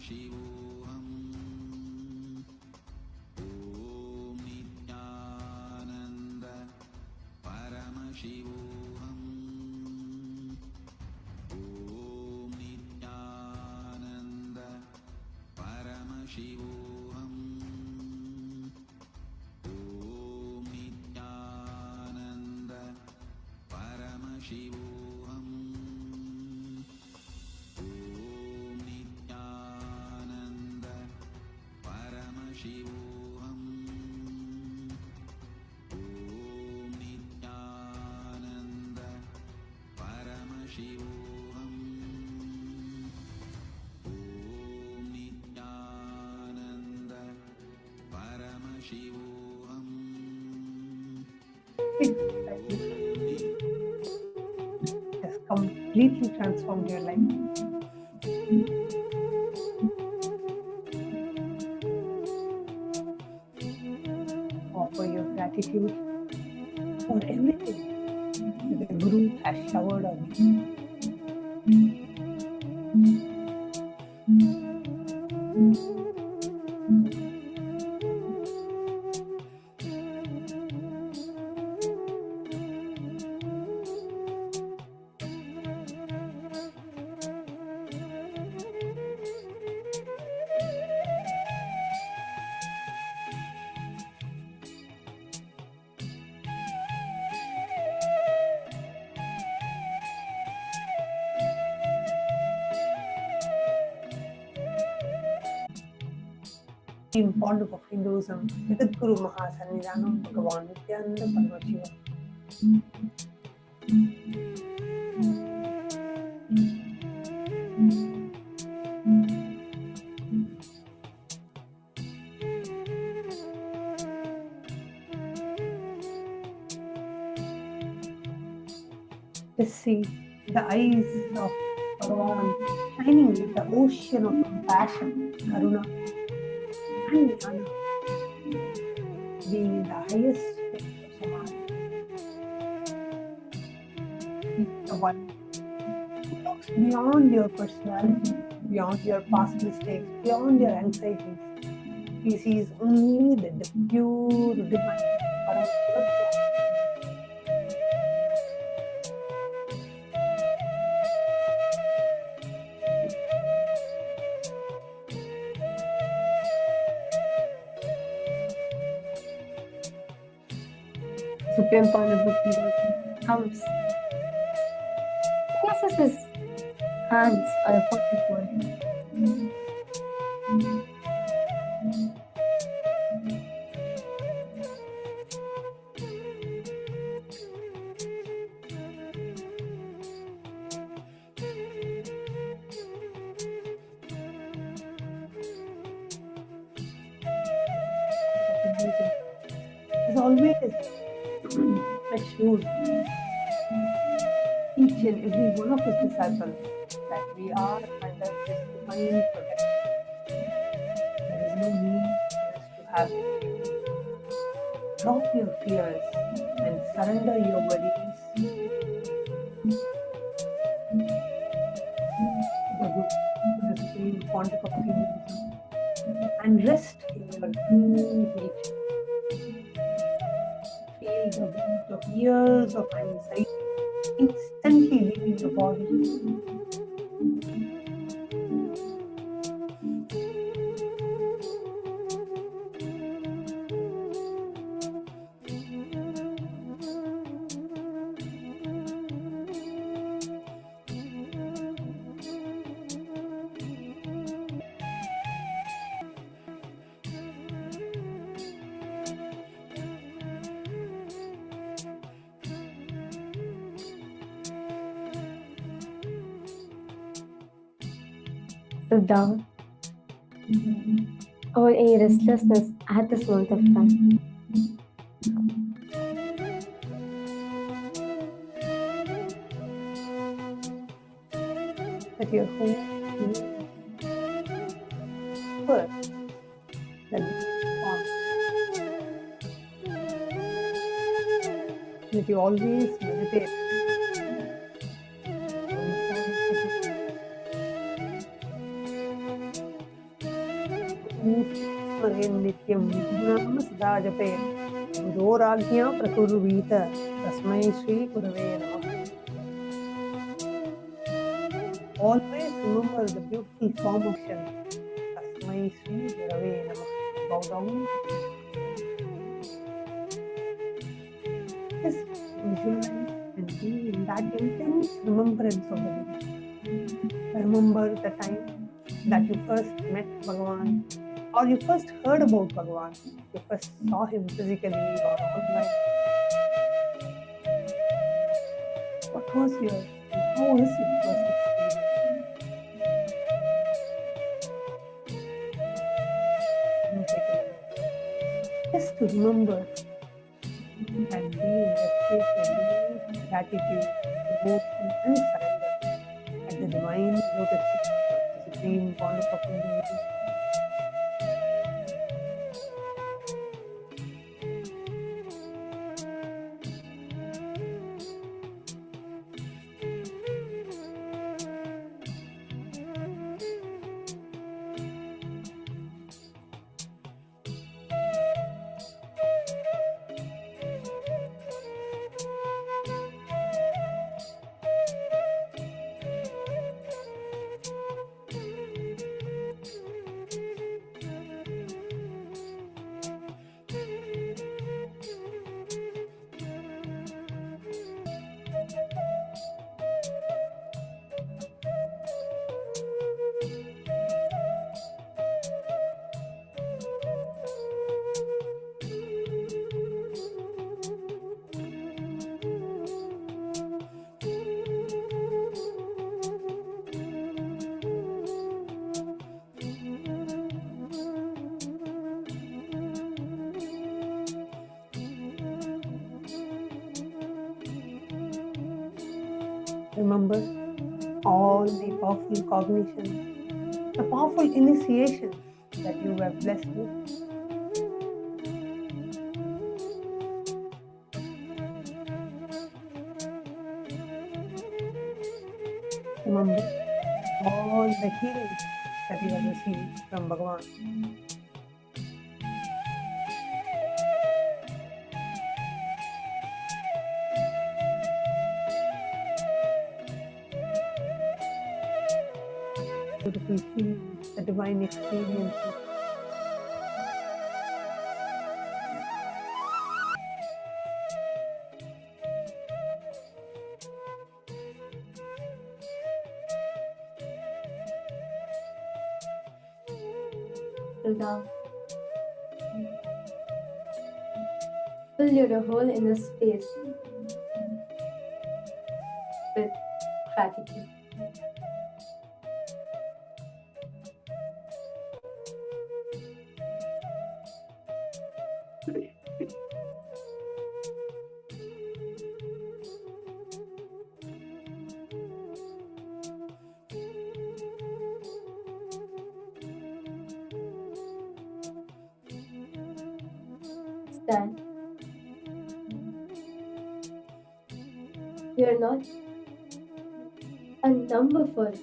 Paramashivoham. Om Nityananda Paramashivoham. Om Nityananda Paramashivoham. Om Nityananda Paramashivoham. Om Nityananda Paramashivoham. Om Nityananda Paramashivoham. Om Nityananda Paramashivoham. Has completely transformed your life. Offer your gratitude for everything that the Guru has showered on you. Supreme Pontiff of Hinduism, Guru Mahasannidhanam Bhagavan Nityananda Paramachivam. Just see the eyes of Bhagavan shining with the ocean of compassion, Karuna, and Jnana, being in the highest state of Samadhi. He's the one who looks beyond your personality, beyond your past mistakes, beyond your anxieties. He sees only the pure divine Paramatma. Supreme Pontiff of Hinduism comes, places his hands on a pot of water. As always, assures each and every one of his disciples that we are under his divine protection. There is no need for us to have fear. Drop your fears and surrender your worries to the Supreme Pontiff of Hinduism and rest in your true nature. Feel the weight of years of anxiety instantly leaving your body. Sit down. Avoid any restlessness at this moment of time. Let your whole first, then on. Let you always meditate. स्मरेन् नित्यं विधिनाम सदा जपेत् गुरोराज्ञा प्रकुर्वीत तस्मै श्री गुरवे नमः. Always remember the beautiful form of Shan. Tasmai Sri Gurave Namah. Bow down. Just visualize and be in that intense remembrance of the Lord. Remember the time that you first met Bhagavan, or you first heard about Bhagavan, you first saw him physically or online. What was your, how is it first experience? Take a minute. Just to remember and be in that state of deep gratitude, devotion and surrender at the divine lotus feet of the Supreme Pontiff of Hinduism. Remember all the powerful cognitions, the powerful initiation that you were blessed with. Remember all the healings that you have received from Bhagavan. Beautiful healings, the divine experiences. Now, fill your whole inner space with gratitude. Stand. You're not a number for it.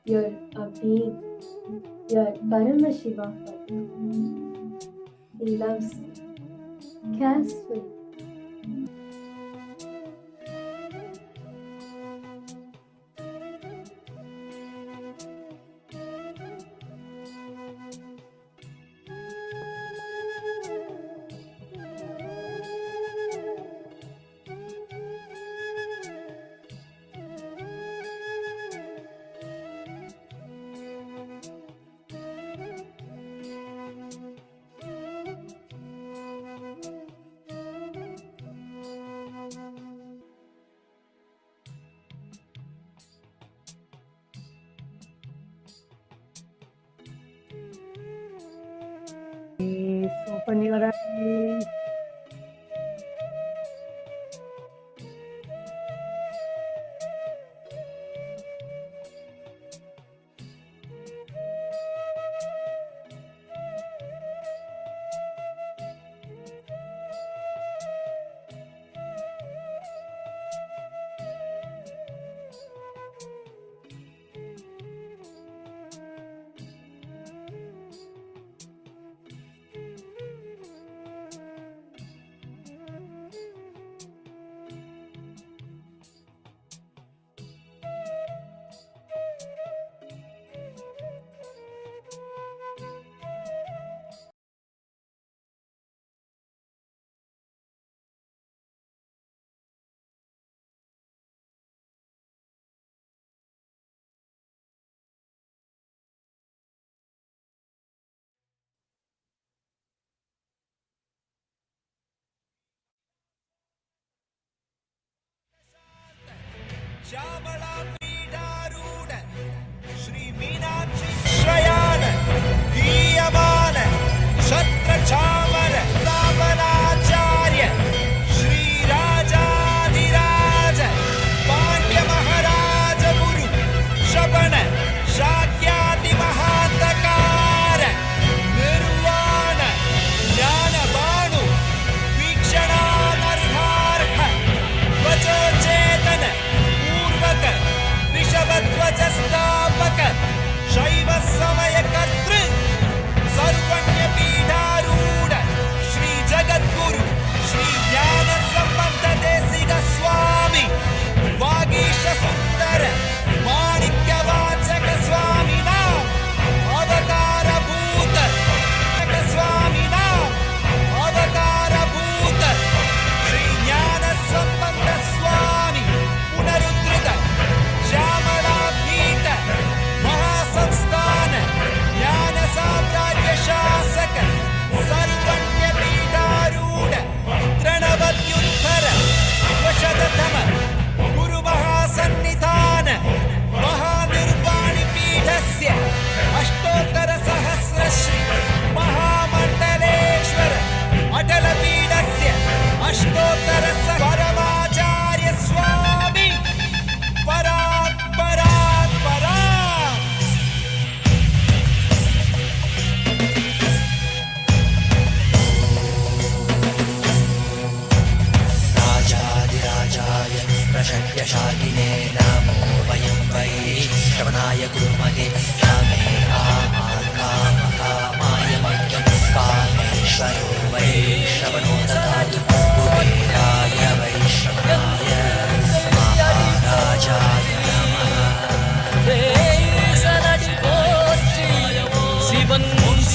You're a being. You're Paramashiva. He loves you. Cares for you. Please open your eyes.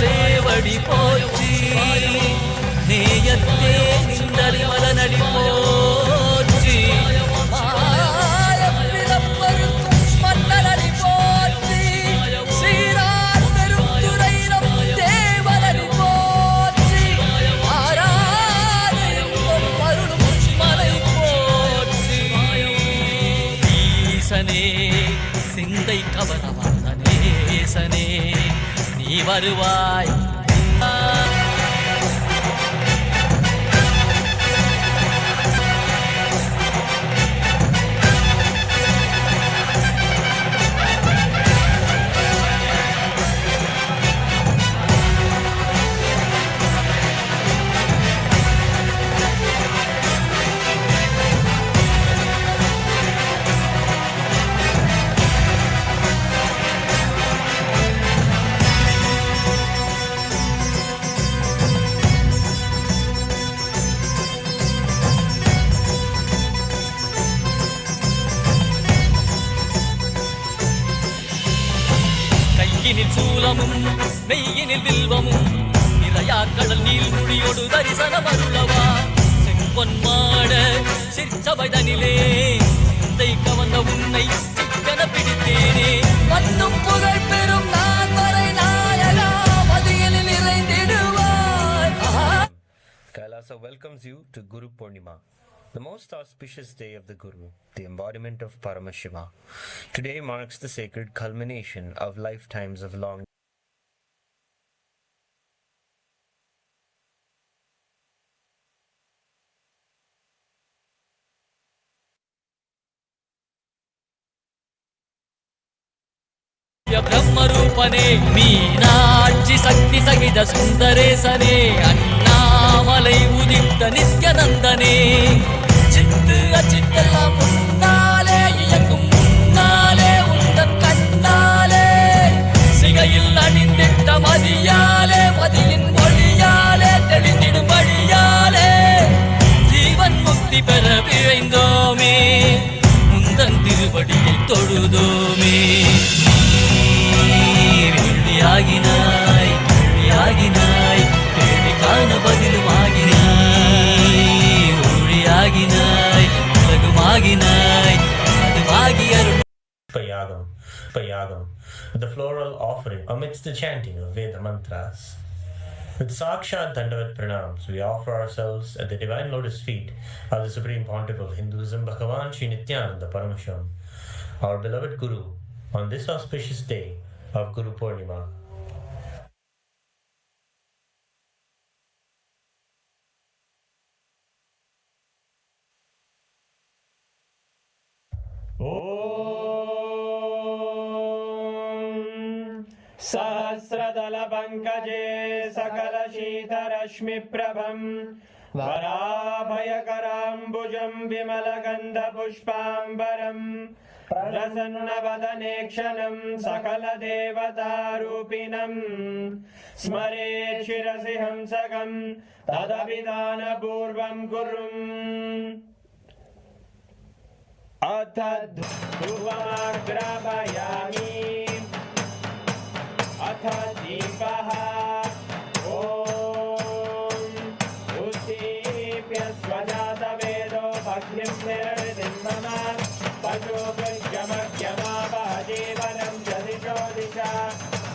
சேவடி போற்றி நேயத்தே நின்றலி மலனடி போற்றி மாயப்பிறப்பருக்கும் மன்னனடி போற்றி சீரார் பெருந்துரையிலும் தேவனடி போற்றி ஆராதெங்கும் அருளும் மலை போற்றி ஈசனே சிந்தை கவரவாத நேசனே நீ வருவாய் சூலமும் மெய்யினில் வில்வமும் நிறையா கடல் நீள் முடியோடு தரிசனம் அருளவா செம்பொன் மாட சிற்சபைதனிலே சிந்தை கவர்ந்த உன்னை சிக்கன பிடித்தேனே மண்ணும் புகழ் பெறும் நான் வரை நாயகா மதியில் நிறைந்திடுவார். Kailasa welcomes you to Guru Purnima, the most auspicious day of the Guru, the embodiment of Paramashiva. Today marks the sacred culmination of lifetimes of long பிரம்மரூபனே Meenakshi சக்தி சகித சுந்தரேசனே அண்ணாமலை உதித்த நித்யநந்தனே சித்து அச்சித்தெல்லாம் முன்னாலே இயங்கும் முன்னாலே உந்தன் கண்ணாலே சிகையில் அணிந்திட்ட மதியாலே மதியின் மொழியாலே தெளிந்திடும் வழியாலே ஜீவன் முக்தி பெற விழைந்தோமே முந்தன் திருவடியை தொழுதோமே ஆகினாய் ஆகினாய் கேள்விக்கான பதிலும் ஆகினாய் ஒழியாகினாய் உலகமாகினாய் அதுவாகி அருள் Payagam, the floral offering amidst the chanting of Veda mantras. With Sakshat Dandavat Pranams, we offer ourselves at the divine lotus feet of the Supreme Pontiff of Hinduism, Bhagavan Sri Nithyānanda Paramashīvam, our beloved Guru, on this auspicious day of Guru Purnima. सहस्रदलपङ्कजे सकलशीतरश्मिप्रभं वराभयकराम्बुजं विमलगन्धपुष्पाम्बरं प्रसन्नवदने क्षणं सकलदेवतारूपिणं स्मरेत् शिरसि हंसकं तदभिधानपूर्वं कुर्वम् अथ ध्रुवमाग्रापयामि अथ दीपः ॐ उद्दीप्य स्वजातवेदो भग्निं निर्वृतिं मम पशुभृत्यमख्यमापः जीवनं च दिशो दिशा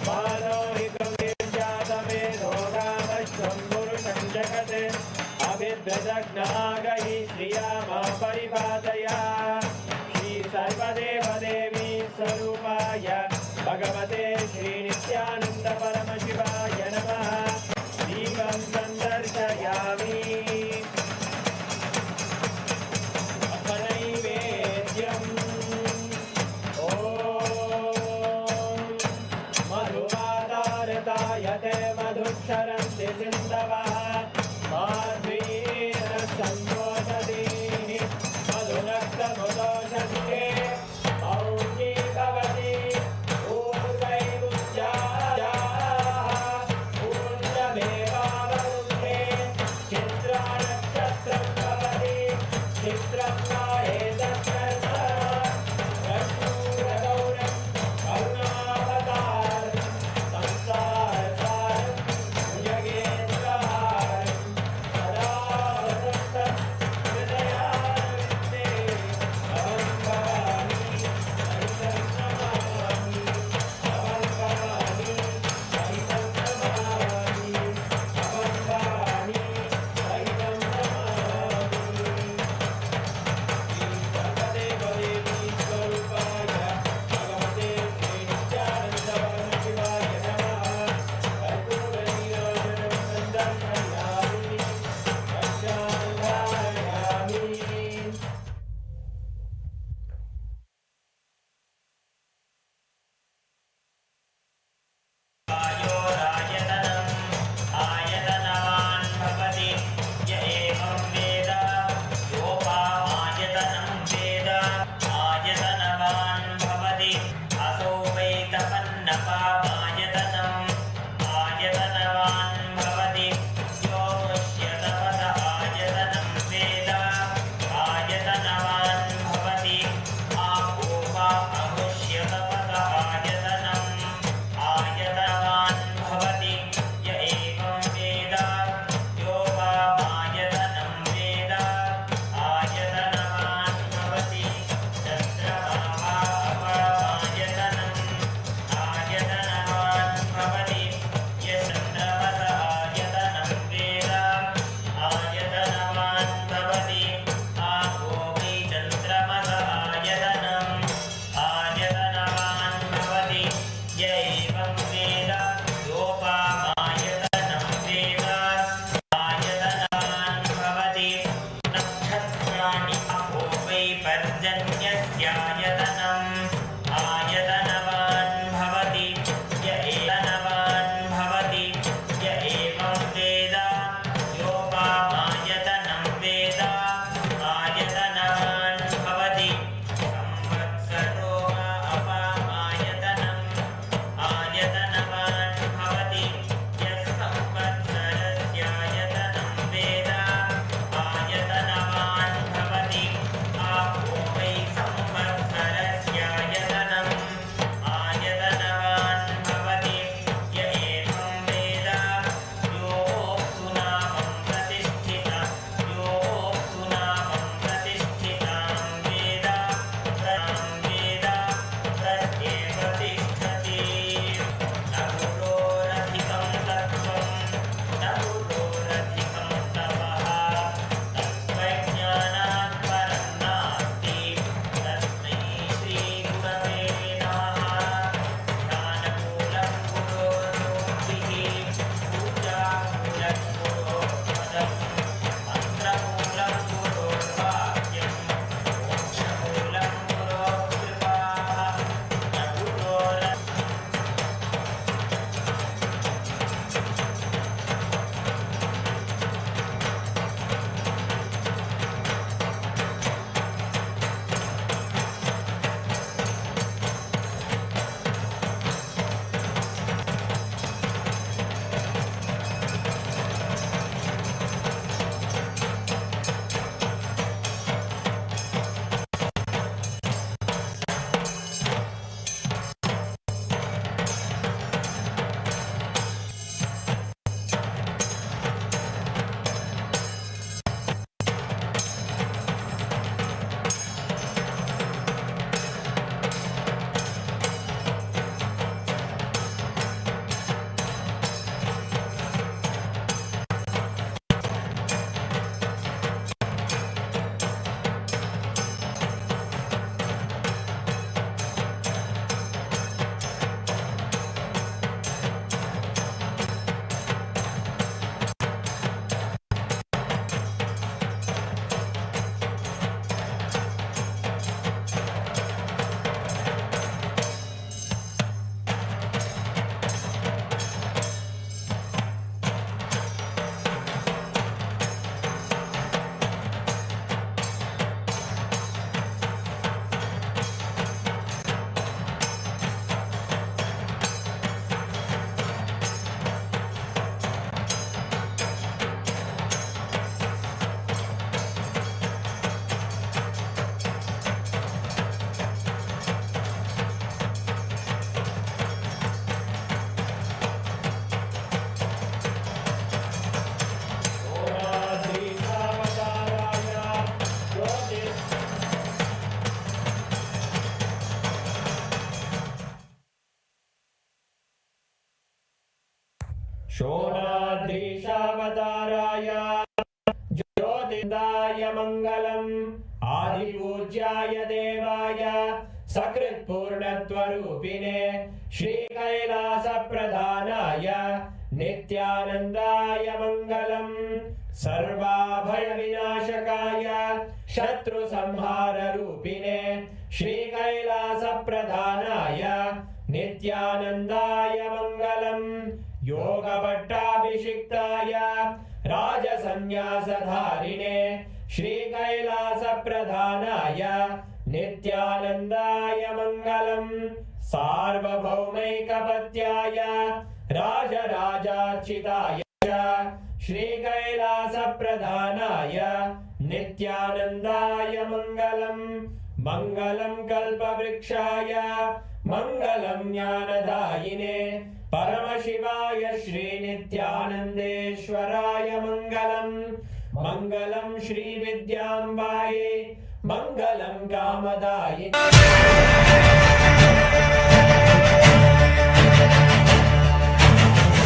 मानो हितुर्जातवेदो रामश्वं पुरुषं जगत् अभिद्वदग्नागहि श्रिया मा परिपातया श्री सर्वदेवदेवी स्वरूपाय भगवते श्री नित्यानंद परमशिवाय नमः। दीपं संदर्शयामि अथ नैवेद्यम् ॐ मधुवातारतायते मधुक्षरन्ति सिन्धवः माध्वीर सन्तोषति मधुनक्तमुदोषति औषी भवति शोणाद्रीशावताराय ज्योतिदाय मङ्गलम् आदिपूज्याय देवाय सकृत्पूर्णत्वरूपिणे श्रीकैलासप्रधानाय नित्यानन्दाय मङ्गलम् सर्वाभयविनाशकाय शत्रुसंहाररूपिणे श्रीकैलासप्रधानाय नित्यानन्दाय मङ्गलम् योगभट्टाभिषिक्ताय राजसन्न्यासधारिणे श्रीकैलासप्रधानाय नित्यानन्दाय मङ्गलम् सार्वभौमैकपत्याय राजराजार्चिताय श्रीकैलासप्रधानाय नित्यानन्दाय मङ्गलम् मङ्गलं कल्पवृक्षाय मङ्गलं ज्ञानदायिने परमशिवाय श्रीनित्यानन्देश्वराय मङ्गलम् मङ्गलं श्रीविद्याम्बायै मङ्गलं कामदायिने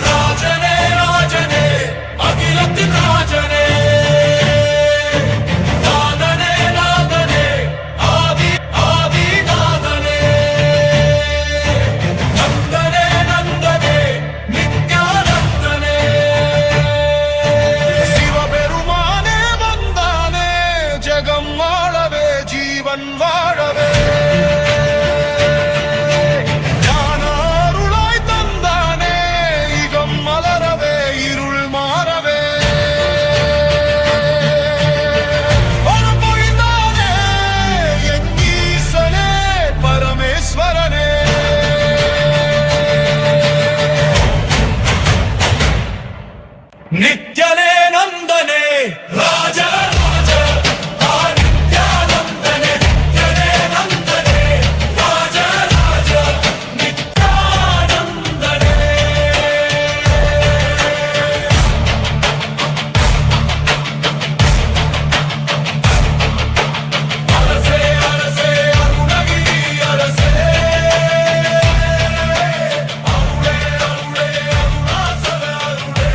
राजने राजने अखिलति राजने नादने नादने आदि आदि नादने नन्दने नन्दने नित्यानन्दने शिव पेरुमाने वन्दाने जगं वाळवे जीवन वाळवे नित्यने नंदने राजा राजा नित्यानंदने नित्यने नंदने राजा राजा नित्यानंदने अरसे अरसे अरुणगिरि अरसे अरुणे अरुणे Arunachal अरुणे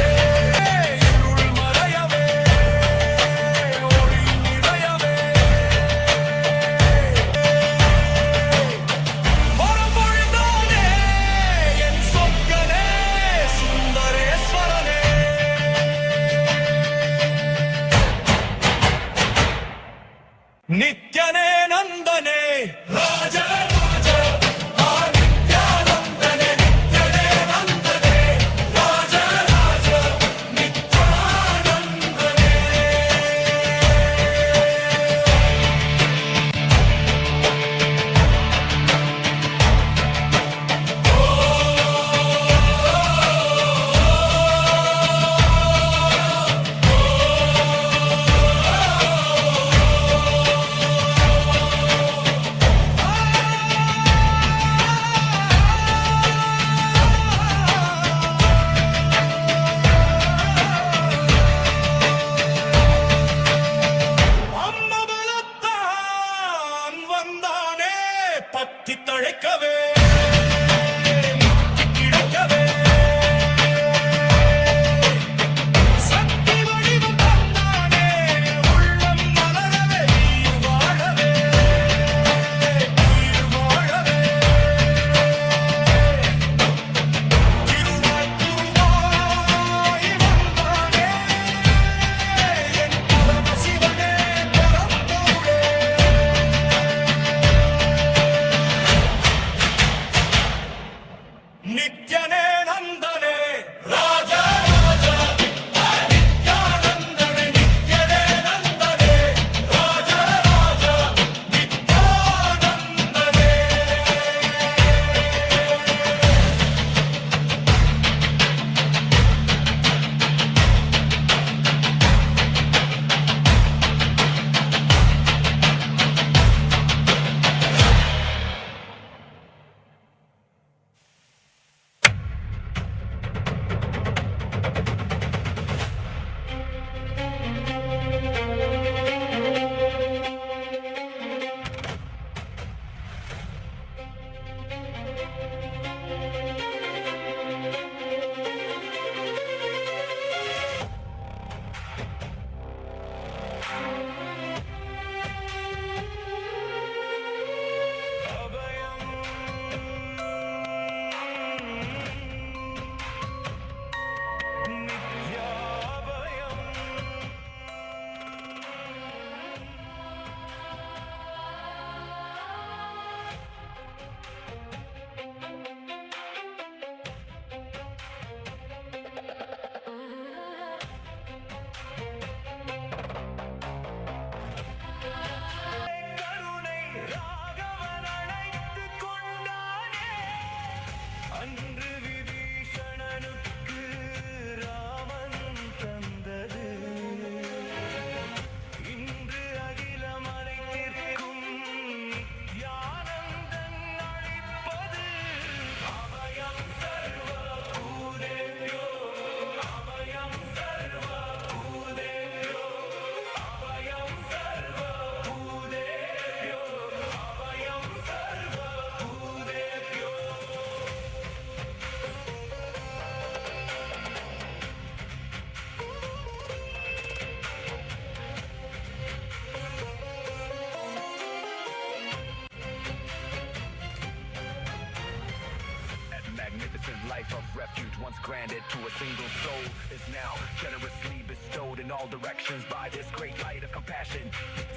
granted to a single soul is now generously bestowed in all directions by this great light of compassion.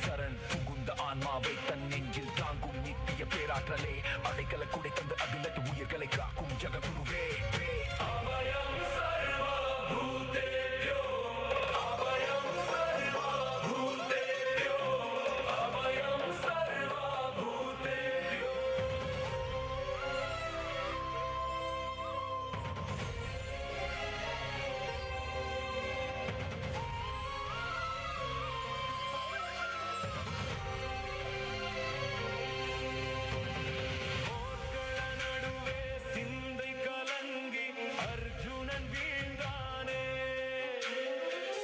Saran pugunda aanmavai than nengil taangum nithiya peratrale adikala kudai thandu agilathu uyirgalai kaakum jagaguruve. Abhayam Sarvabhūtebhyo, Abhayam Sarvabhūtebhyo, Abhayam Sarvabhūtebhyo. சிந்தை கலங்கி அர்ஜுனன் வீழ்ந்தானே,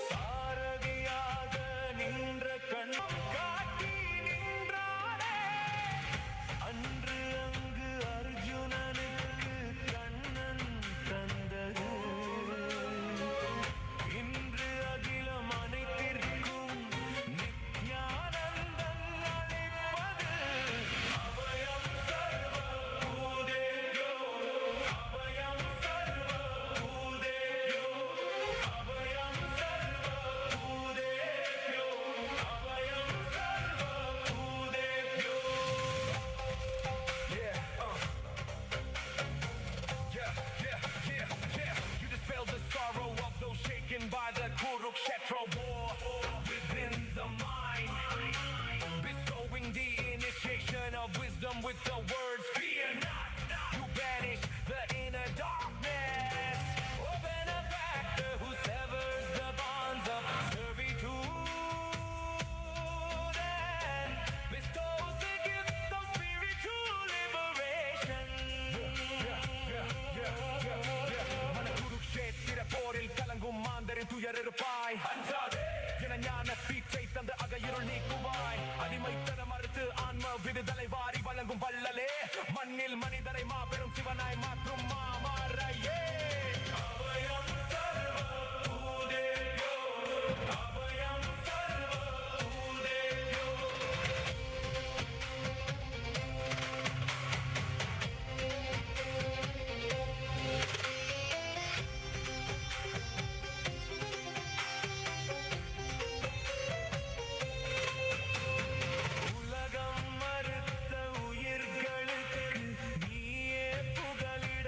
சாரதியாக நின்ற கண்ணம் காட்டி நின்றானே, அன்று அங்கு அர்ஜுனனுக்கு கண்ணன் தந்தது, இன்று அகிலம் அனைத்திற்கும் நித்யானந்தன் அளிப்பது. அபயம் சர்வபூதேப்யோ, அபயம் சர்வபூதேப்யோ, அபயம் சர்வபூதேப்யோ, அபயம் சர்வபூதேப்யோ. You dispelled the sorrow of those shaken by the Kurukshetra war within the mind, bestowing the initiation of wisdom with the words, fear not, you banish the inner darkness. O benefactor who severs the bonds of servitude and bestows the gift of spiritual liberation. மன குருக்ஷேத்திர போரில் கலங்கும் மாந்தரின் துயர் இருப்பாய், என ஞான பீச்சை தந்து அகையிருள் நீக்குவாய். அடிமைத்தன மறுத்து ஆன்ம விடுதலை வாரி வழங்கும் வள்ளலே, மண்ணில் மனிதனை மாபெரும் சிவனாய் மாற்றும் மாமரையே. அபயம் சர்வபூதேப்யோ, அபயம் சர்வபூதேப்யோ. உலகம் மறுத்த உயிர்களுக்கு நீயே புகலிட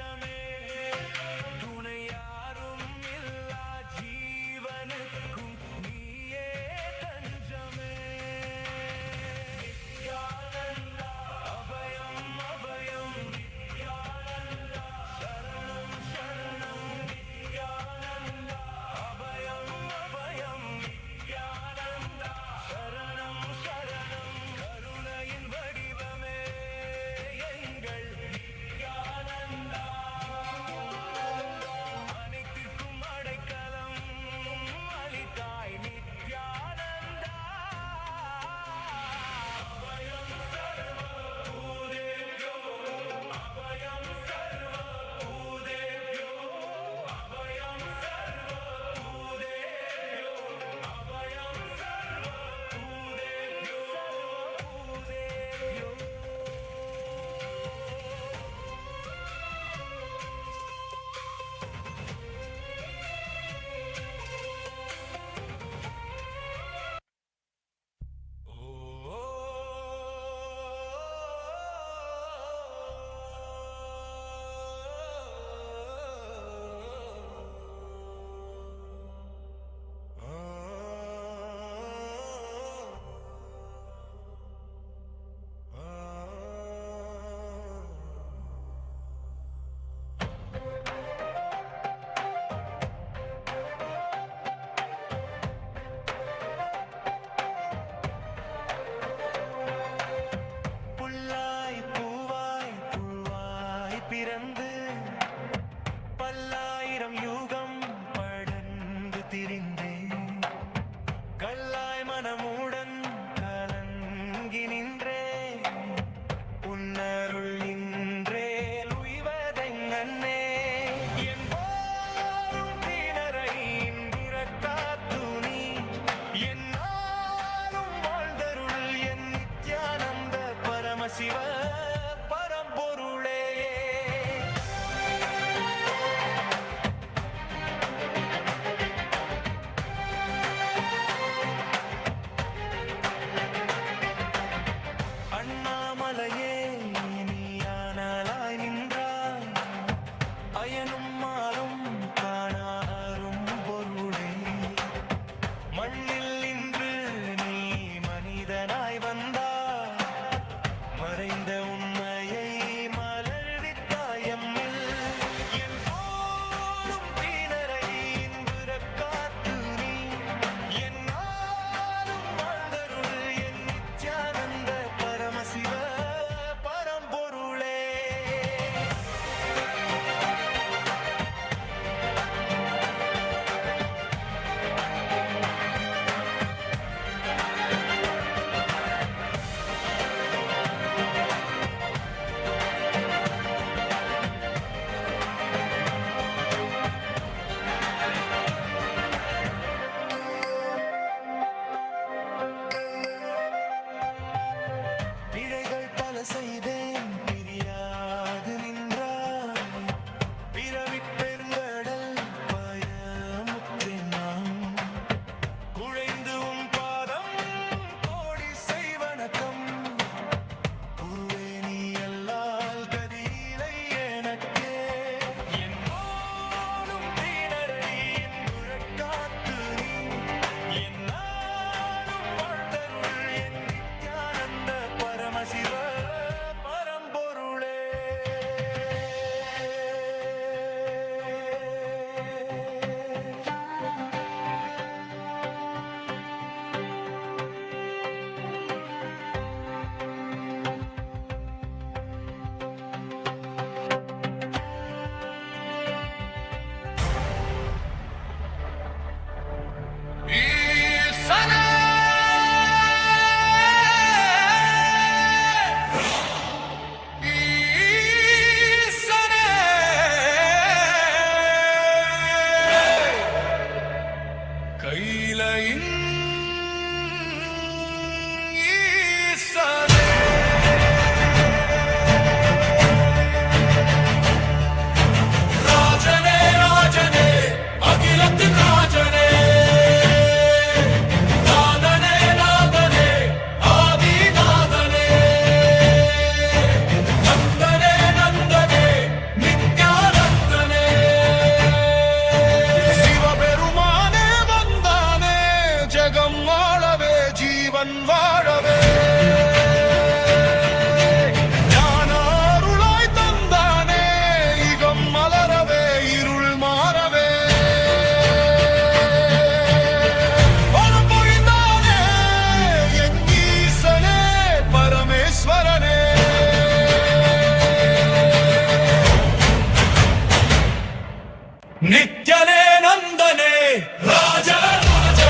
ராஜ ராஜ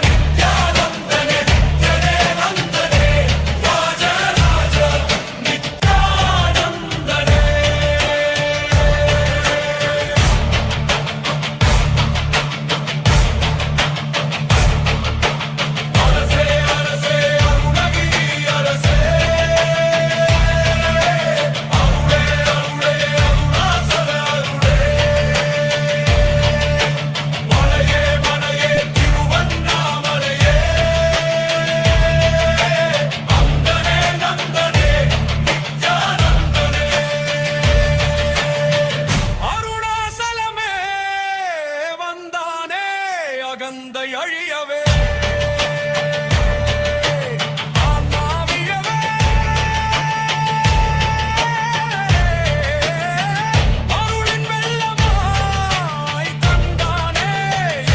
நித்யானந்தனே நித்யனே நந்தனே ராஜ ராஜ நித்யானந்தனே அரசே அரசே அருணகிரி அரசே அருளே அருளே அருணாசல அருளே மலையே மலையே திருவண்ணாமலையே அந்தனே நந்தனே நித்யானந்தனே அருணாசலமே வந்தானே அகந்தை அழியவே ஆன்மாவியவே அருளின் வெள்ளமாய் தந்தானே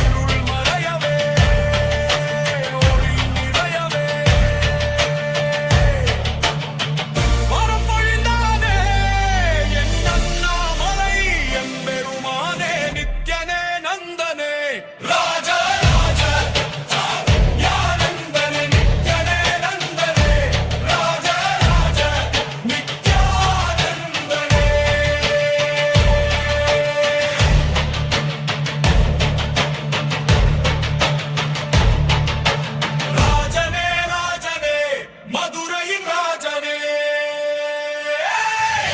இருள் மறையவே ஒளி நிறையவே வரம் பொழிந்தானே என் அண்ணாமலை எம்பெருமானே நித்யனே நந்தனே ராஜ ராஜ யானந்தனே நித்யனே நந்தனே ராஜ ராஜ நித்யானந்தனே ராஜனே ராஜனே மதுரையின் ராஜனே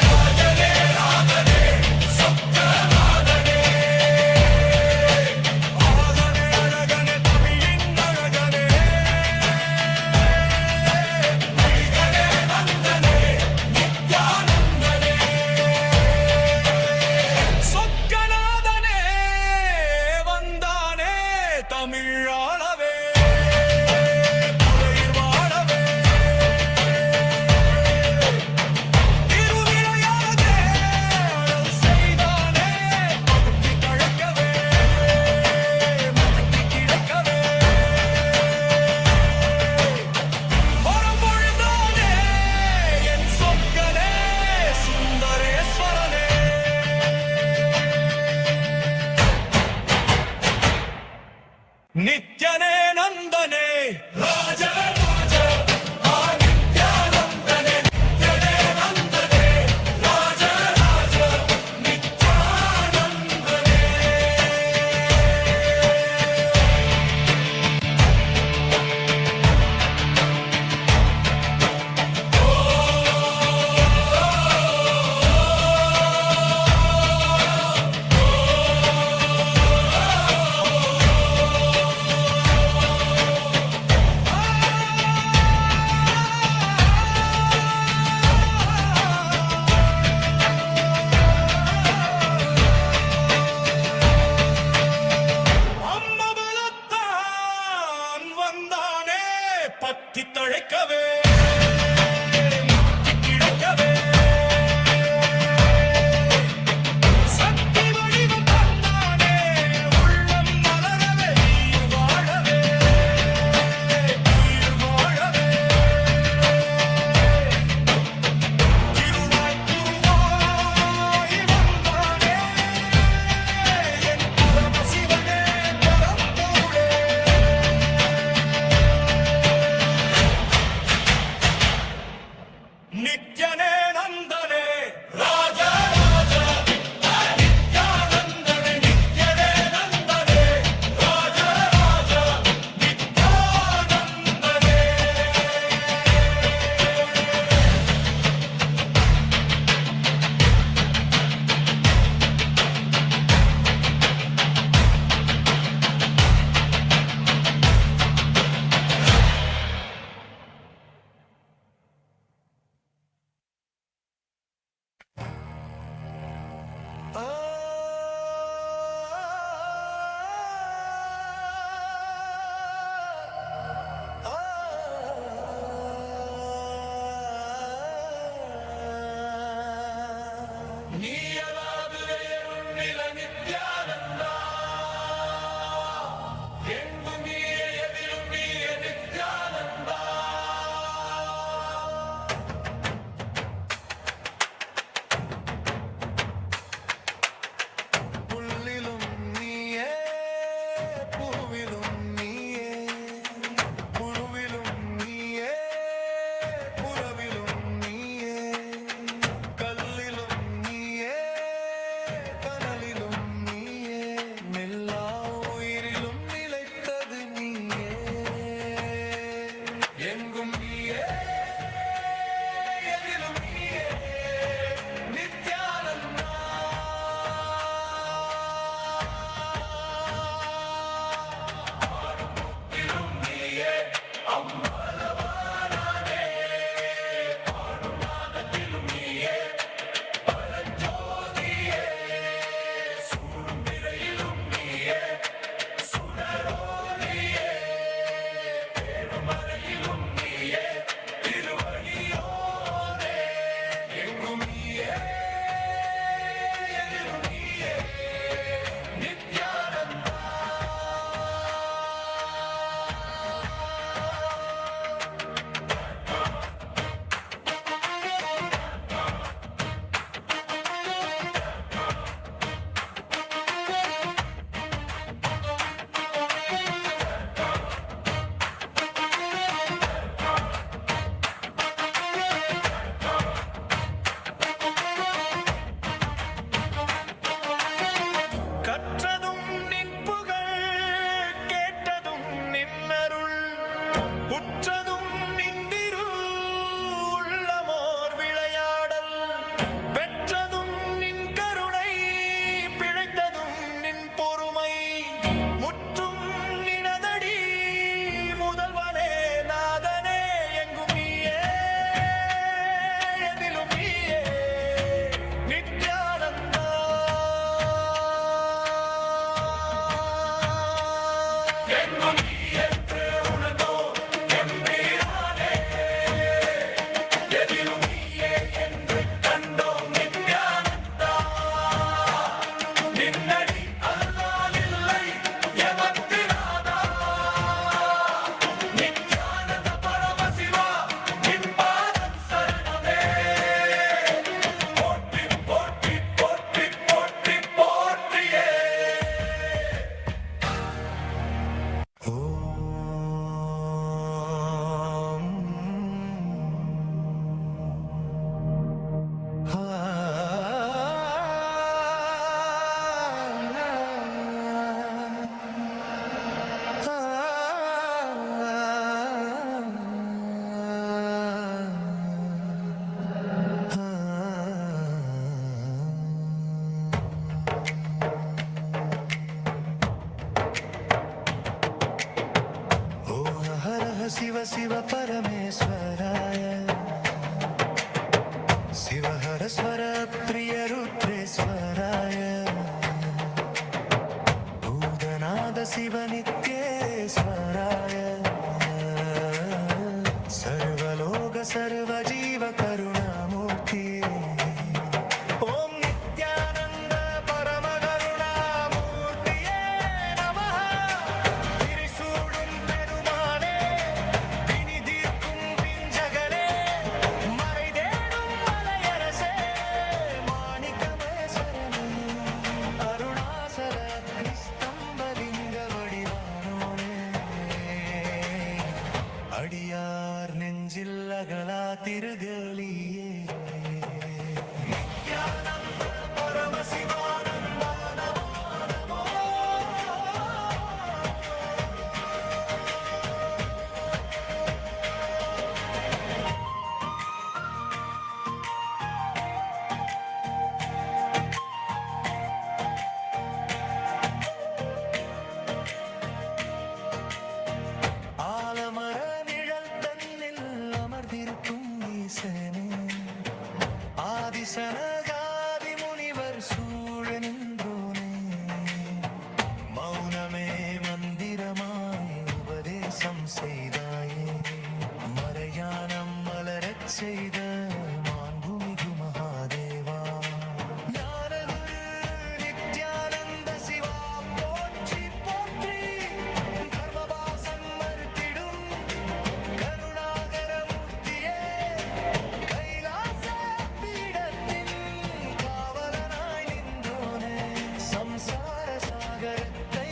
ராஜனே ராஜனே சப்தநாதனே ஆகனே அழகனே தமிழின் அழகனே ஐகனே நந்தனே நித்யானந்தனே சொக்கநாதனே வந்தானே தமிழாளவே புலையில் வாழவே திருவிளையாடே அருள் செய்தானே பக்தி கழக்கவே முக்தி கிழக்கவே வரம் பொழிந்தானே என் சொக்கனே சுந்தரேஸ்வரனே நித்யனே நந்தனே ராஜ ராஜ நித்யானந்தனே நித்யனே நந்தனே ராஜ ராஜ நித்யானந்தனே शिव शिव परमेश्वराय शिव हर स्वर प्रिय रुद्रेश्वराय भूतनाद शिव नित्येश्वराय सर्वलोक सर्वजीव करुणामूर्ति ओम नित्यानंद परम करुणामूर्तिये नमः त्रिशूलं पेरुमाने विनिदीर्க்கும் பிஞ்சகனே மறைதேடும் மலையரசே மாணிக்கமேஸ்வரனே அருணாசல கிருஷ்ணம்பலிங்க வடிவானோனே அடியார் நெஞ்சில் அகலா திருகலியே நித்யானந்த பரமசிவானந்த நமோ நமோ ஆலமர நிழல் தன்னில் அமர்ந்திருக்கும் ஈசனே ஆதிசனகாதி முனிவர் சூழ நின்றோனே மௌனமே மந்திரமாய் உபதேசம் செய்தாயே மறையானம் மலரச் செய்த மாண்புமிகு மகாதேவா ஞானகுரு நித்யானந்த சிவா போற்றி போற்றி கர்மவாசம் மறுத்திடும் கருணாகரமூர்த்தியே கைலாச பீடத்தின் காவலனாய் நின்றோனே சம்சார சாகரத்தை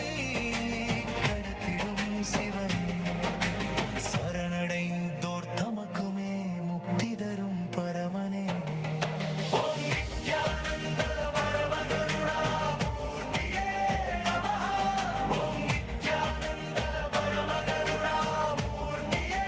கடத்திடும் சிவனே சரணடைந்தோர் தமக்குமே முக்தி தரும் பரமனே ஓம் நித்யானந்த பரம கருணாமூர்த்தியே நமः ஓம் நித்யானந்த பரம கருணாமூர்த்தியே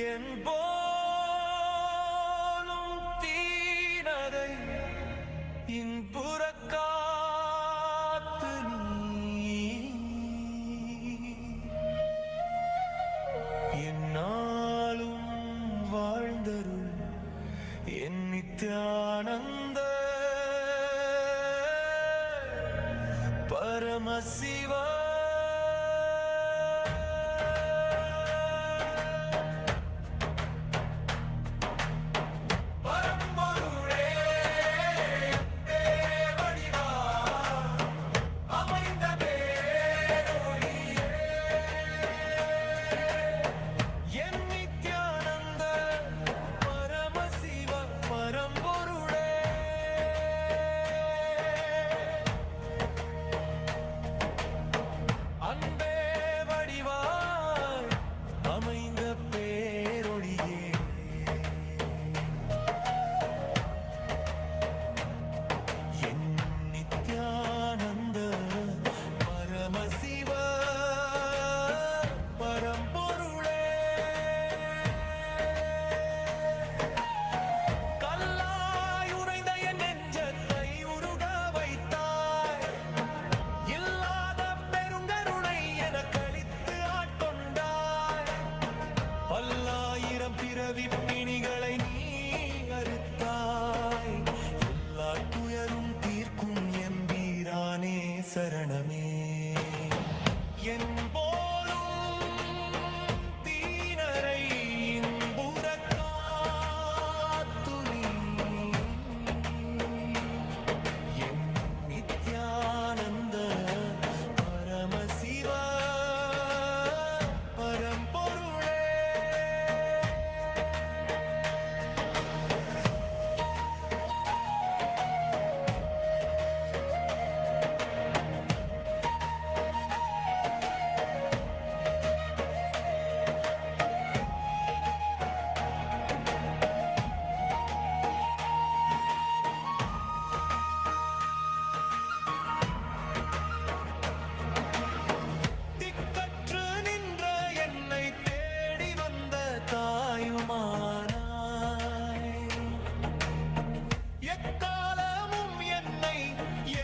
என் போலும் தீனதை இன்புறக்காத்து நீ என்னாலும் வாழ்ந்தருள் என் நித்யானந்த பரமசிவா போலும் தீனரை இன்புறக் காத்துணி என் நித்யானந்த பரமசிவ பரம்பொருளே. திக்கற்று நின்ற என்னை தேடி வந்த தாயுமானாய், எக்காலமும் என்னை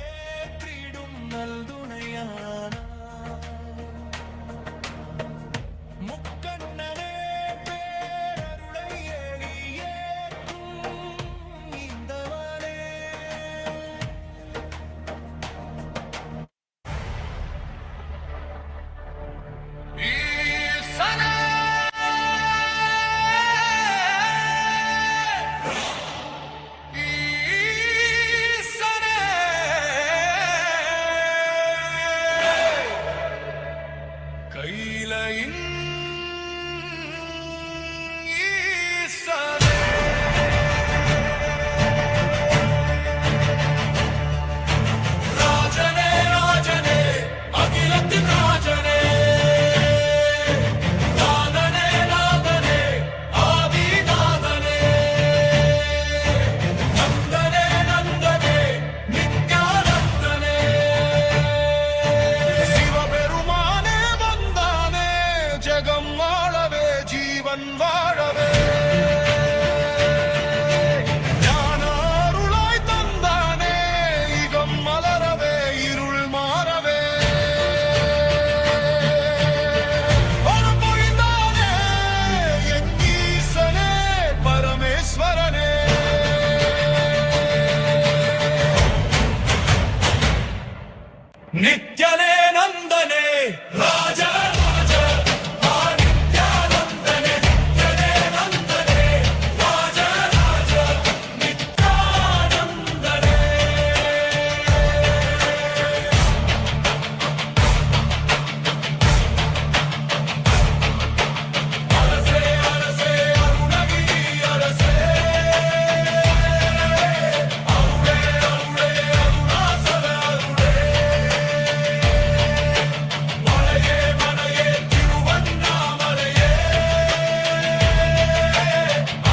ஏற்றிடும் நல்துணையானாய். முக்கண்ணனே பேரருளை ஏறி ஏற்றும் இந்தவனே. ஈசனே ஈசனே கையிலையின் ஈசனே. ராஜனே ராஜனே அகிலத்தின் ராஜனே, நாதனே நாதனே ஆதிநாதனே, நந்தனே நந்தனே நித்யானந்தனே. சிவபெருமானே வந்தானே ஜெகம் வாழவே ஜீவன் வாழவே, ஞான அருளாய் தந்தானே இகம் மலரவே இருள் மாறவே. வரம் பொழிந்தானே என் ஈசனே பரமேஸ்வரனே. நித்யனே நந்தனே ராஜ ராஜ நித்யானந்தனே, நித்யனே நந்தனே ராஜ ராஜ நித்யானந்தனே. அரசே அரசே அருணகிரி அரசே, அருளே அருளே அருணாசல அருளே. மலையே மலையே திருவண்ணாமலையே,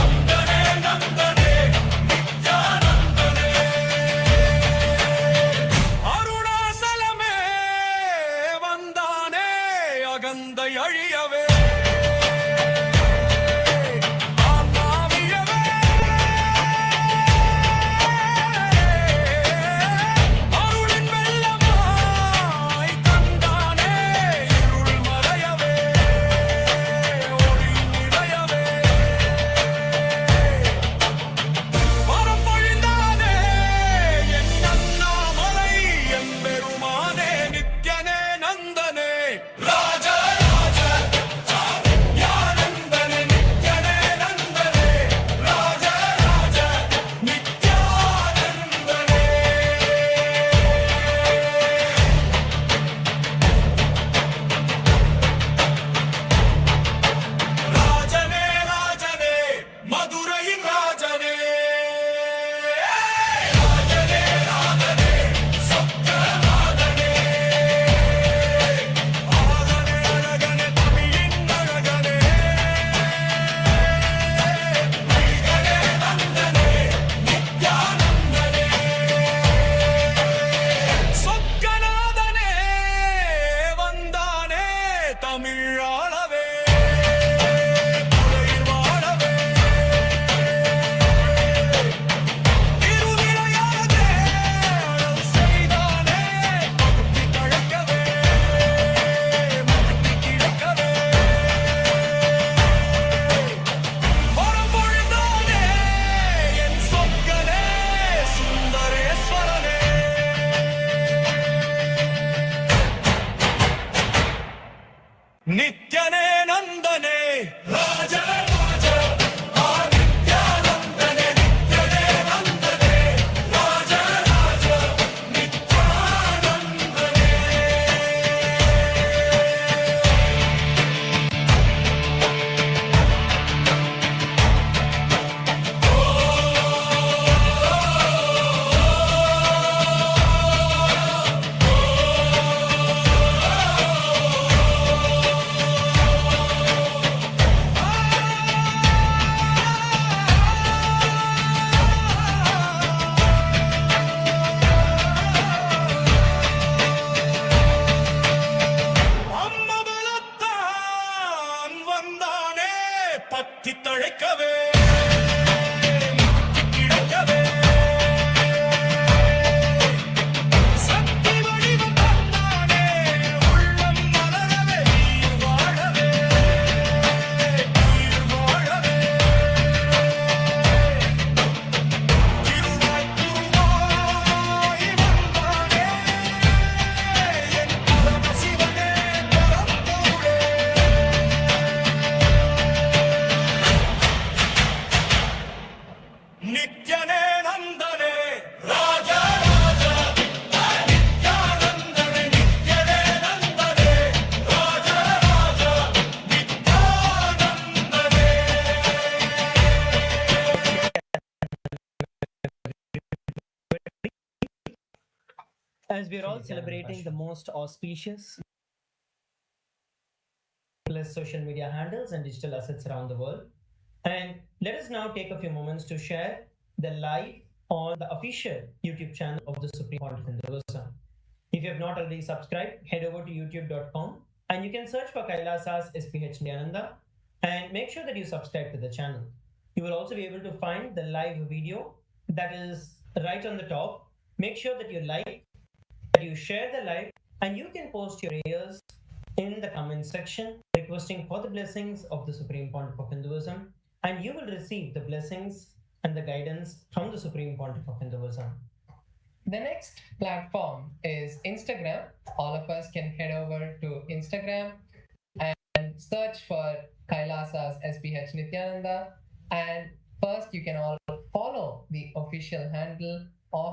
அந்தனே நந்தனே நித்யானந்தனே. அருணாசலமே வந்தானே அகந்தை அழியவே, ஆன்மாவியவே. அருளின் வெள்ளமாய் தந்தானே இருள் மறையவே, ஒளி நிறையவே. வரம் பொழிந்தானே என் அண்ணாமலை எம்பெருமானே, நித்யனே நந்தனே ராஜ ராஜ ஞானந்தனே, நித்யனே நந்தனே ராஜ ராஜ நித்யானந்தனே. ராஜனே ராஜனே மதுரையின் ராஜனே, ராஜனே ராஜனே சத்யநாதனே, அழகனே அழகனே தமிழின் அழகனே, மைகனே நந்தனே நித்யானந்தனே. சொக்கநாதனே வந்தானே தமிழாளவே, துறையில் வாழவே. திருவிளையாடே அருள் செய்தானே பகுதி தழைக்கவே, முக்தி கிடைக்கவே. வரம் பொழிந்தானே என் சொக்கனே சுந்தரேஸ்வரனே. ನಿತ್ಯನೇ ನಂದನೆ ರಾಜ ರಾಜ ಆ ನಿತ್ಯಾನಂದನೆ ನಿತ್ಯನೇ ನಂದನೆ ರಾಜ ರಾಜ ನಿತ್ಯಾನಂದನೆ. அம்மா பலத்தான் வந்தானே பத்தி தழைக்கவே முத்தி கிடக்கவே சக்தி வடிவம் தந்தானே உள்ளம் மலரவே நீர் வாழவே நீர் வாழவே திருவாய் குருவாய் வந்தானே என் பரமசிவனே பரம்பொருளே. நித்யனே நந்தனே Raja Raja நித்யானந்தனே நித்யனே நந்தனே Raja Raja நித்யானந்தனே. As we are all celebrating the most auspicious social media handles and digital assets around the world, and let us now take a few moments to share the live on the official YouTube channel of the Supreme Pontiff of Hinduism. If you have not already subscribed, head over to youtube.com and you can search for KAILASA's SPH Nityananda and make sure that you subscribe to the channel. You will also be able to find the live video that is right on the top. Make sure that you like, that you share the live, and you can post your prayers in the comment section requesting for the blessings of the Supreme Pontiff of Hinduism, and you will receive the blessings and the guidance from the Supreme Pontiff of Hinduism. The next platform is Instagram. All of us can head over to Instagram and search for Kailasa's SPH Nityananda. And first, you can all follow the official handle of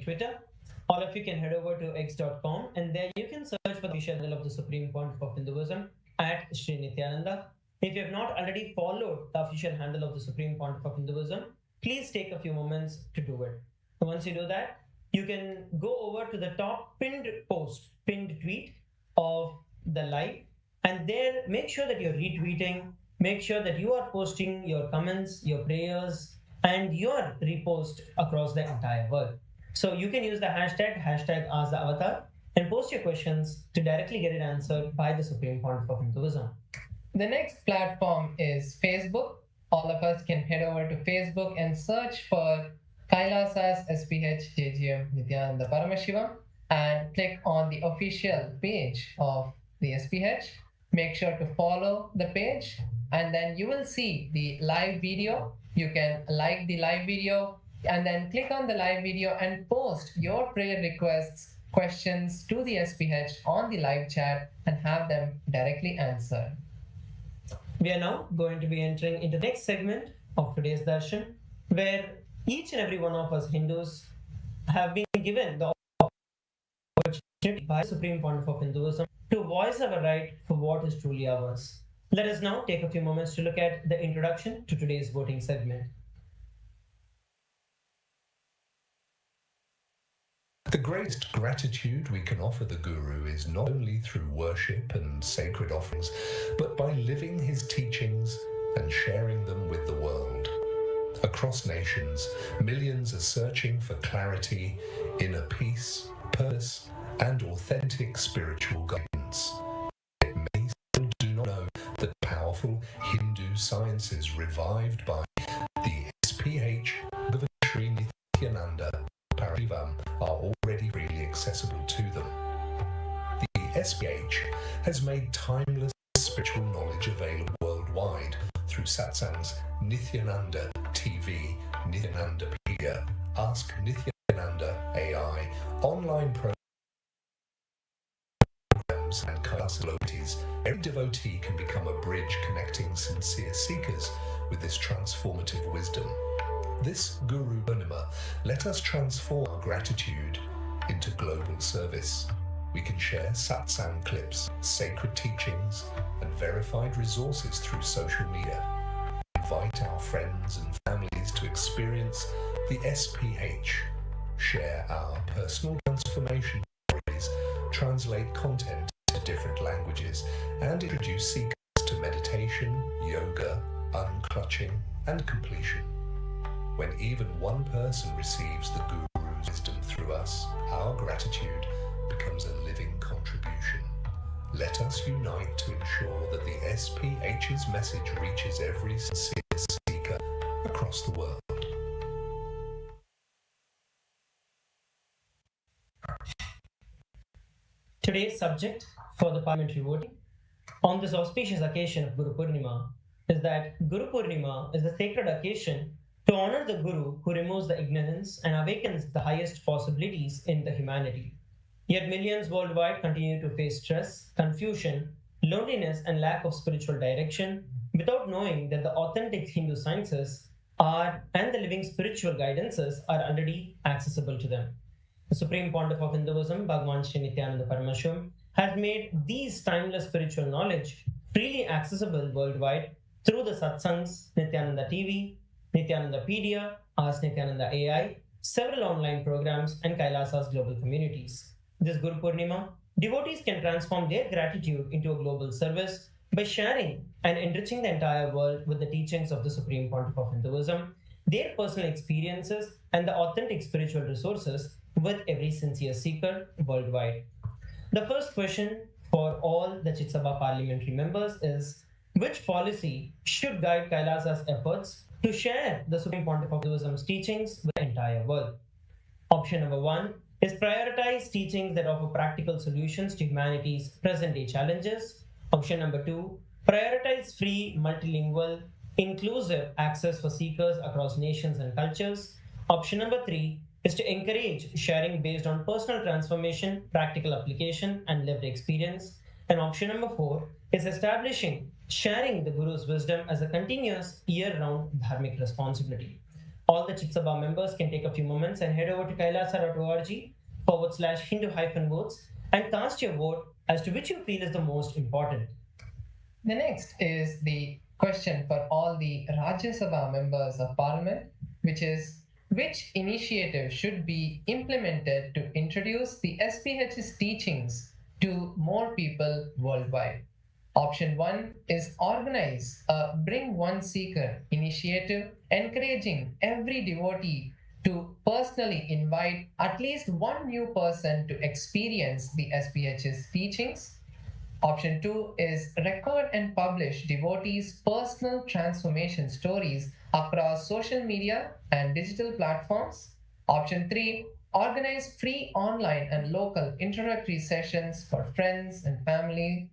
Twitter. All of you can head over to x.com and there you can search for the official handle of the Supreme Pontiff of Hinduism at Sri Nithyananda. If you have not already followed the official handle of the Supreme Pontiff of Hinduism, please take a few moments to do it. Once you do that, you can go over to the top pinned tweet of the live, and there make sure that you're retweeting, make sure that you are posting your comments, your prayers, and your repost across the entire world. So you can use the hashtag #AskTheAvatar and post your questions to directly get it answered by the Supreme Pontiff of Hinduism. the next platform is Facebook. All of us can head over to Facebook and search for Kailasa's SPH JGM Nityananda Paramashhivam and click on the official page of the SPH. Make sure to follow the page and then you will see the live video. You can like the live video and then click on the live video and post your prayer requests, questions to the SPH on the live chat and have them directly answered. We are now going to be entering into the next segment of today's Darshan, where each and every one of us Hindus have been given the opportunity by the Supreme Pontiff of Hinduism to voice our right for what is truly ours. Let us now take a few moments to look at the introduction to today's voting segment. The greatest gratitude we can offer the Guru is not only through worship and sacred offerings, but by living his teachings and sharing them with the world. Across nations, millions are searching for clarity, inner peace, purpose, and authentic spiritual guidance. Yet many still do not know that powerful Hindu sciences revived by the SPH Bhagavan Sri Nityananda Paramashhivam are already freely accessible to them. The SPH has made timeless spiritual knowledge available worldwide through Satsang's Nithyananda TV, Nithyanandapedia, Ask Nithyananda AI, online programs and KAILASA devotees. Every devotee can become a bridge connecting sincere seekers with this transformative wisdom. This Guru Purnima, let us transform our gratitude into global service. We can share satsang clips, sacred teachings, and verified resources through social media. Invite our friends and families to experience the SPH, share our personal transformation stories, translate content to different languages, and introduce seekers to meditation, yoga, unclutching, and completion. When even one person receives the Guru's wisdom through us, our gratitude becomes a living contribution. Let us unite to ensure that the SPH's message reaches every sincere seeker across the world. Today's subject for the parliamentary voting on this auspicious occasion of Guru Purnima is that Guru Purnima is a sacred occasion to honor the Guru who removes the ignorance and awakens the highest possibilities in the humanity. Yet millions worldwide continue to face stress, confusion, loneliness, and lack of spiritual direction without knowing that the authentic Hindu sciences are and the living spiritual guidances are already accessible to them. The Supreme Pontiff of Hinduism, Bhagavan Sri Nithyānanda Paramashivām, has made these timeless spiritual knowledge freely accessible worldwide through the Satsangs, Nithyananda TV, Nithyanandapedia, Ask Nithyananda AI, several online programs, and Kailasa's global communities. This Guru Purnima, devotees can transform their gratitude into a global service by sharing and enriching the entire world with the teachings of the Supreme Pontiff of Hinduism, their personal experiences, and the authentic spiritual resources with every sincere seeker worldwide. The first question for all the Chitsabha parliamentary members is, which policy should guide Kailasa's efforts to share the Supreme Pontiff of Hinduism's teachings with the entire world? Option number 1 is prioritize teachings that offer practical solutions to humanity's present-day challenges. Option number 2, prioritize free, multilingual, inclusive access for seekers across nations and cultures. Option number 3 is to encourage sharing based on personal transformation, practical application, and lived experience. And option number 4 is establishing sharing the Guru's wisdom as a continuous year-round dharmic responsibility. All the Chitsabha members can take a few moments and head over to kailasa.org/Hindu-votes and cast your vote as to which you feel is the most important. The next is the question for all the Rajya Sabha members of Parliament, which is, which initiative should be implemented to introduce the SPH's teachings to more people worldwide? Option 1 is organize a Bring One Seeker initiative, encouraging every devotee to personally invite at least one new person to experience the SPH's teachings. Option 2 is record and publish devotees' personal transformation stories across social media and digital platforms. Option 3, organize free online and local introductory sessions for friends and family.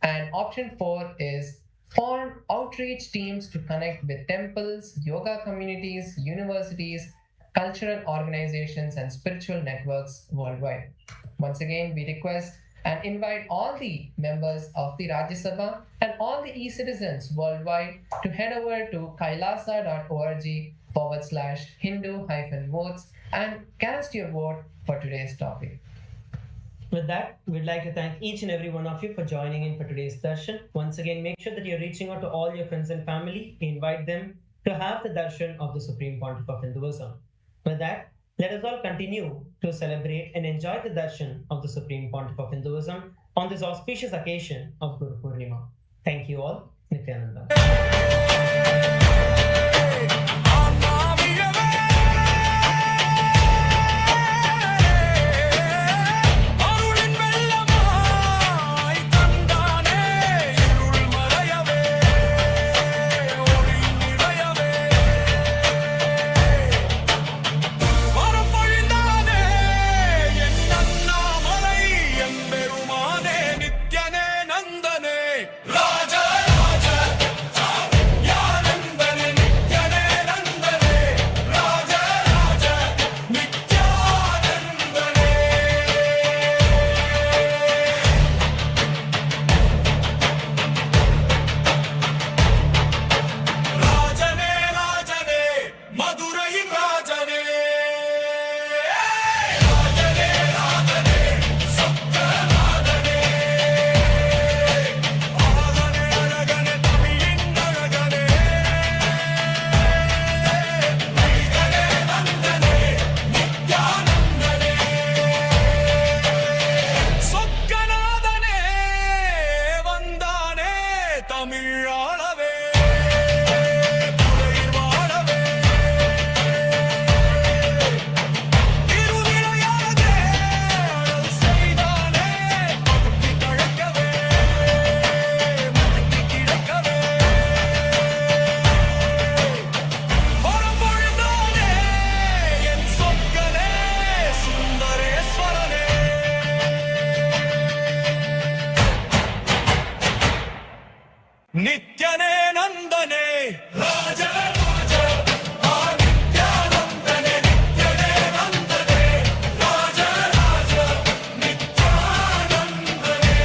And option 4 is form outreach teams to connect with temples, yoga communities, universities, cultural organizations, and spiritual networks worldwide. Once again, we request and invite all the members of the Rajya Sabha and all the e-citizens worldwide to head over to kailasa.org/Hindu-votes and cast your vote for today's topic. With that, we'd like to thank each and every one of you for joining in for today's darshan. Once again, make sure that you're reaching out to all your friends and family. Invite them to have the darshan of the Supreme Pontiff of Hinduism. With that, let us all continue to celebrate and enjoy the darshan of the Supreme Pontiff of Hinduism on this auspicious occasion of Guru Purnima. Thank you all. Nithyananda. வரப்பொழிந்தானே नित्यने नंदने राजा राजा नित्यानंदने नित्यने नंदने राजा राजा नित्यानंदने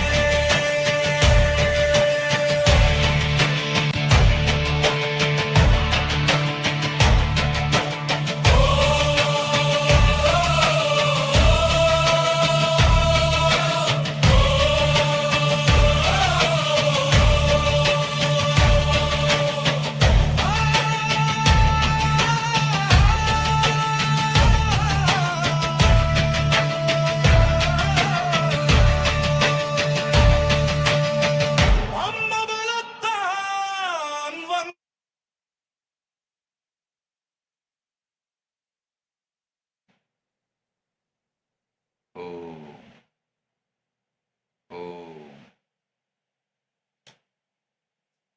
अम्मा बलत्तान one Om. Om.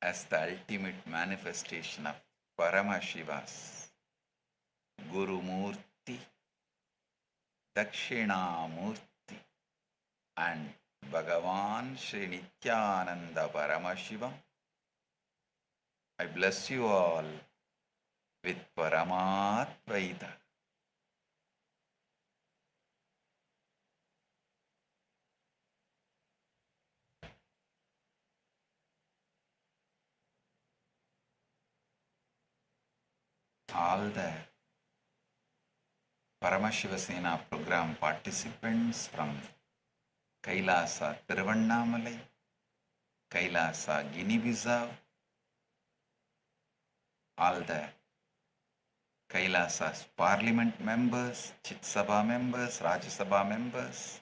As the ultimate manifestation of Paramashiva's Guru Murti, Dakshinamurti, and Bhagavan Sri Nityananda ParamashivamI bless you all with Paramatvaita. All the Paramashiva Sena program participants from Kailasa Tiruvannamalai, Kailasa Guinea-Bissau, all the Kailasa's parliament members, Chit Sabha members, Rajya Sabha members,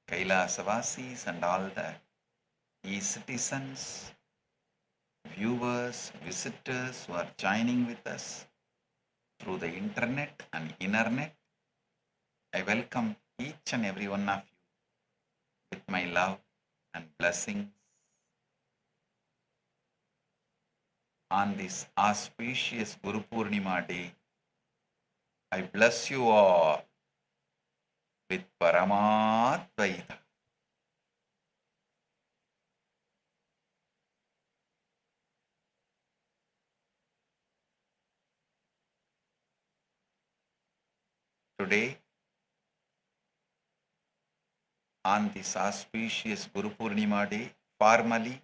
Kailasavasis and all the e-citizens, viewers, visitors who are joining with us through the internet and internet. I welcome each and every one of you with my love and blessings on this auspicious Guru Purnima day. I bless you all with Paramatvaita. Today, on this auspicious Guru Purnima day, formally,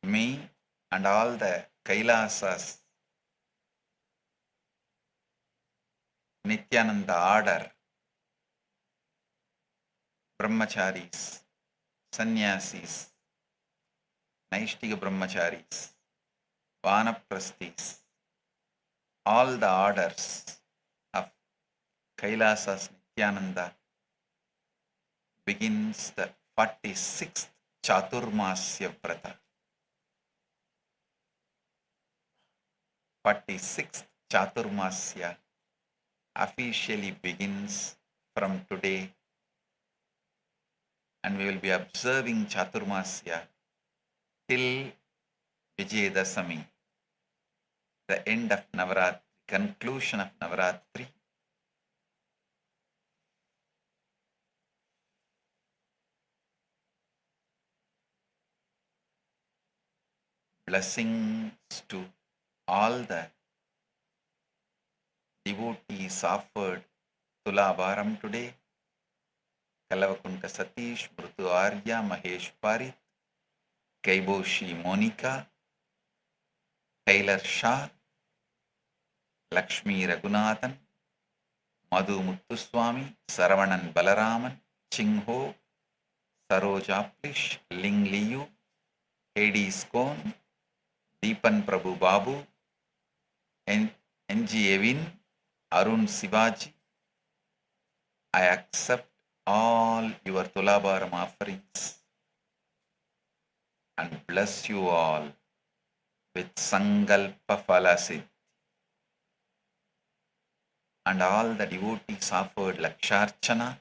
me and all the Kailasas Nityananda order, Brahmacharis, Sannyasis, Naishtika Brahmacharis, Vanaprasthis, all the orders of Kailasas Nityananda begins the 46th Chaturmasya Vrata. 46th Chaturmasya officially begins from today, and we will be observing Chaturmasya till Vijayadasami, the end of Navaratri, conclusion of Navaratri. Blessings to all the devotees offered Tulabharam today. Kalavakunta Satish, Mrutu Arya, Mahesh Parit, Kaiboshi Monica, Taylor Shah, Lakshmi Raghunathan, Madhu Muttuswamy, Saravanan Balaraman, Chingho, Saroja Plish, Ling Liu, Hades Kone, Deepan Prabhu Babu, N.G. Evin, Arun Sivaji. I accept all your Tulabharam offerings and bless you all with Sangalpa Phalasiddhi. And all the devotees offered Laksharchana,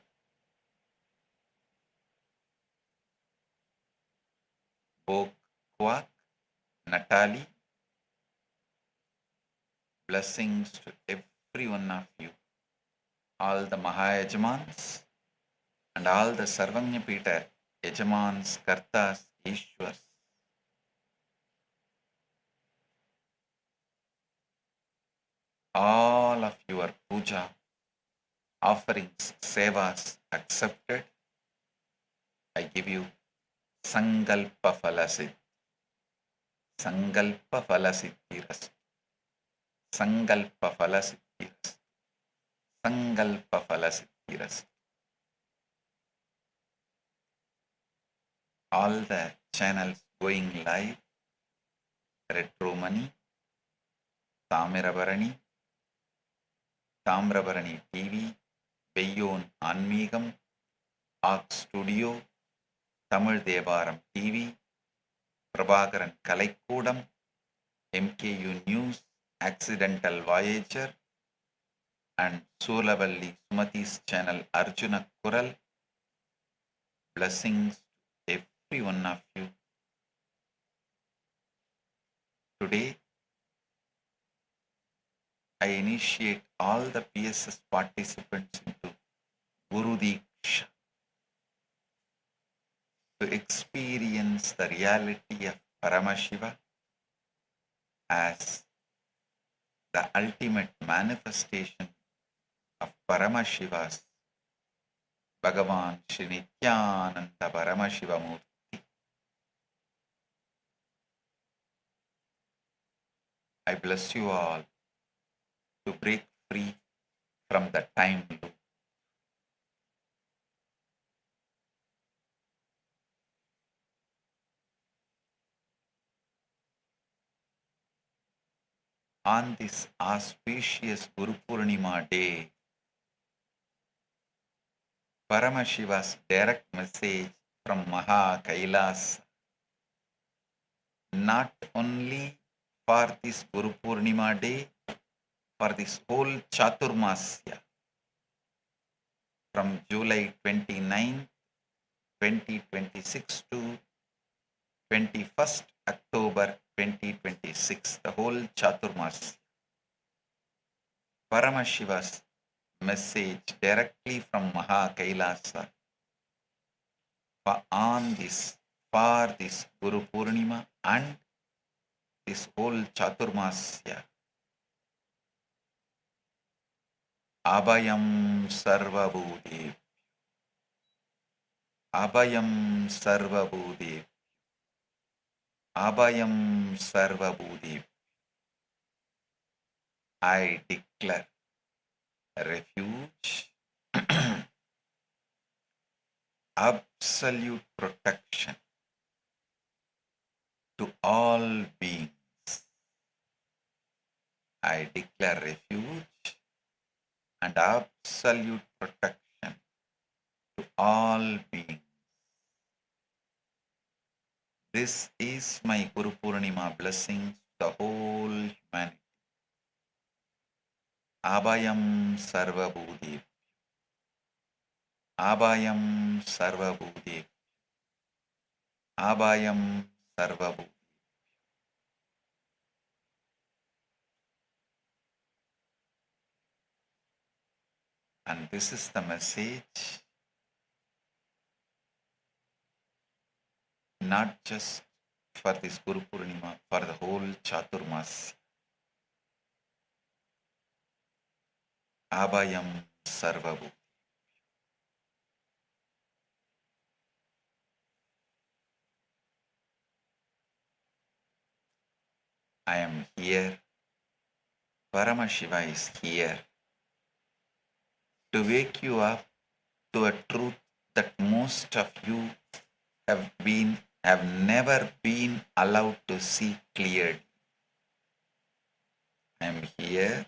Bok Kwak, Natali. Blessings to every one of you, all the Mahayajamans and all the Sarvanya Pita Yajamans, Kartas, Ishwars, all of your puja, offerings, sevas accepted, I give you Sangalpa Falasiddhi. Sangalpa Falasiddhirastu. Sangalpa Falasiddhirastu. Sangalpa Falasiddhirastu. All the channels going live, Retromani, Tamirabarani, Tamrabarani TV, Veyon Anmigam, Arc Studio, Tamil Devaram TV, Prabhakaran Kalaikudam, MKU News, Accidental Voyager, and Sulavalli Sumati's channel Arjuna Kural. Blessings to every one of you. Today, I initiate all the PSS participants into Guru Diksha to experience the reality of Paramashiva as the ultimate manifestation of Paramashiva's Bhagavan Sri Nityananda Paramashivamurti. I bless you all to break free from the time loop. On this auspicious Guru Purnima day, Paramashiva's direct message from Maha KAILASA, not only for this Guru Purnima day, for this whole Chaturmasya, from July 29, 2026 to 21st October 2026, the whole Chaturmasya. Paramashiva's message directly from Maha KAILASA for this Guru Purnima and this whole Chaturmasya. Abhayam Sarvabhūtebhyo. Abhayam Sarvabhūtebhyo. Abhayam Sarvabhūtebhyo. I declare refuge, absolute protection to all beings. I declare refuge and absolute protection to all beings. This is my Guru Purnima blessings to the whole humanity. Abhayam Sarvabhūtebhyo. Abhayam Sarvabhūtebhyo. Abhayam Sarvabhūtebhyo. And this is the message, not just for this Guru Purnima, for the whole Chaturmasya. Abhayam Sarvabhūtebhyo. I am here, Paramashiva is here to wake you up to a truth that most of you have never been allowed to see clearly. I am here,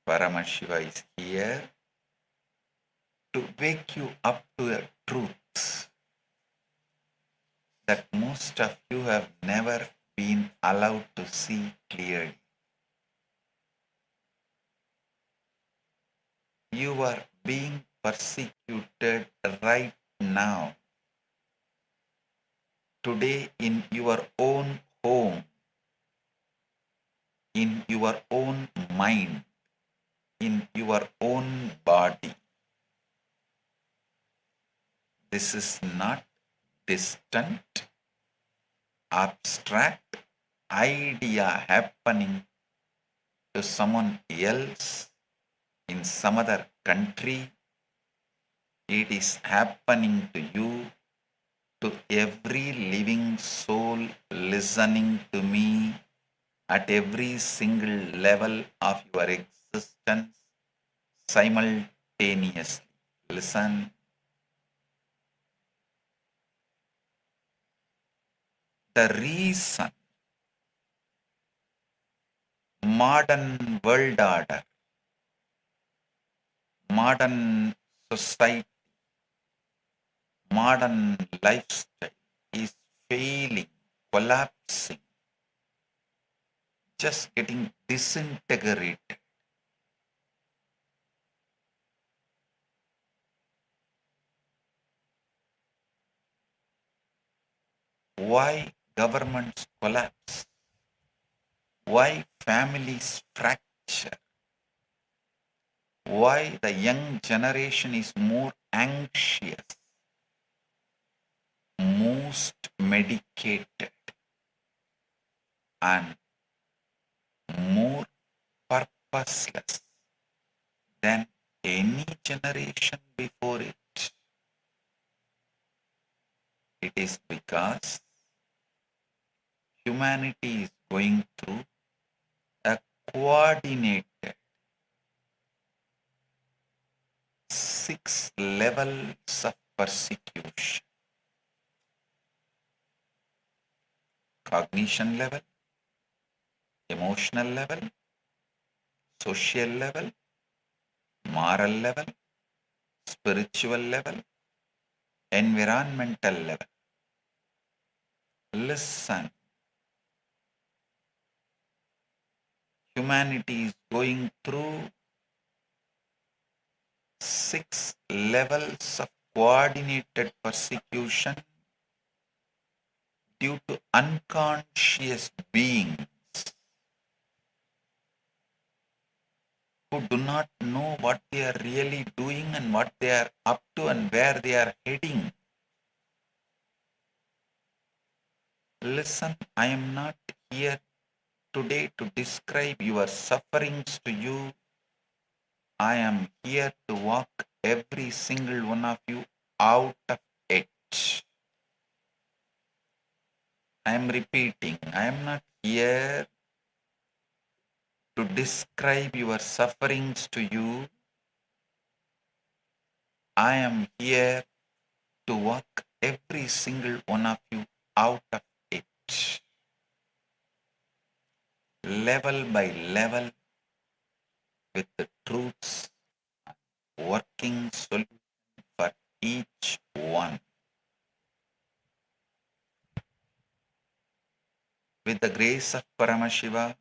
Paramashiva is here to wake you up to a truth that most of you have never been allowed to see clearly. You are being persecuted right now, today, in your own home, in your own mind, in your own body. This is not distant, abstract idea happening to someone else in some other country. It is happening to you, to every living soul listening to me at every single level of your existence simultaneously. Listen. The reason modern world order, modern society, modern lifestyle is failing, collapsing, just getting disintegrated. Why governments collapse? Why families fracture? Why the young generation is more anxious, most medicated, and more purposeless than any generation before it? It is because humanity is going through a coordinated 6 levels of persecution. Cognition level, emotional level, social level, moral level, spiritual level, environmental level. Listen. Humanity is going through 6 levels of coordinated persecution due to unconscious beings who do not know what they are really doing and what they are up to and where they are heading. Listen, I am not here today to describe your sufferings to you. I am here to walk every single one of you out of it. I am repeating, I am not here to describe your sufferings to you. I am here to walk every single one of you out of it. Level by level, with the truths, working solution for each one. With the grace of Paramashiva,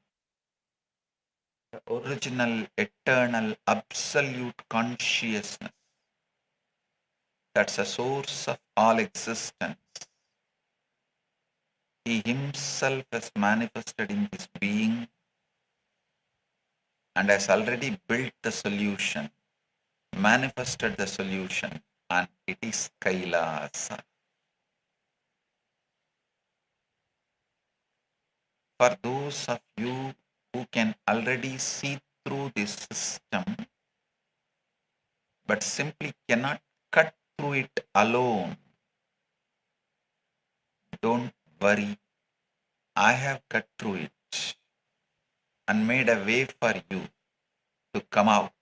the original, eternal, absolute consciousness, that's the source of all existence. He himself has manifested in this being and has already built the solution, manifested the solution, and it is Kailasa. For those of you who can already see through this system, but simply cannot cut through it alone, don't worry. I have cut through it and made a way for you to come out.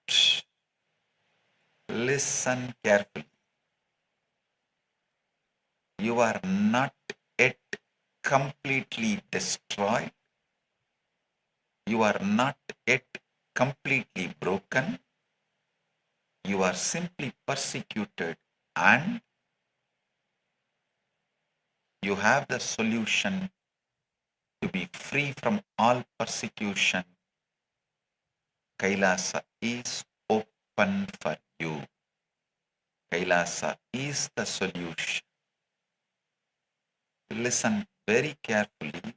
Listen carefully. You are not yet completely destroyed. You are not yet completely broken. You are simply persecuted, and you have the solution to be free from all persecution. Kailasa is open for you. Kailasa is the solution. Listen very carefully.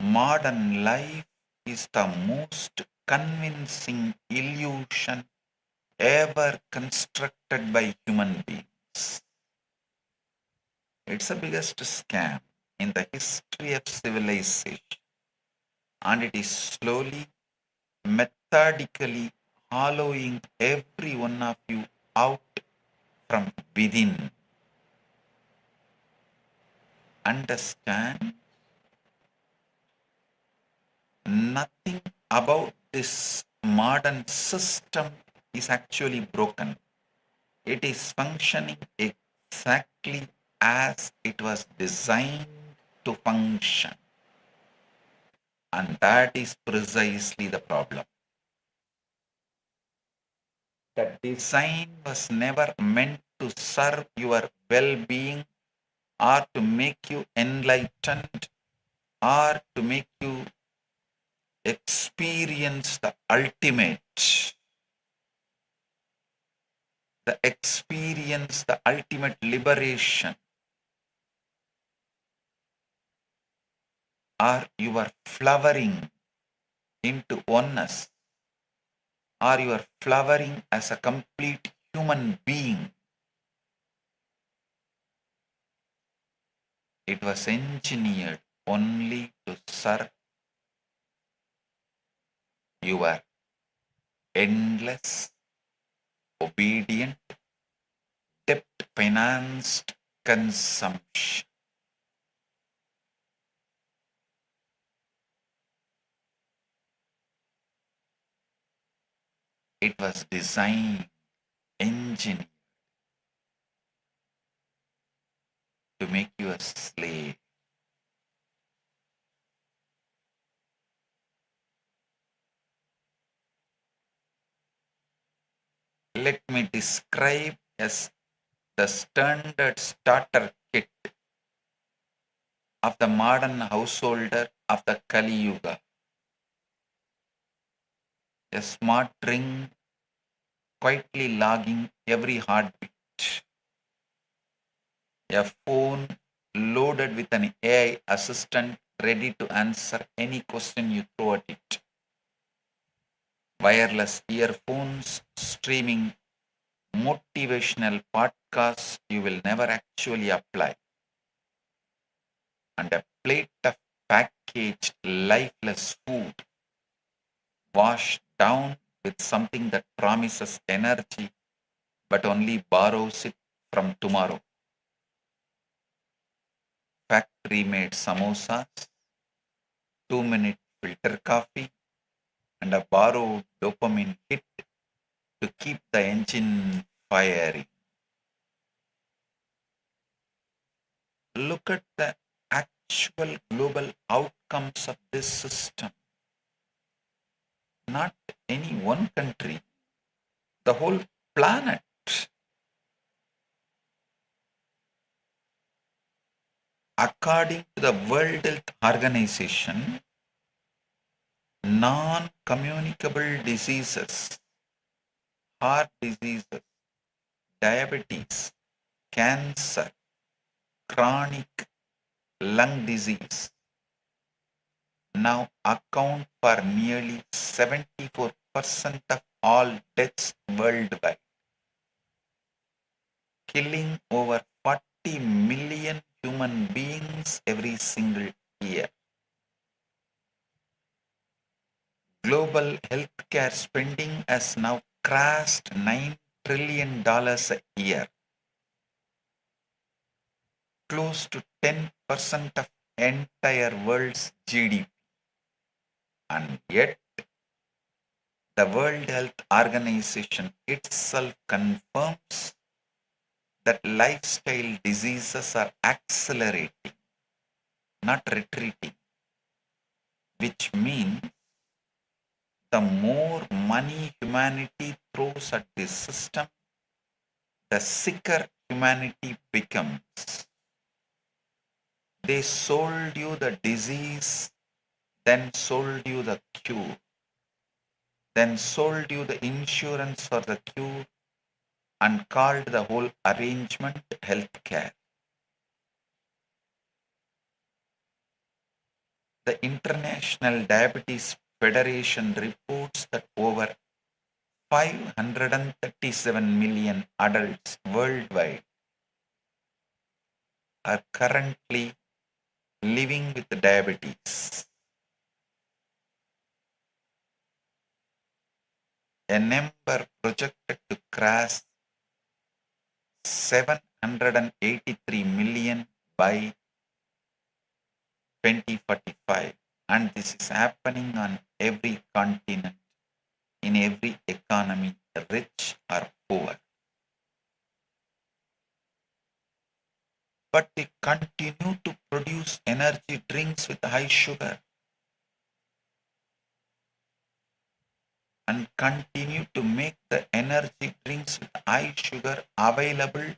Modern life is the most convincing illusion ever constructed by human beings. It's the biggest scam in the history of civilization. and it is slowly, methodically hollowing every one of you out from within. Understand? Nothing about this modern system is actually broken. It is functioning exactly as it was designed to function. And that is precisely the problem. The design was never meant to serve your well-being or to make you enlightened or to make you experience the ultimate. The experience, the ultimate liberation, or you are flowering into oneness, or you are flowering as a complete human being. It was engineered only to serve your endless, obedient, debt-financed consumption. It was designed, engineered to make you a slave. Let me describe as the standard starter kit of the modern householder of the Kali Yuga. A smart ring quietly logging every heartbeat. A phone loaded with an AI assistant ready to answer any question you throw at it. Wireless earphones streaming motivational podcasts you will never actually apply. And a plate of packaged lifeless food washed down with something that promises energy but only borrows it from tomorrow. Factory-made samosas, 2-minute filter coffee, and a borrowed dopamine hit to keep the engine firing. Look at the actual global outcomes of this system. Not any one country, the whole planet. According to the World Health Organization, non-communicable diseases, heart diseases, diabetes, cancer, chronic lung disease now account for nearly 74% of all deaths worldwide, killing over 40 million human beings every single year. Global healthcare spending has now crossed $9 trillion a year, close to 10% of entire world's GDP. And yet, the World Health Organization itself confirms that lifestyle diseases are accelerating, not retreating, which means the more money humanity throws at this system, the sicker humanity becomes. They sold you the disease, then sold you the cure, then sold you the insurance for the cure and called the whole arrangement healthcare. The International Diabetes Federation reports that over 537 million adults worldwide are currently living with diabetes. a number projected to crash 783 million by 2045. And this is happening on every continent, in every economy, rich or poor. But they continue to produce energy drinks with high sugar and continue to make the energy drinks with high sugar available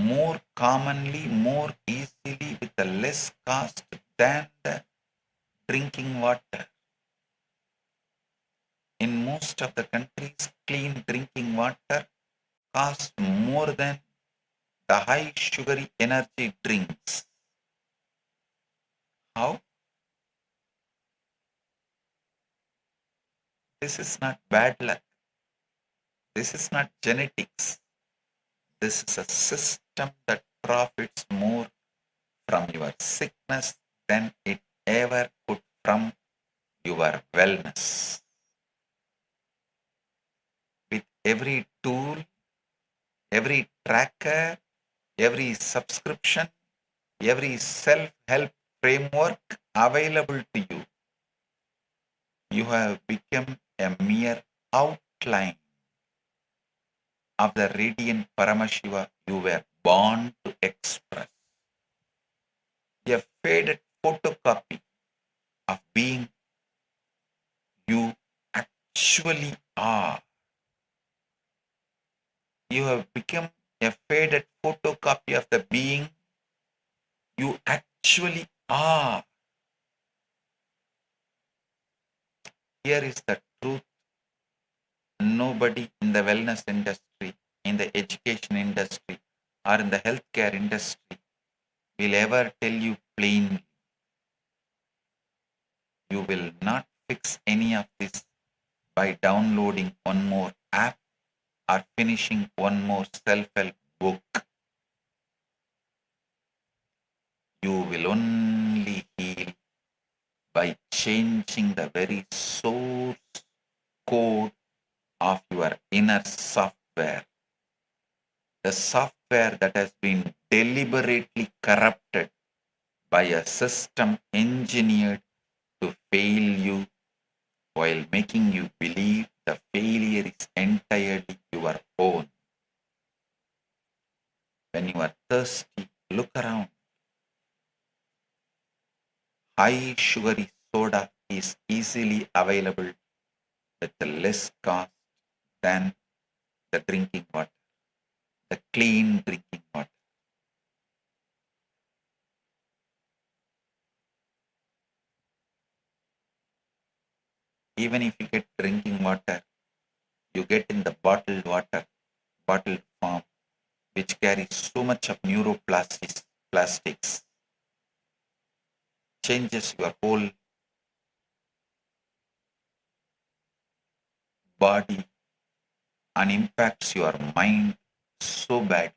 more commonly, more easily, with a less cost than the drinking water. In most of the countries, clean drinking water costs more than the high sugary energy drinks. How? This is not bad luck. This is not genetics. This is a system that profits more from your sickness than it ever could from your wellness. With every tool, every tracker, every subscription, every self-help framework available to you, you have become a mere outline of the radiant Paramashiva you were born to express. A faded photocopy of being you actually are. You have become a faded photocopy of the being you actually are. Here is the truth. Nobody in the wellness industry, in the education industry, or in the healthcare industry will ever tell you plainly. You will not fix any of this by downloading one more app or finishing one more self-help book. You will only heal by changing the very source code of your inner software. The software that has been deliberately corrupted by a system engineered to fail you while making you believe the failure is entirely your own. When you are thirsty, look around. High sugary soda is easily available with less cost than the drinking water, the clean drinking water. Even if you get drinking water, you get in the bottled water, bottled form, which carries so much of neuroplastics, changes your whole body and impacts your mind so bad.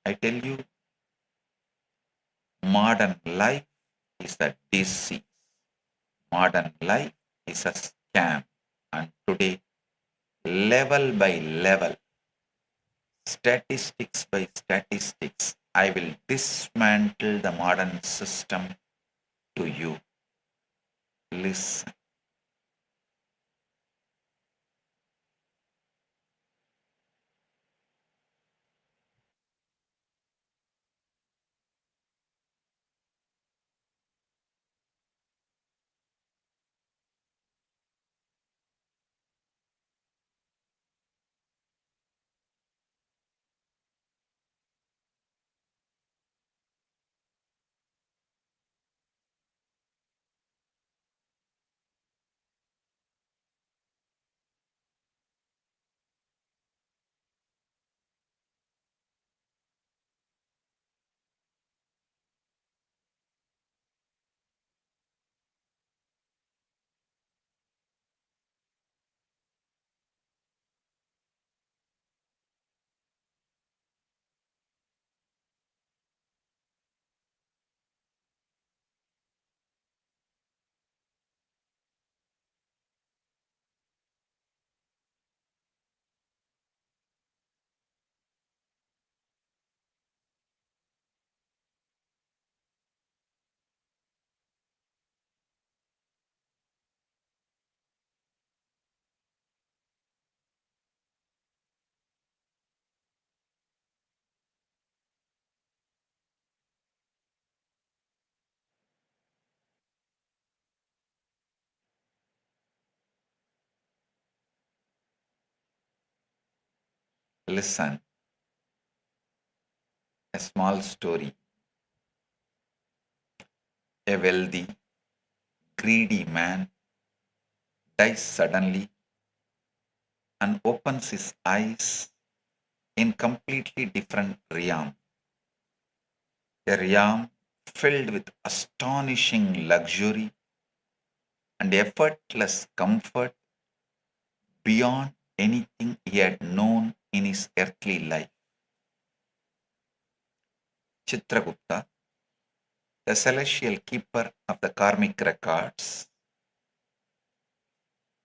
I tell you, modern life is a disease. Modern life is a scam. And today, level by level, statistics by statistics, I will dismantle the modern system to you. Listen. Listen, a small story. A wealthy, greedy man dies suddenly and opens his eyes in completely different realm. A realm filled with astonishing luxury and effortless comfort beyond anything he had known in his earthly life. Chitragupta, the celestial keeper of the karmic records,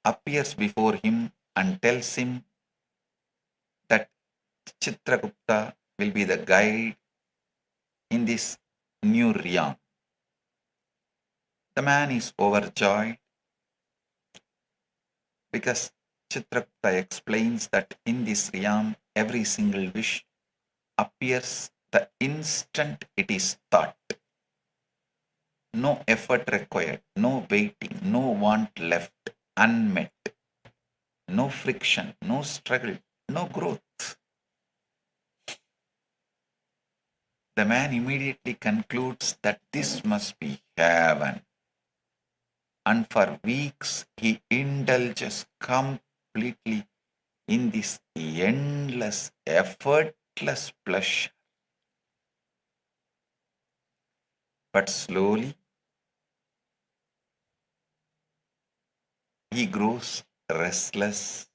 appears before him and tells him that Chitragupta will be the guide in this new realm. The man is overjoyed because Chitragupta explains that in this realm every single wish appears the instant it is thought. No effort required, no waiting, no want left unmet, no friction, no struggle, no growth. The man immediately concludes that this must be heaven. And for weeks he indulges completely in this endless, effortless pleasure. But slowly he grows restless,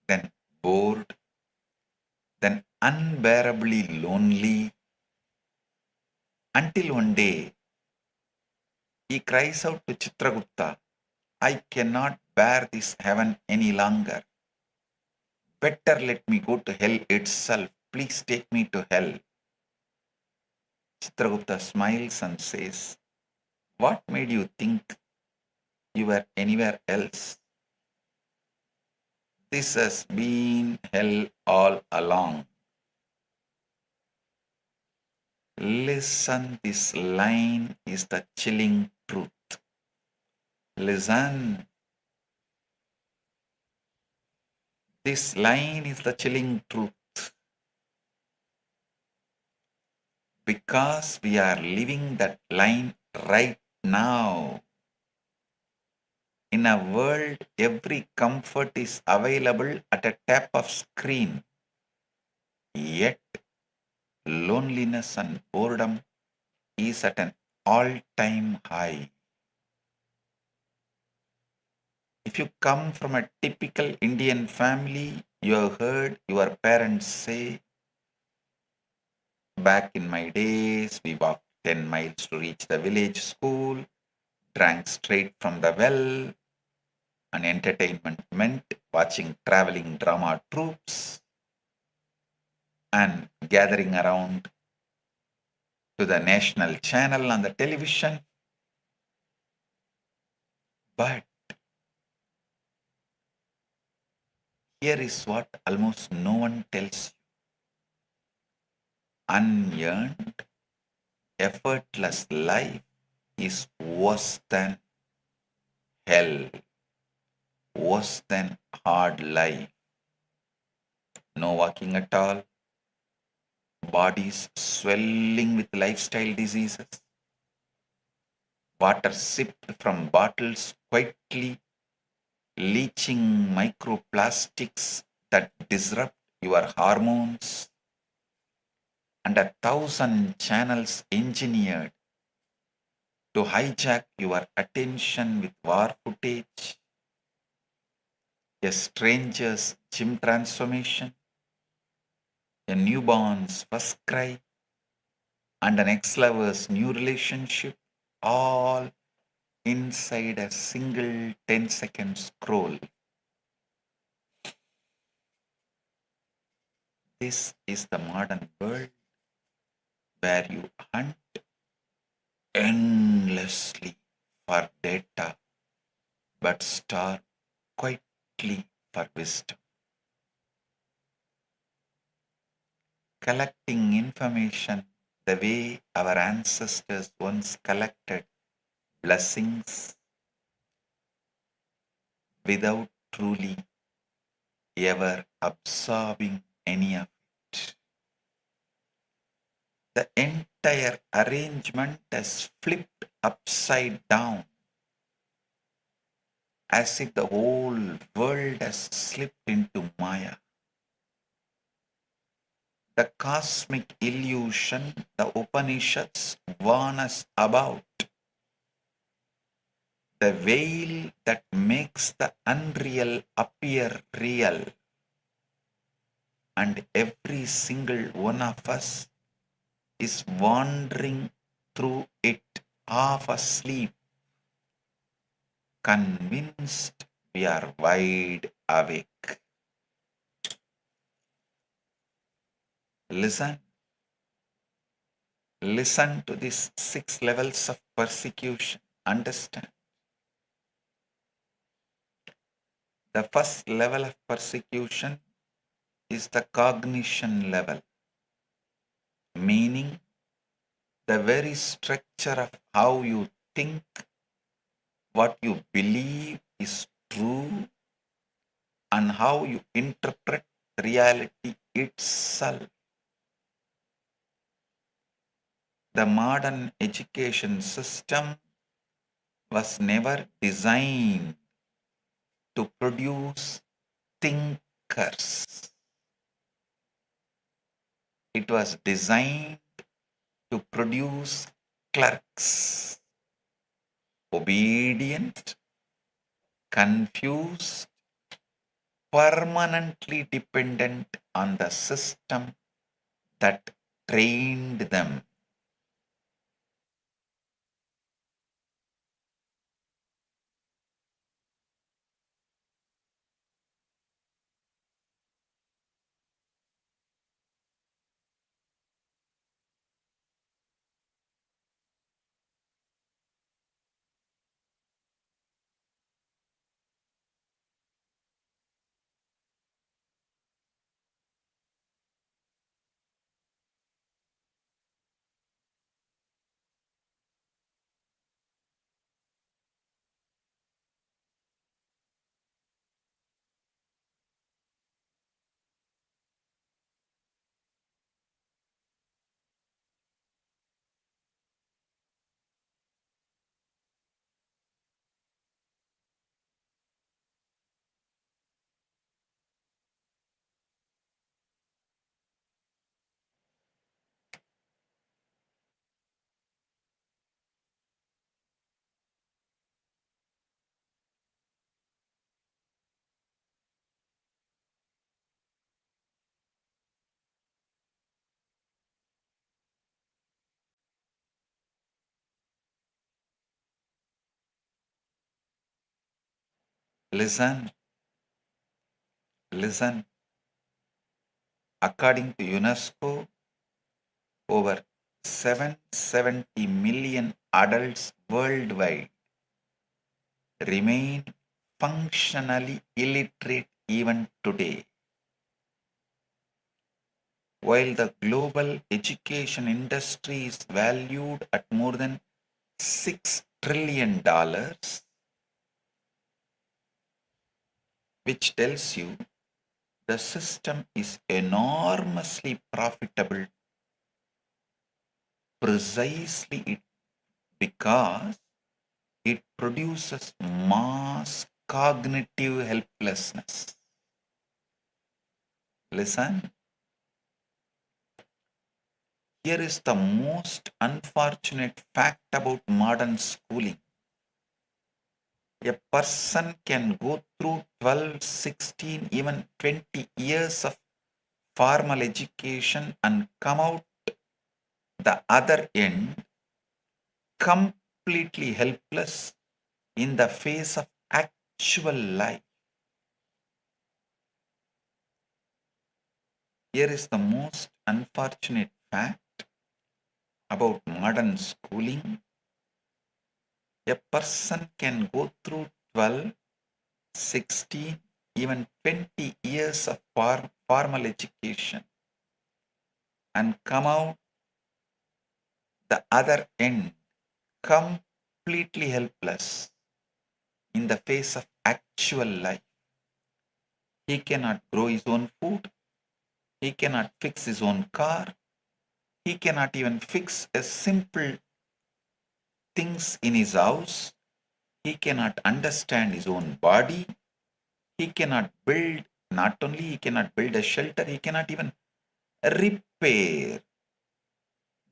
then bored, then unbearably lonely, until one day he cries out to Chitragupta, I cannot bear this heaven any longer. Better let me go to hell itself. Please take me to hell. Chitragupta smiles and says, what made you think you were anywhere else? This has been hell all along. Listen, this line is the chilling truth. Listen. This line is the chilling truth. Because we are living that line right now. In a world, every comfort is available at a tap of screen. Yet, loneliness and boredom is at an all-time high. If you come from a typical Indian family, you have heard your parents say, back in my days, we walked 10 miles to reach the village school, drank straight from the well, and entertainment meant watching traveling drama troupes and gathering around to the national channel on the television. But here is what almost no one tells you. Unearned, effortless life is worse than hell, worse than hard life. No walking at all, bodies swelling with lifestyle diseases, water sipped from bottles quietly, leaching microplastics that disrupt your hormones, and 1,000 channels engineered to hijack your attention with war footage, a stranger's gym transformation, a newborn's first cry, and an ex-lover's new relationship, all inside a single 10-second scroll. This is the modern world where you hunt endlessly for data but starve quietly for wisdom. Collecting information the way our ancestors once collected blessings without truly ever absorbing any of it. The entire arrangement has flipped upside down, as if the whole world has slipped into Maya. The cosmic illusion the Upanishads warn us about, the veil that makes the unreal appear real, and every single one of us is wandering through it half asleep, convinced we are wide awake. Listen to these 6 levels of persecution. Understand. The first level of persecution is the cognition level, meaning the very structure of how you think, what you believe is true, and how you interpret reality itself. The modern education system was never designed to produce thinkers. It was designed to produce clerks, obedient, confused, permanently dependent on the system that trained them. Listen. According to UNESCO, over 770 million adults worldwide remain functionally illiterate even today. While the global education industry is valued at more than $6 trillion, which tells you the system is enormously profitable precisely because it produces mass cognitive helplessness. Listen. Here is the most unfortunate fact about modern schooling. A person can go through 12, 16, even 20 years of formal education and come out the other end completely helpless in the face of actual life. Here is the most unfortunate fact about modern schooling. A person can go through 12, 16, even 20 years of formal education and come out the other end completely helpless in the face of actual life. He cannot grow his own food. He cannot fix his own car. He cannot even fix a simple things in his house. He cannot understand his own body. He cannot build, not only he cannot build a shelter, he cannot even repair,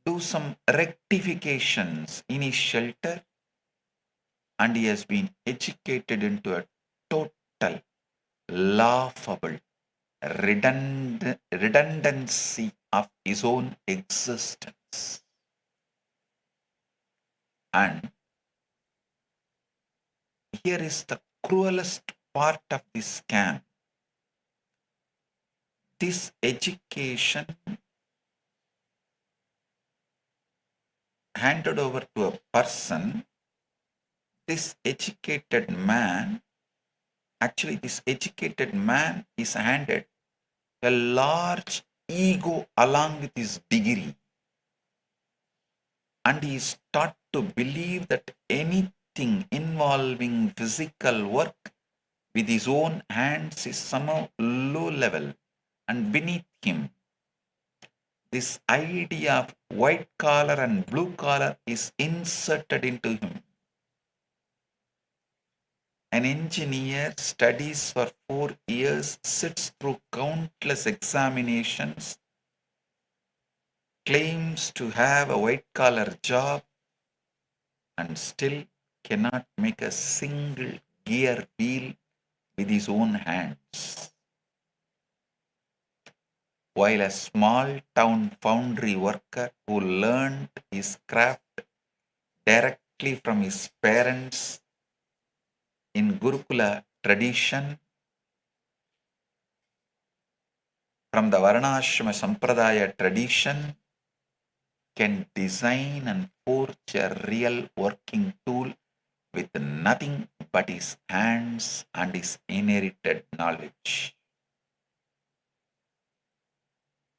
do some rectifications in his shelter, and he has been educated into a total, laughable redundancy of his own existence. And here is the cruelest part of this scam. This education handed over to a person, this educated man is handed a large ego along with his degree, and he is taught to believe that anything involving physical work with his own hands is somehow low level and beneath him. This idea of white collar and blue collar is inserted into him. An engineer studies for 4 years, sits through countless examinations, claims to have a white collar job, and still cannot make a single gear wheel with his own hands. While a small town foundry worker who learned his craft directly from his parents in Gurukula tradition, from the Varnashrama Sampradaya tradition, can design and forge a real working tool with nothing but his hands and his inherited knowledge.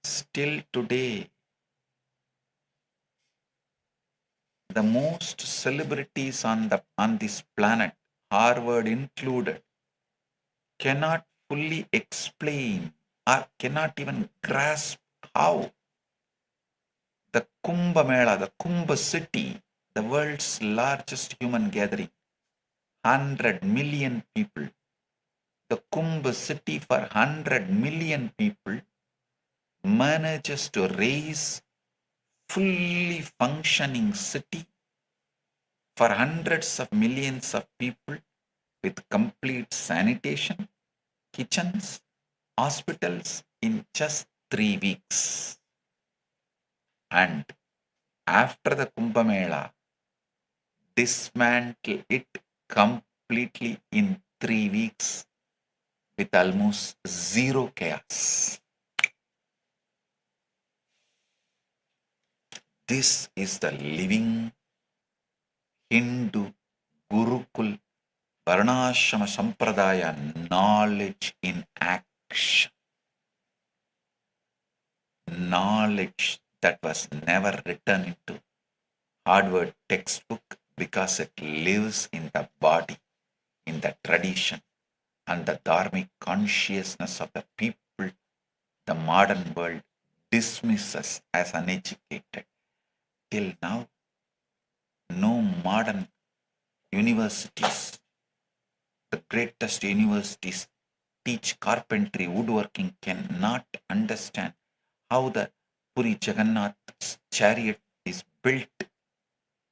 Still today, the most celebrities on this planet, Harvard included, cannot fully explain or cannot even grasp how the Kumbh Mela, the Kumbh city, the world's largest human gathering, 100 million people, the Kumbh city for 100 million people manages to raise fully functioning city for hundreds of millions of people with complete sanitation, kitchens, hospitals in just 3 weeks. And after the Kumbh Mela, dismantle it completely in 3 weeks with almost zero chaos. This is the living Hindu Gurukul Varnashrama Sampradaya knowledge in action. Knowledge that was never written into Harvard textbook because it lives in the body, in the tradition, and the dharmic consciousness of the people the modern world dismisses as uneducated. Till now, no modern universities, the greatest universities teach carpentry, woodworking, cannot understand how the Puri Jagannath's chariot is built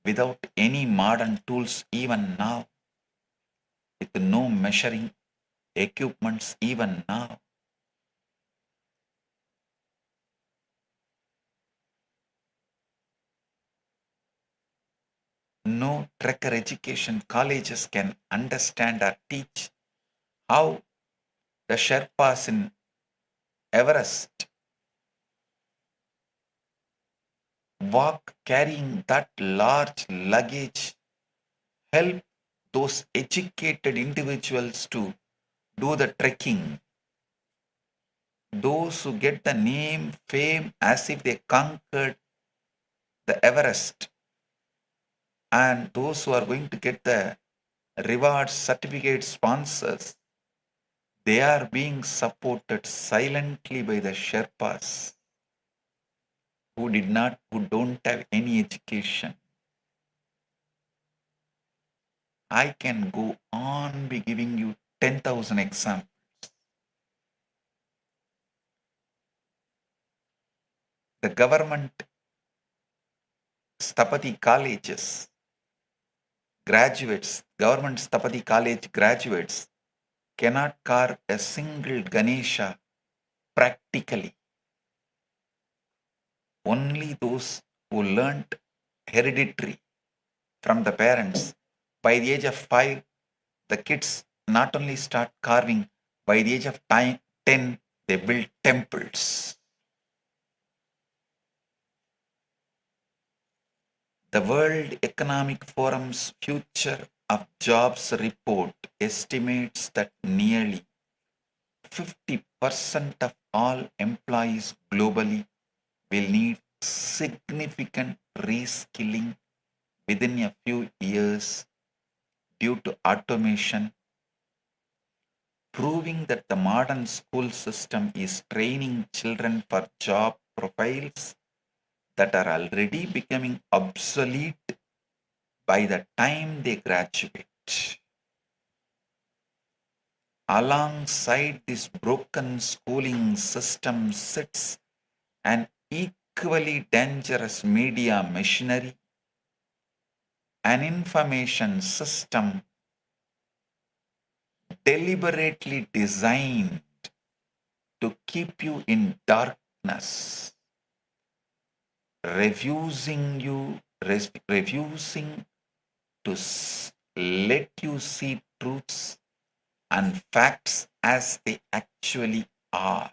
without any modern tools even now, with no measuring equipments even now. No trekker education colleges can understand or teach how the Sherpas in Everest walk carrying that large luggage, help those educated individuals to do the trekking. Those who get the name, fame as if they conquered the Everest, and those who are going to get the reward certificate sponsors, They are being supported silently by the Sherpas who don't have any education. I can go on be giving you 10,000 examples. The government Stapati colleges, graduates, government Stapati college graduates cannot carve a single Ganesha practically. Only those who learnt hereditary from the parents. By the age of 5, the kids not only start carving, by the age of 10, they build temples. The World Economic Forum's Future of Jobs report estimates that nearly 50% of all employees globally will need significant reskilling within a few years due to automation, proving that the modern school system is training children for job profiles that are already becoming obsolete by the time they graduate. Alongside this broken schooling system sits an equally dangerous media machinery, an information system deliberately designed to keep you in darkness, refusing to let you see truths and facts as they actually are,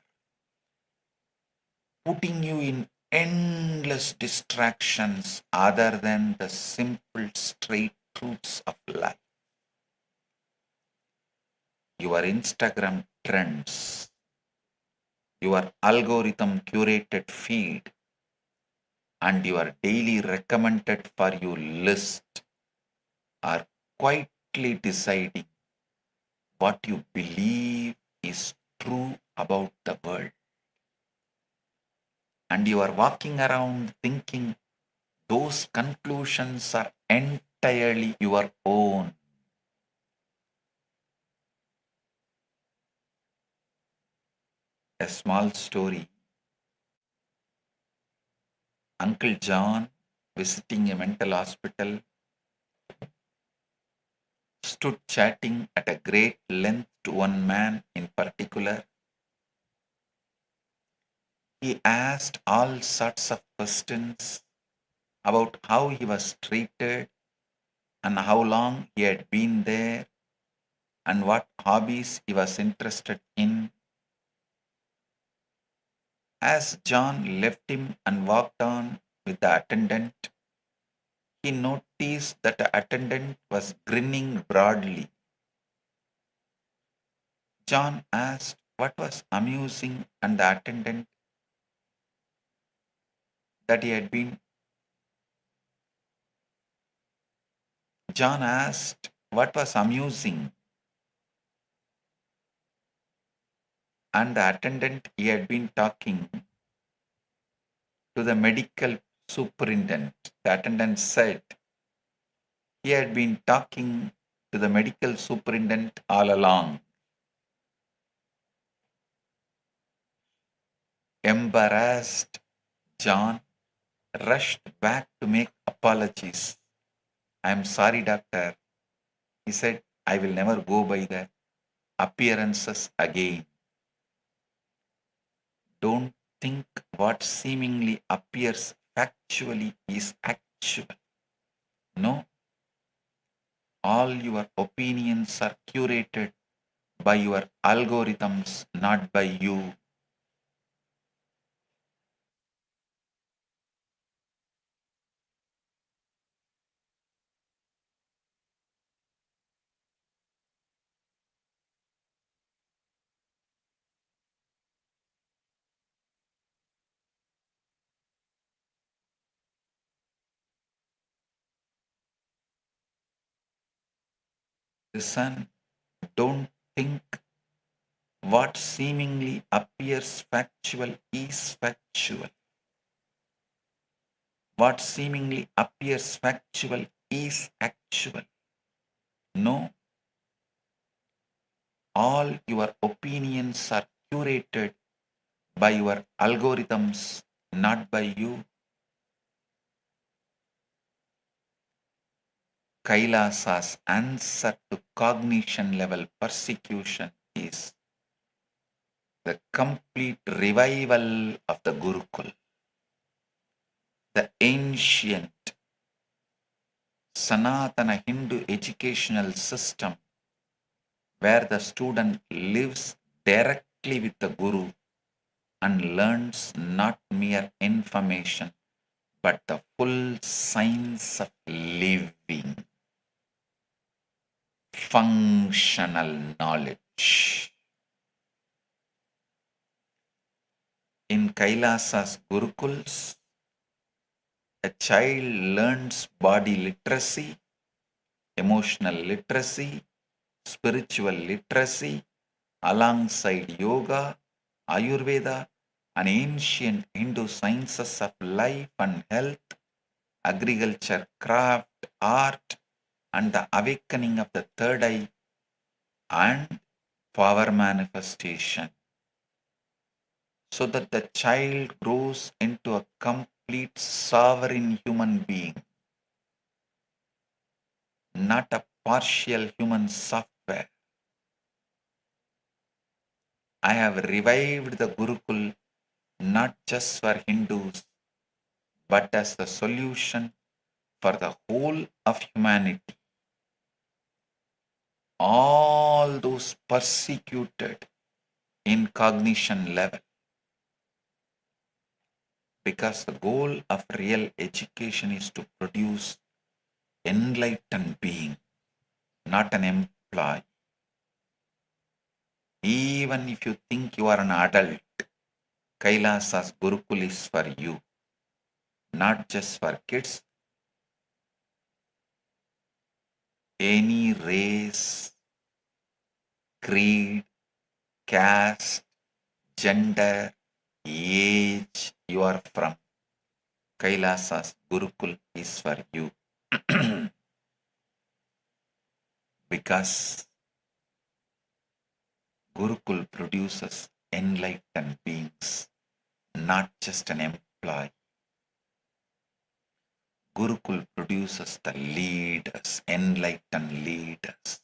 putting you in endless distractions other than the simple straight truths of life. Your Instagram trends, your algorithm curated feed, and your daily recommended for you list are quietly deciding what you believe is true about the world. And you are walking around thinking those conclusions are entirely your own. A small story. Uncle John, visiting a mental hospital, stood chatting at a great length to one man in particular. He asked all sorts of questions about how he was treated and how long he had been there and what hobbies he was interested in. As John left him and walked on with the attendant, he noticed that the attendant was grinning broadly. John asked what was amusing, and the attendant that he had been. John asked what was amusing, and the attendant he had been talking to the medical superintendent. The attendant said he had been talking to the medical superintendent all along. Embarrassed, John rushed back to make apologies. I am sorry, doctor. He said, I will never go by the appearances again. Don't think what seemingly appears factually is actual. No, all your opinions are curated by your algorithms, not by you. Listen, don't think What seemingly appears factual is factual. What seemingly appears factual is actual. No, all your opinions are curated by your algorithms, not by you. Kailasa's answer to cognition level persecution is the complete revival of the Gurukul, the ancient Sanatana Hindu educational system where the student lives directly with the Guru and learns not mere information but the full science of living, functional knowledge. In Kailasa's Gurukuls, a child learns body literacy, emotional literacy, spiritual literacy, alongside yoga, Ayurveda, and ancient Hindu sciences of life and health, agriculture, craft, art, and the awakening of the third eye and power manifestation, so that the child grows into a complete sovereign human being, not a partial human software. I have revived the Gurukul not just for Hindus, but as the solution for the whole of humanity. All those persecuted in cognition level, because the goal of real education is to produce enlightened being, not an employee. Even if you think you are an adult, Kailasa's Gurukul is for you, not just for kids. Any race, creed, caste, gender, age you are from, Kailasa's Gurukul is for you. Because Gurukul produces enlightened beings, not just an employee. Gurukul produces the leaders, enlightened leaders,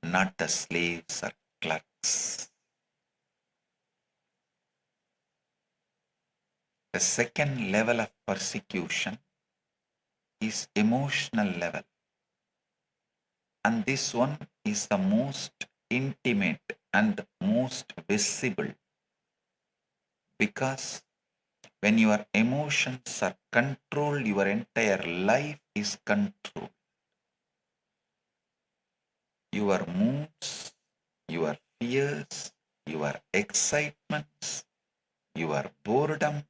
not the slaves or clerks. The second level of persecution is emotional level. And this one is the most intimate and most visible, because when your emotions are controlled, your entire life is controlled. Your moods, your fears, your excitements, your boredom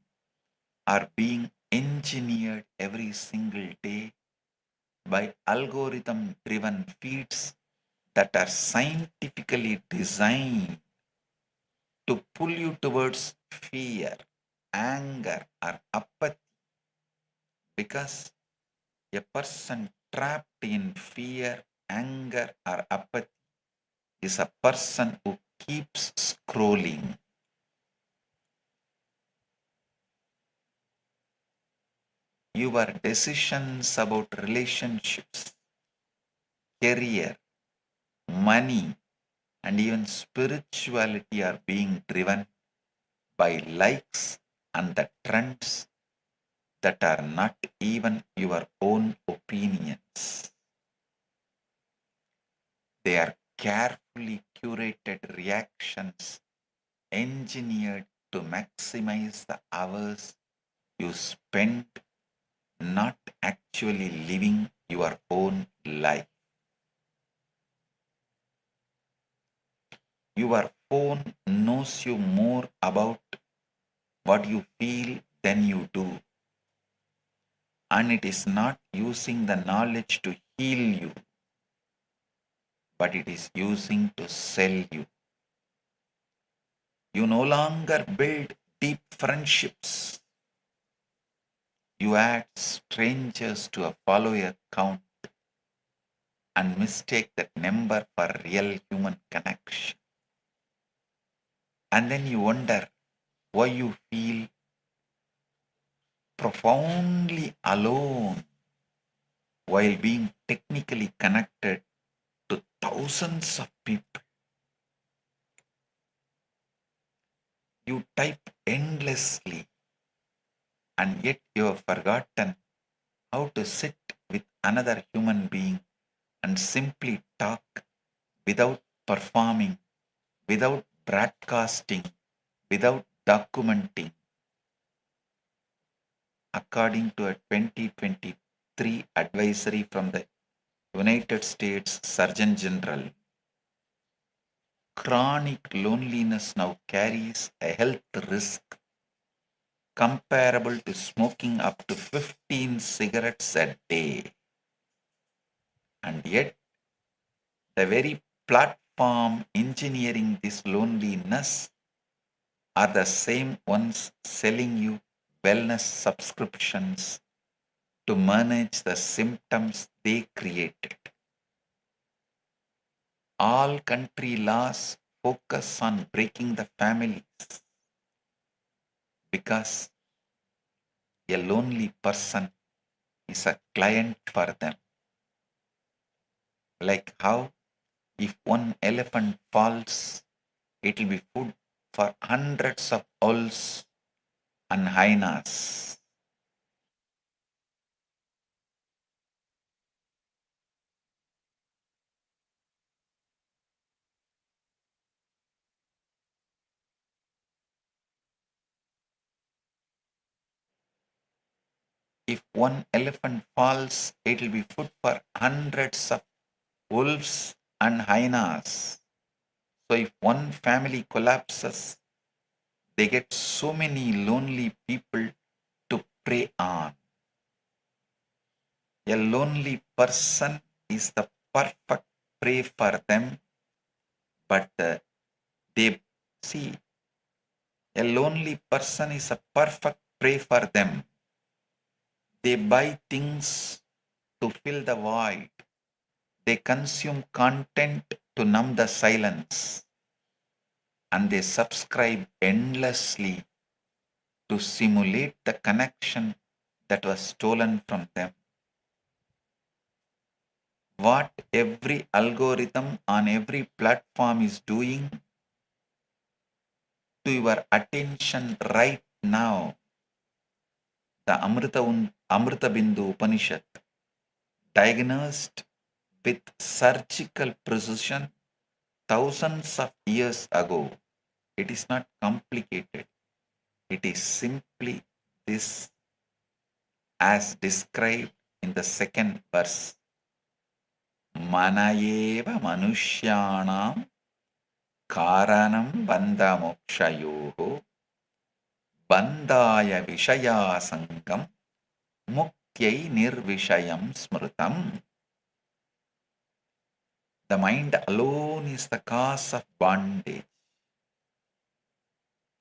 are being engineered every single day by algorithm-driven feeds that are scientifically designed to pull you towards fear, anger, or apathy. Because a person trapped in fear, anger, or apathy is a person who keeps scrolling. Your decisions about relationships, career, money, and even spirituality are being driven by likes and the trends that are not even your own opinions. They are carefully curated reactions engineered to maximize the hours you spend not actually living your own life. Your phone knows you more about what you feel than you do, and it is not using the knowledge to heal you, but it is using to sell you. You no longer build deep friendships. You add strangers to a follower count and mistake that number for real human connection. And then you wonder why you feel profoundly alone while being technically connected to thousands of people. You type endlessly, and yet you have forgotten how to sit with another human being and simply talk without performing, without broadcasting, without documenting. According to a 2023 advisory from the United States Surgeon General, chronic loneliness now carries a health risk comparable to smoking up to 15 cigarettes a day. And yet, the very platform engineering this loneliness are the same ones selling you wellness subscriptions to manage the symptoms they created. All country laws focus on breaking the families because a lonely person is a client for them. Like how if one elephant falls, it will be food for hundreds of owls and hyenas. If one elephant falls, it will be food for hundreds of wolves and hyenas. So if one family collapses, they get so many lonely people to prey on. A lonely person is the perfect prey for them, but they see a lonely person is a perfect prey for them. They buy things to fill the void. They consume content to numb the silence. And they subscribe endlessly to simulate the connection that was stolen from them. What every algorithm on every platform is doing to your attention right now, the Amrita Bindu Upanishad diagnosed with surgical precision thousands of years ago. It is not complicated. It is simply this as described in the second verse. Manayeva manushyanam karanam bandha mokshayoho bandhaya vishaya sangam mukyai nirvishayam smrutam. The mind alone is the cause of bondage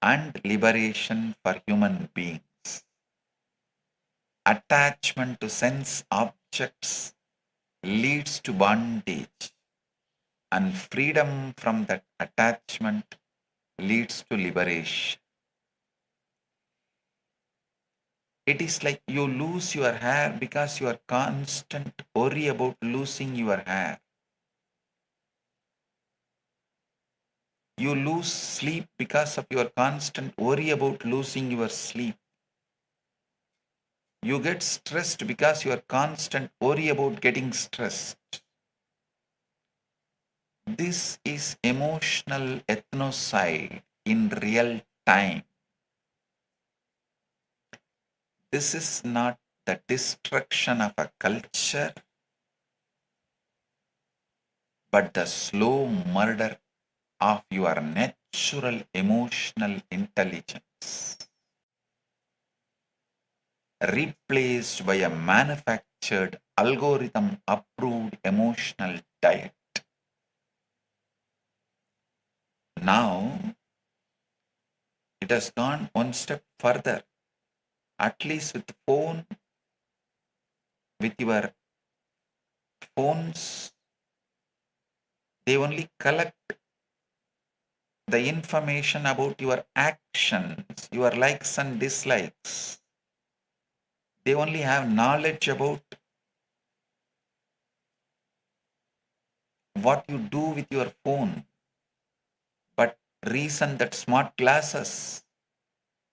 and liberation for human beings. Attachment to sense objects leads to bondage, and freedom from that attachment leads to liberation. It is like you lose your hair because you are constant worry about losing your hair. You lose sleep because of your constant worry about losing your sleep. You get stressed because you are constant worry about getting stressed. This is emotional ethnocide in real time. This is not the destruction of a culture, but the slow murder of your natural emotional intelligence, replaced by a manufactured algorithm approved emotional diet. Now, It has gone one step further. At least with phone, with your phones, they only collect the information about your actions, your likes and dislikes. They only have knowledge about what you do with your phone. But reason that smart glasses,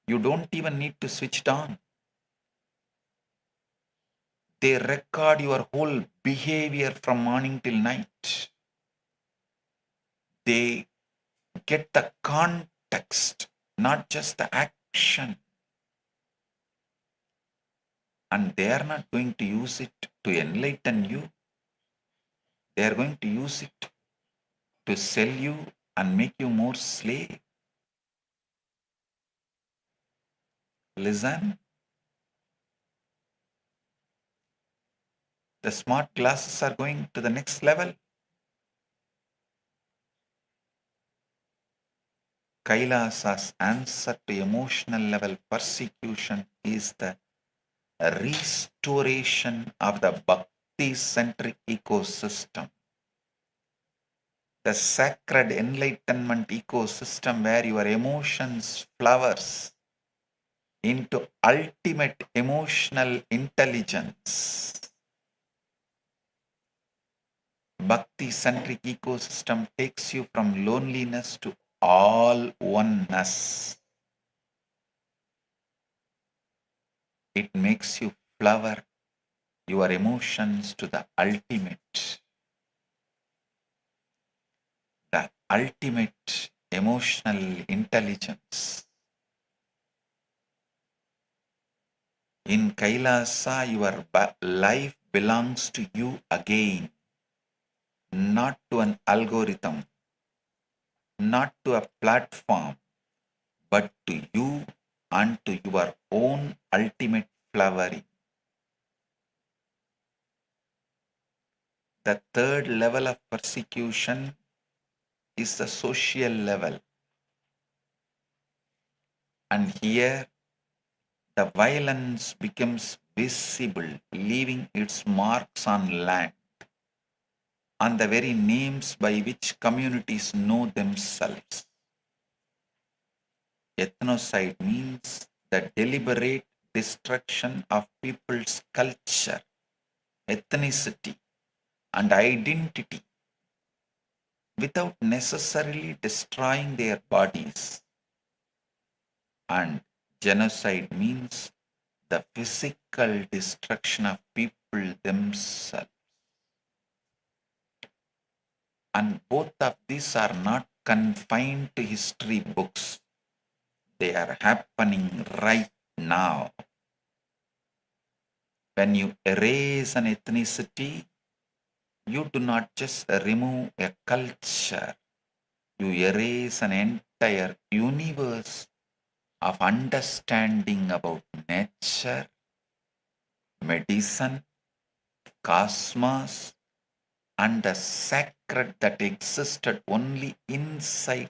you don't even need to switch it on. They record your whole behavior from morning till night. They get the context, not just the action. And they are not going to use it to enlighten you. They are going to use it to sell you and make you more slave. Listen. The smart glasses are going to the next level. Kailasa's answer to emotional level persecution is the restoration of the Bhakti-centric ecosystem. The sacred enlightenment ecosystem where your emotions flowers into ultimate emotional intelligence. Bhakti-centric ecosystem takes you from loneliness to all oneness. It makes you flower your emotions to the ultimate emotional intelligence. In Kailasa, your life belongs to you again, not to an algorithm, not to a platform, but to you and to your own ultimate flowering. The third level of persecution is the social level. And here, the violence becomes visible, leaving its marks on land, on the very names by which communities know themselves. Ethnocide means the deliberate destruction of people's culture, ethnicity, and identity without necessarily destroying their bodies. And genocide means the physical destruction of people themselves. And both of these are not confined to history books. They are happening right now. When you erase an ethnicity, you do not just remove a culture. You erase an entire universe of understanding about nature, medicine, cosmos, and the sacred that existed only inside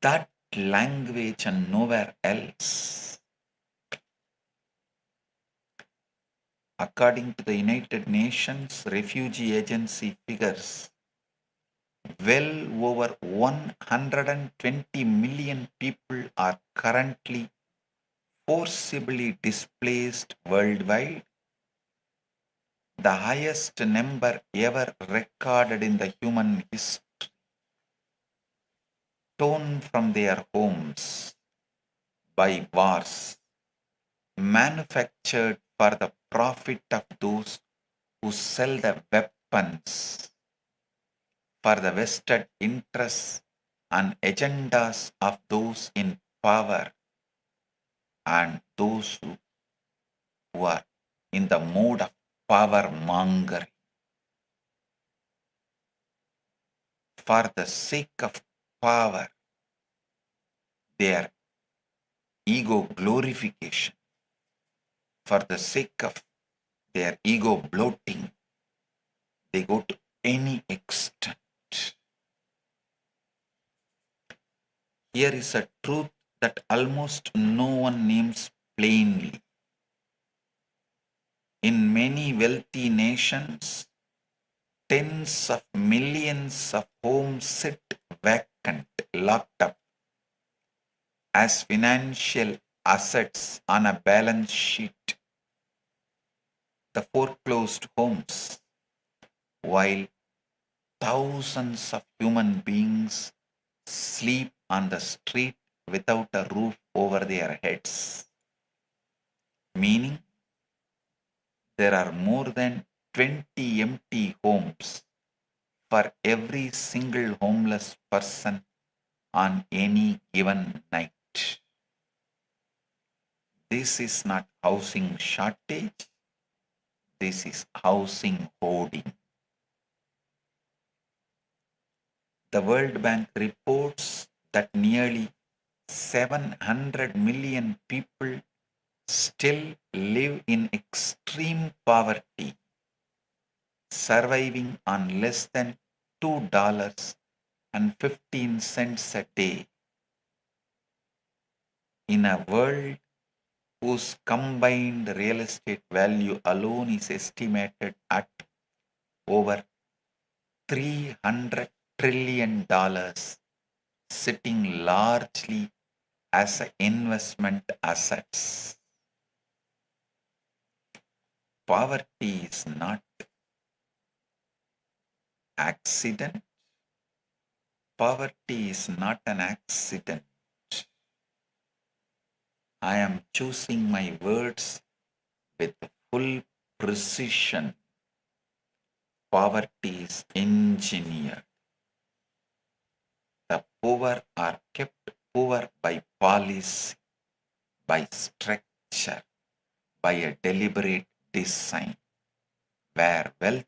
that language and nowhere else. According to the United Nations Refugee Agency figures, well over 120 million people are currently forcibly displaced worldwide, the highest number ever recorded in the human history. Torn from their homes by wars, manufactured for the profit of those who sell the weapons for the vested interests and agendas of those in power and those who are in the mode of power mongering. For the sake of power, their ego glorification, for the sake of their ego bloating, they go to any extent. Here is a truth that almost no one names plainly. In many wealthy nations, tens of millions of homes sit vacant, locked up as financial assets on a balance sheet. The foreclosed homes, while thousands of human beings sleep on the street without a roof over their heads. Meaning, there are more than 20 empty homes for every single homeless person on any given night. This is not housing shortage, this is housing hoarding. The World Bank reports that nearly 700 million people still live in extreme poverty, surviving on less than $2.15 a day. In a world whose combined real estate value alone is estimated at over $300 trillion, sitting largely as investment assets. Poverty is not accident. Poverty is not an accident. I am choosing my words with full precision. Poverty is engineered. The poor are kept poor by policy, by structure, by a deliberate design, where wealth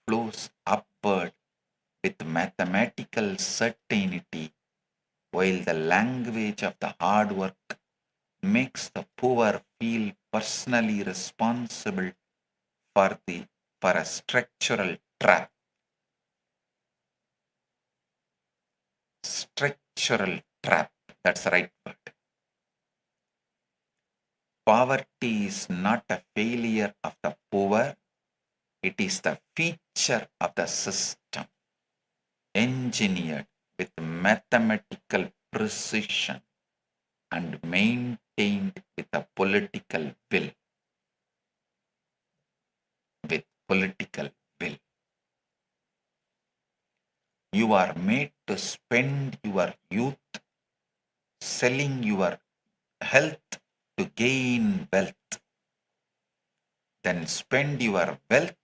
flows upward with mathematical certainty, while the language of the hard work makes the poor feel personally responsible for a structural trap. Structural trap, that's the right word. Poverty is not a failure of the poor, it is the feature of the system, engineered with mathematical precision and maintained with a political will. With political will. You are made to spend your youth selling your health to gain wealth. Then spend your wealth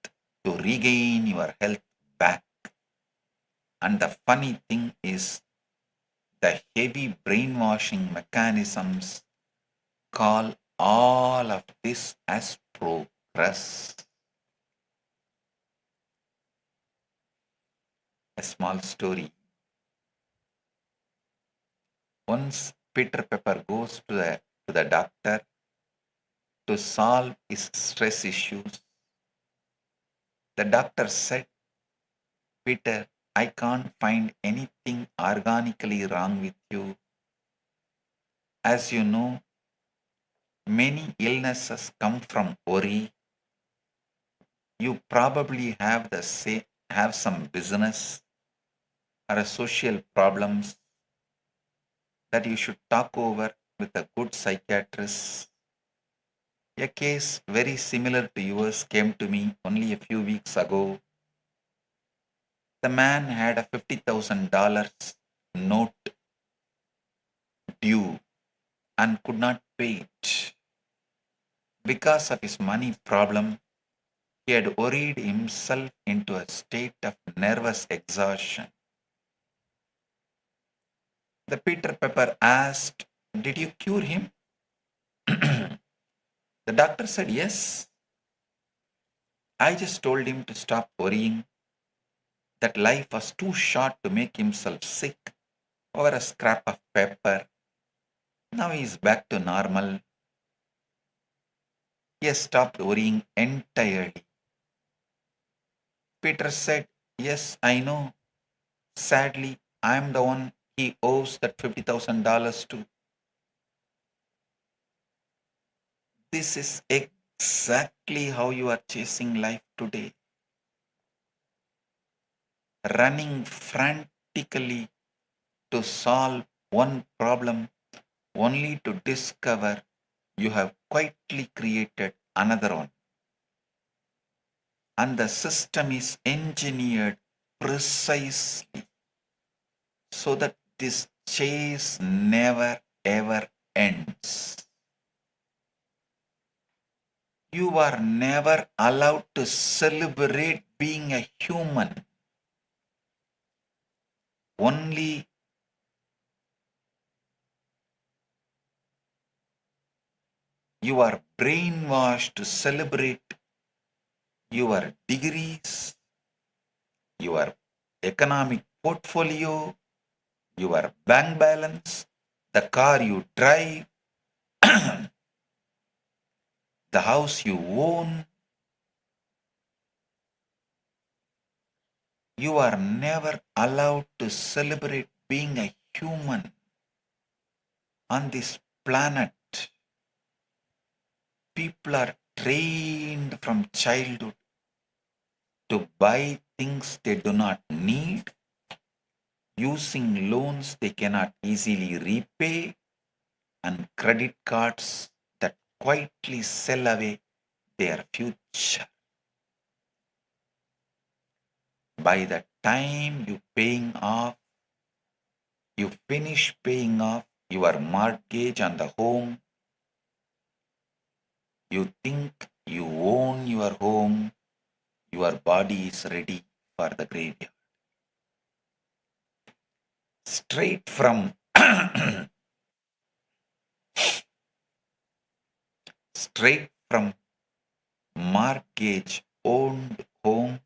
to regain your health back. And the funny thing is, the heavy brainwashing mechanisms call all of this as progress. A small story. Once Peter Pepper goes to the doctor to solve his stress issues. The doctor said, "Peter, I can't find anything organically wrong with you. As you know, many illnesses come from worry. You probably have some business or a social problems that you should talk over with a good psychiatrist. A case very similar to yours came to me only a few weeks ago. The man had a $50,000 note due and could not pay it. Because of his money problem, he had worried himself into a state of nervous exhaustion. The Peter Pepper asked, "Did you cure him?" The doctor said, "Yes. I just told him to stop worrying, that life was too short to make himself sick over a scrap of paper. Now he is back to normal. He has stopped worrying entirely." Peter said, "Yes, I know. Sadly, I am the one he owes that $50,000 to." This is exactly how you are chasing life today. Running frantically to solve one problem only to discover you have quietly created another one. And the system is engineered precisely so that this chase never ever ends. You are never allowed to celebrate being a human. Only you are brainwashed to celebrate your degrees, your economic portfolio, your bank balance, the car you drive, the house you own. You are never allowed to celebrate being a human on this planet. People are trained from childhood to buy things they do not need, using loans they cannot easily repay, and credit cards that quietly sell away their future. By the time you finish paying off your mortgage on the home, you think you own your home, your body is ready for the graveyard. Straight from mortgage owned home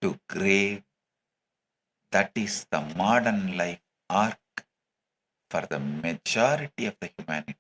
to grave. That is the modern life arc for the majority of the humanity.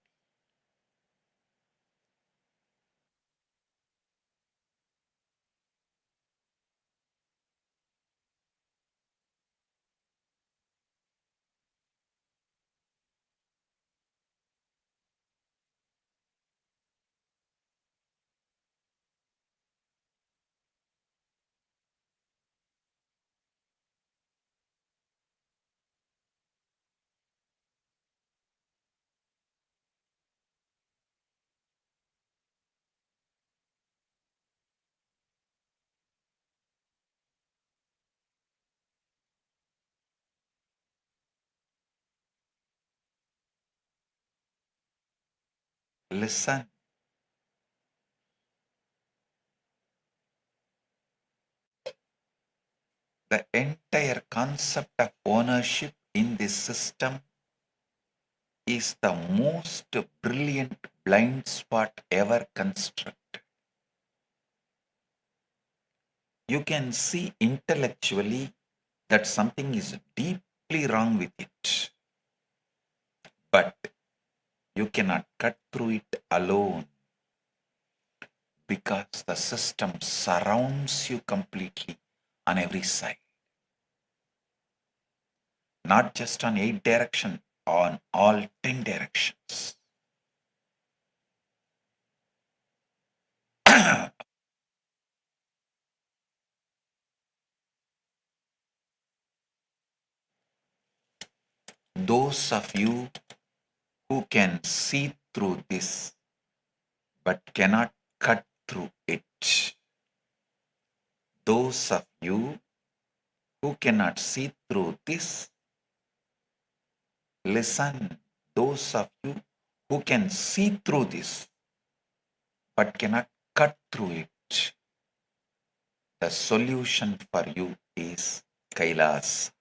Listen, the entire concept of ownership in this system is the most brilliant blind spot ever constructed. You can see intellectually that something is deeply wrong with it, but you cannot cut through it alone because the system surrounds you completely on every side. Not just on 8 directions, on all 10 directions. Those of you who can see through this but cannot cut through it. Those of you who cannot see through this, listen. Those of you who can see through this but cannot cut through it, the solution for you is KAILASA.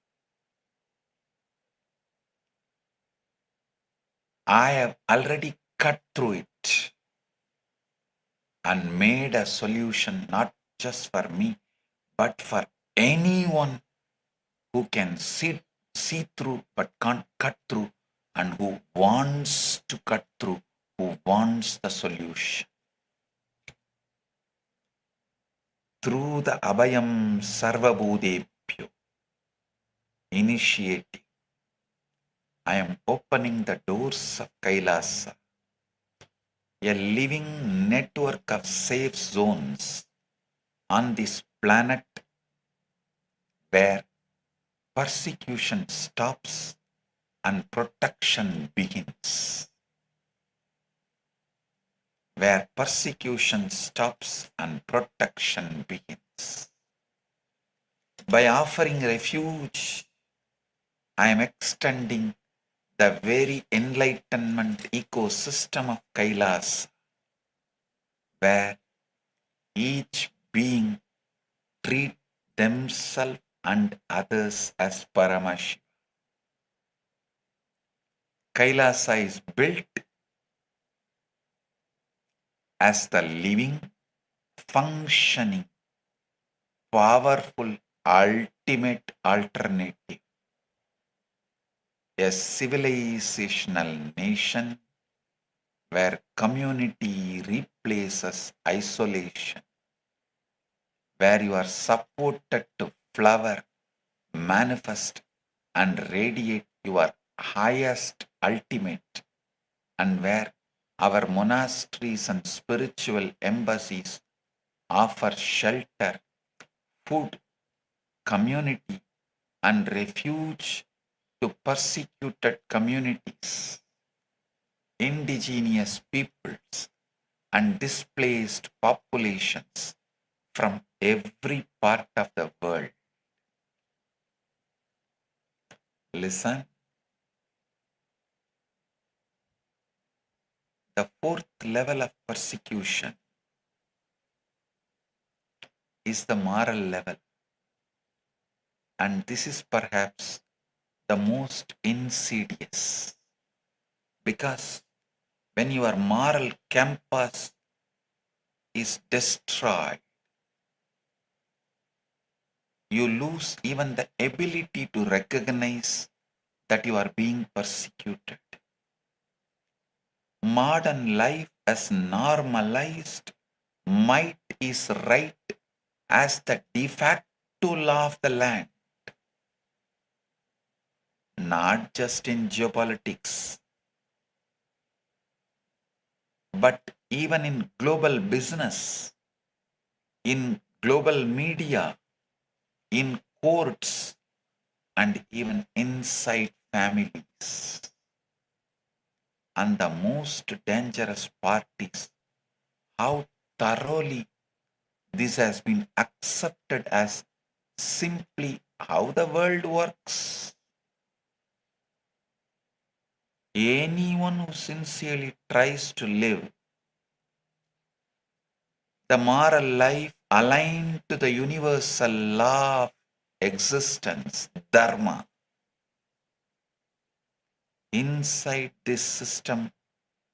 I have already cut through it and made a solution not just for me, but for anyone who can see through but can't cut through, and who wants to cut through, who wants the solution. Through the Abhayam Sarvabhūtebhyo initiative, I am opening the doors of Kailasa, a living network of safe zones on this planet where persecution stops and protection begins. Where persecution stops and protection begins. By offering refuge, I am extending the very enlightenment ecosystem of Kailasa, where each being treat themselves and others as Paramashivam. Kailasa is built as the living, functioning, powerful, ultimate alternative. A civilizational nation where community replaces isolation, where you are supported to flower, manifest, and radiate your highest ultimate, and where our monasteries and spiritual embassies offer shelter, food, community, and refuge to persecuted communities, indigenous peoples, and displaced populations from every part of the world. Listen. The fourth level of persecution is the moral level, and this is perhaps the most insidious, because when your moral compass is destroyed, you lose even the ability to recognize that you are being persecuted. Modern life has normalized might is right as the de facto law of the land, not just in geopolitics, but even in global business, in global media, in courts, and even inside families. And the most dangerous part is how thoroughly this has been accepted as simply how the world works. Anyone who sincerely tries to live the moral life aligned to the universal law of existence, dharma, inside this system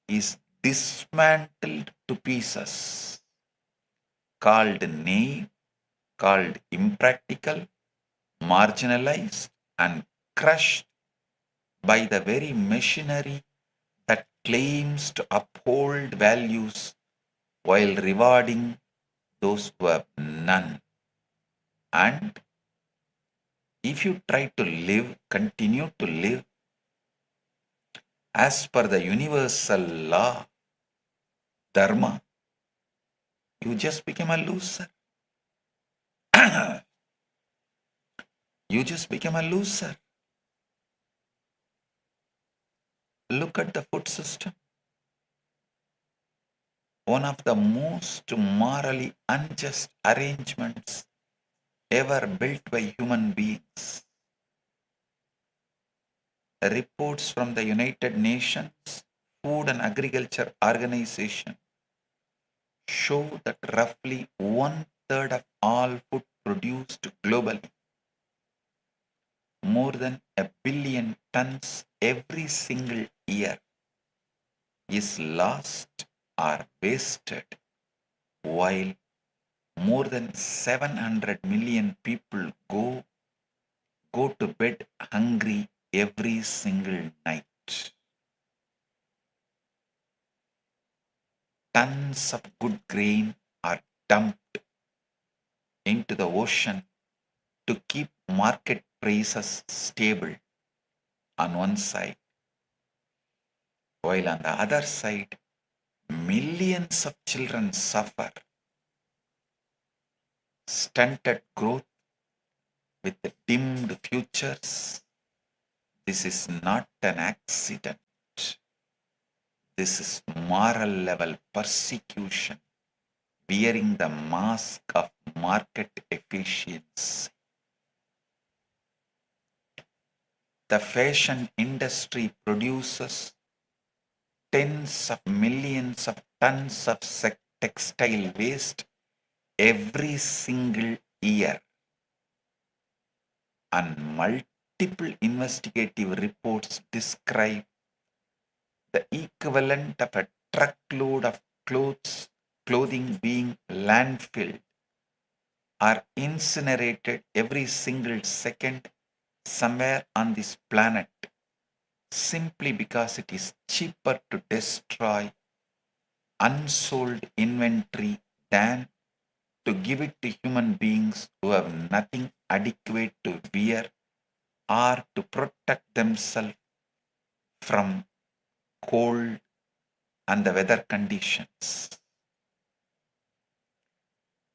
is dismantled to pieces, called naive, called impractical, marginalized, and crushed by the very machinery that claims to uphold values while rewarding those who have none. And if you try to live, continue to live as per the universal law, dharma, you just become a loser. You just become a loser. Look at the food system. One of the most morally unjust arrangements ever built by human beings. Reports from the United Nations Food and Agriculture Organization show that roughly 1/3 of all food produced globally, more than 1 billion tons every single year, is lost or wasted, while more than 700 million people go to bed hungry every single night. Tons of good grain are dumped into the ocean to keep market prices stable, on one side, while on the other side, millions of children suffer stunted growth with dimmed futures. This is not an accident. This is moral level persecution, wearing the mask of market efficiency. The fashion industry produces tens of millions of tons of textile waste every single year, and multiple investigative reports describe the equivalent of a truckload of clothing being landfilled or incinerated every single second somewhere on this planet, simply because it is cheaper to destroy unsold inventory than to give it to human beings who have nothing adequate to wear or to protect themselves from cold and the weather conditions.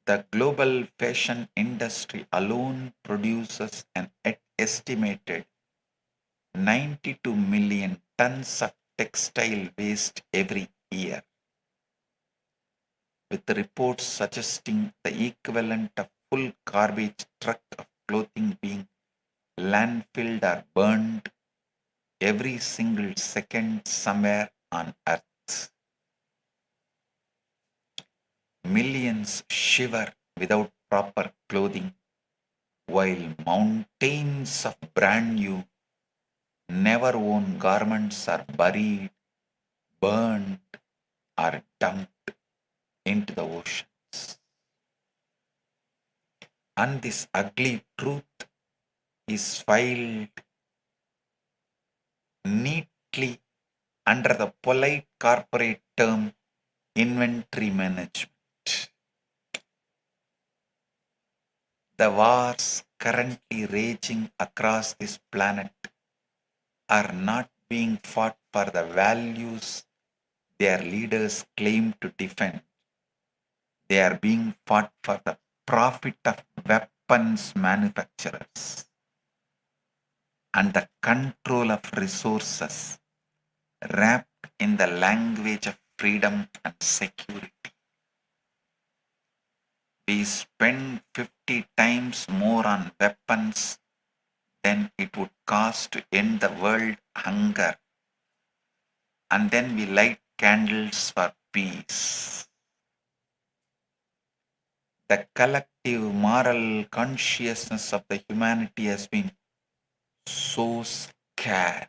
The global fashion industry alone produces an estimated 92 million tons of textile waste every year, with reports suggesting the equivalent of full garbage truck of clothing being landfilled or burned every single second somewhere on earth. Millions shiver without proper clothing, while mountains of brand new, never worn garments are buried, burned, or dumped into the oceans. And this ugly truth is filed neatly under the polite corporate term inventory management. The wars currently raging across this planet are not being fought for the values their leaders claim to defend. They are being fought for the profit of weapons manufacturers and the control of resources wrapped in the language of freedom and security. We spend 50 times more on weapons than it would cost to end the world hunger, and then we light candles for peace. The collective moral consciousness of the humanity has been so scared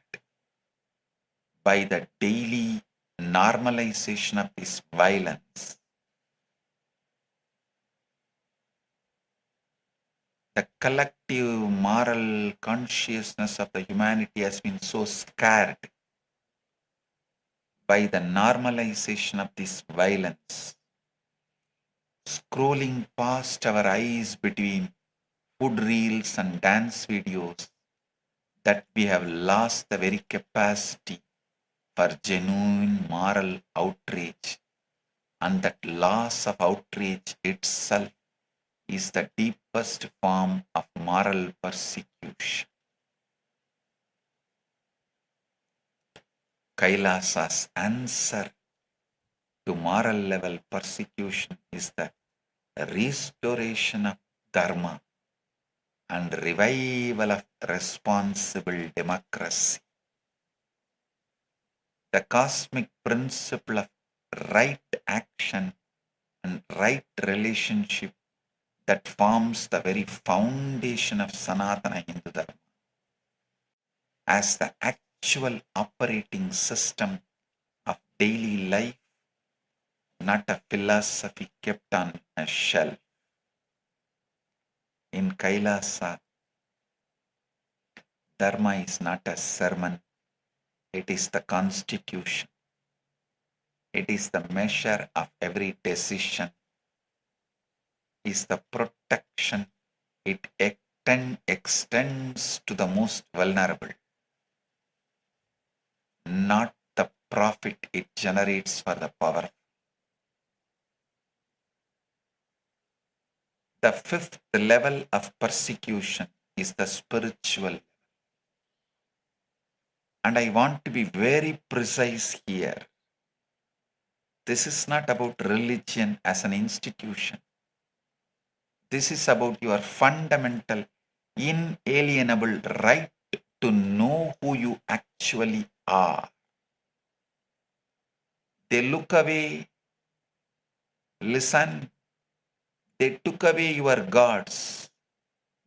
by the daily normalization of this violence. The collective moral consciousness of the humanity has been so scared by the normalization of this violence, scrolling past our eyes between food reels and dance videos, that we have lost the very capacity for genuine moral outrage, and that loss of outrage itself is the deepest form of moral persecution. Kailasa's answer to moral level persecution is the restoration of dharma and revival of responsible democracy. The cosmic principle of right action and right relationship that forms the very foundation of Sanatana Hindu Dharma as the actual operating system of daily life, not a philosophy kept on a shelf. In Kailasa, Dharma is not a sermon, it is the constitution. It is the measure of every decision, is the protection it extends to the most vulnerable. not the profit it generates for the power. The fifth level of persecution is the spiritual. And I want to be very precise here. This is not about religion as an institution. This is about your fundamental, inalienable right to know who you actually are. They look away, listen, they took away your gods,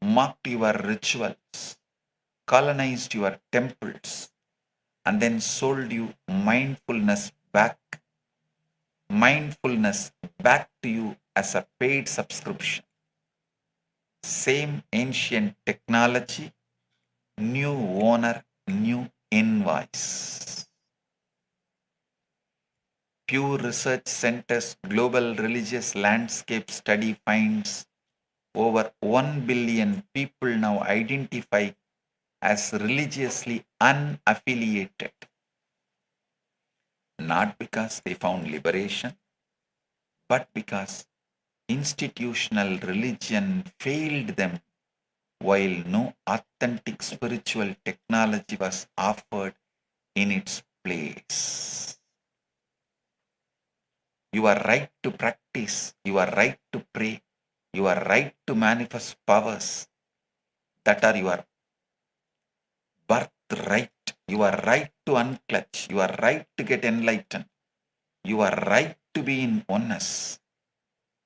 mocked your rituals, colonized your temples, and then sold you mindfulness back to you as a paid subscription. Same ancient technology, new owner, new invoice. Pew Research Center's Global Religious Landscape Study finds over 1 billion people now identify as religiously unaffiliated. Not because they found liberation, but because institutional religion failed them while no authentic spiritual technology was offered in its place. Your right to practice, your right to pray, your right to manifest powers that are your birthright, your right to unclutch, your right to get enlightened, your right to be in oneness,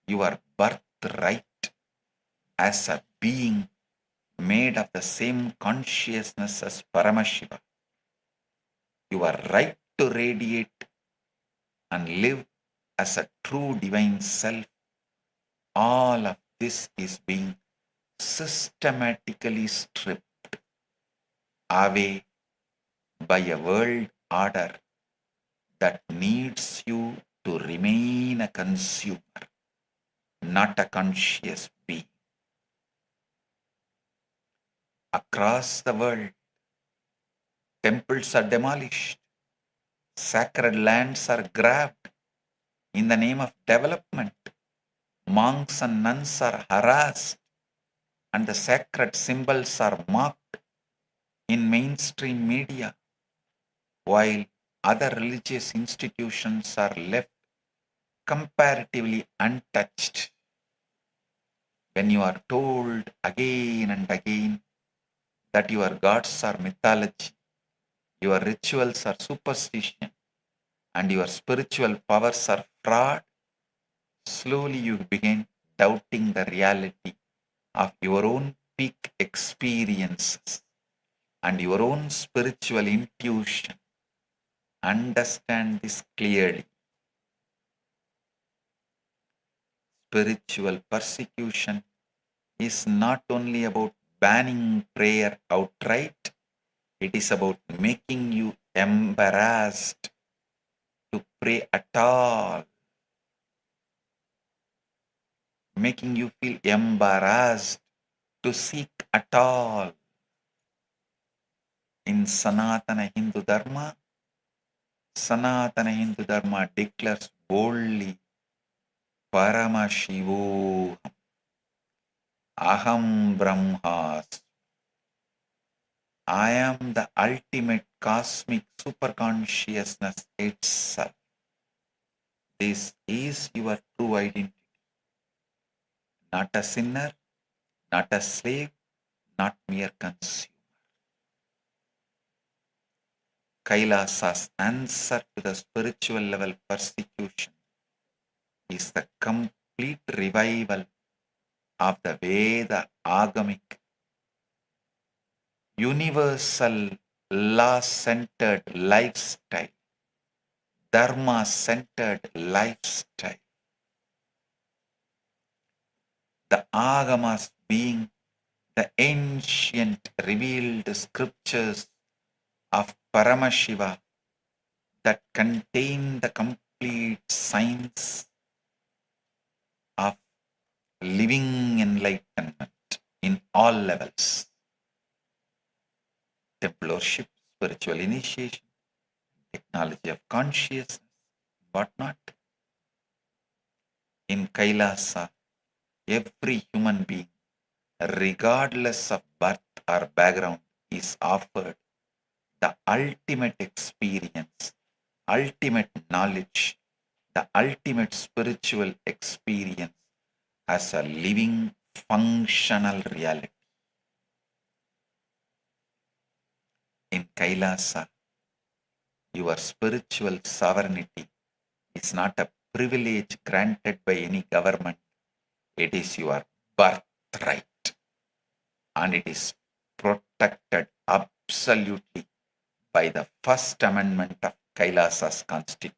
your birthright as a being made of the same consciousness as Paramashiva, your right to radiate and live as a true divine self, all of this is being systematically stripped away by a world order that needs you to remain a consumer, not a conscious being. Across the world, temples are demolished, sacred lands are grabbed in the name of development. Monks and nuns are harassed, and the sacred symbols are mocked in mainstream media, while other religious institutions are left comparatively untouched. When you are told again and again that your gods are mythology, your rituals are superstition, and your spiritual powers are fraud, slowly you begin doubting the reality of your own peak experiences and your own spiritual intuition. Understand this clearly. Spiritual persecution is not only about banning prayer outright, it is about making you embarrassed to pray at all, making you feel embarrassed to seek at all. In Sanatana Hindu Dharma declares boldly, Paramashivoham, Aham Brahmas. I am the ultimate cosmic superconsciousness itself. This is your true identity. Not a sinner, not a slave, not mere consumer. Kailasa's answer to the spiritual level persecution is the complete revival of the Veda Agamic, universal law-centered lifestyle, dharma-centered lifestyle. The Agamas being the ancient revealed scriptures of Paramashiva that contain the complete science of living enlightenment in all levels. Temple worship, spiritual initiation, technology of consciousness, whatnot. In Kailasa, every human being, regardless of birth or background, is offered the ultimate experience, ultimate knowledge, the ultimate spiritual experience as a living, functional reality. In Kailasa, your spiritual sovereignty is not a privilege granted by any government. It is your birthright, and it is protected absolutely by the First Amendment of Kailasa's Constitution.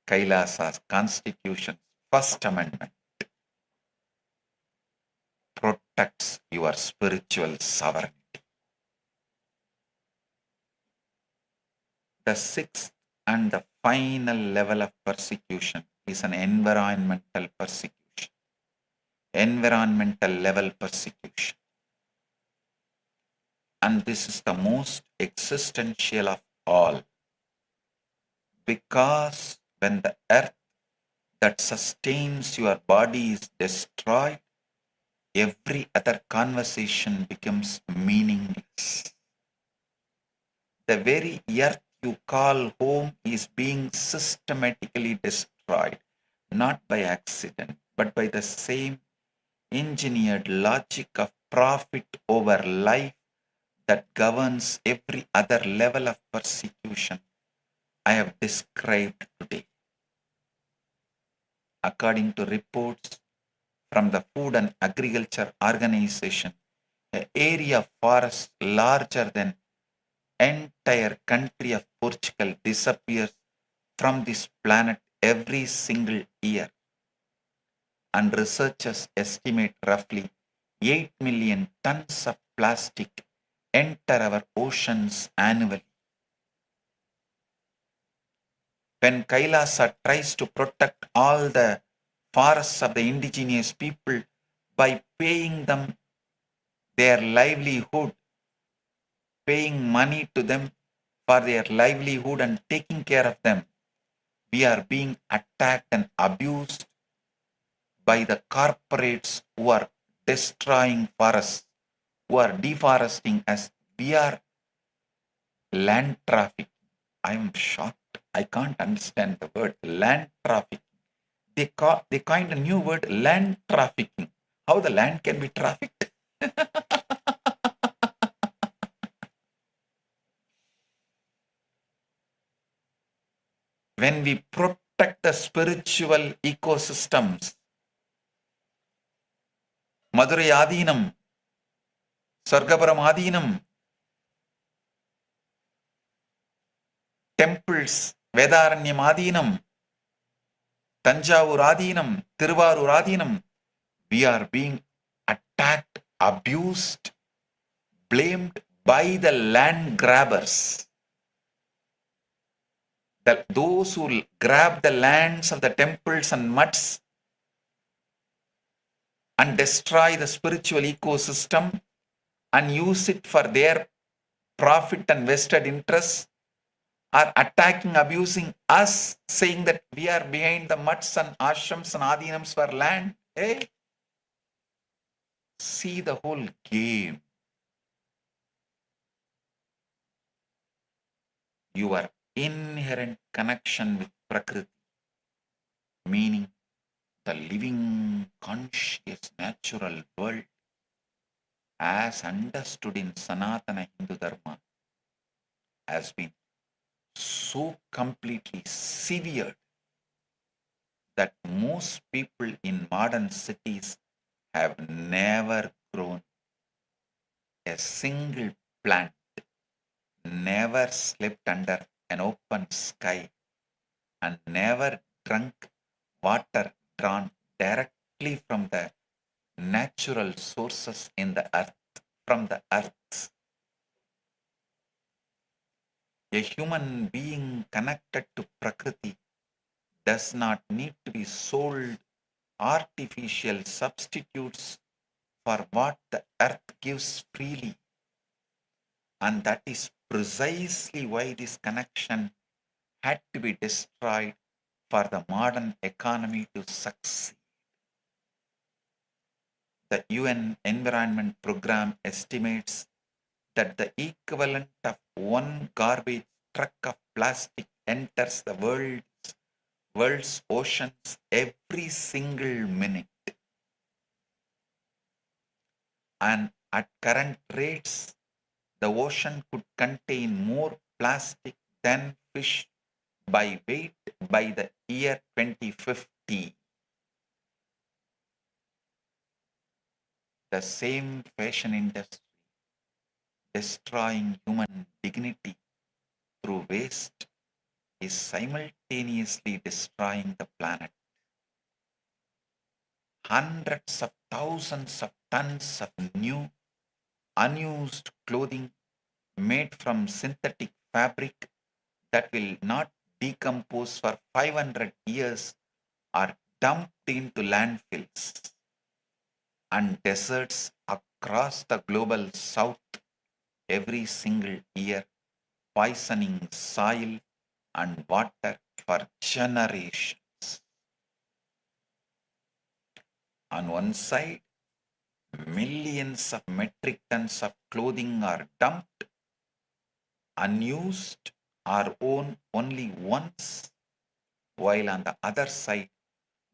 Kailasa's Constitution's First Amendment protects your spiritual sovereignty. The sixth and the final level of persecution is an environmental persecution. Environmental level persecution. And this is the most existential of all. Because when the earth that sustains your body is destroyed, every other conversation becomes meaningless. The very earth you call home is being systematically destroyed, not by accident, but by the same engineered logic of profit over life that governs every other level of persecution I have described today. According to reports from the Food and Agriculture Organization, an area of forest larger than entire country of Portugal disappears from this planet every single year. And researchers estimate roughly 8 million tons of plastic enter our oceans annually. When Kailasa tries to protect all the forests of the indigenous people by paying them their livelihood, paying money to them for their livelihood and taking care of them, we are being attacked and abused by the corporates who are destroying forests, who are deforesting us. We are land trafficking. I am shocked. I can't understand the word land trafficking. They coined a new word, land trafficking. How the land can be trafficked? When we protect the spiritual ecosystems, Madurai Adinam, Sargapuram Adinam, temples, Vedaranyam Adinam, Tanjavur Adinam, Tiruvarur Adinam, we are being attacked, abused, blamed by the land grabbers. Those who grab the lands of the temples and mutts and destroy the spiritual ecosystem and use it for their profit and vested interests are attacking, abusing us, saying that we are behind the mutts and ashrams and adinams for land. Hey, see the whole game. Your inherent connection with Prakriti, meaning the living, conscious, natural world, as understood in Sanatana Hindu Dharma, has been so completely severed that most people in modern cities have never grown a single plant, never slept under an open sky, and never drunk water drawn directly from the natural sources in the earth, from the earth. A human being connected to Prakriti does not need to be sold artificial substitutes for what the earth gives freely. And that is precisely why this connection had to be destroyed for the modern economy to succeed. The UN Environment Program estimates that the equivalent of one garbage truck of plastic enters the world's oceans every single minute. And at current rates, the ocean could contain more plastic than fish by weight by the year 2050. The same fashion industry destroying human dignity through waste is simultaneously destroying the planet. Hundreds of thousands of tons of new, unused clothing made from synthetic fabric that will not decompose for 500 years are dumped into landfills and deserts across the global south every single year, poisoning soil and water for generations. On one side, millions of metric tons of clothing are dumped, unused, or worn only once, while on the other side,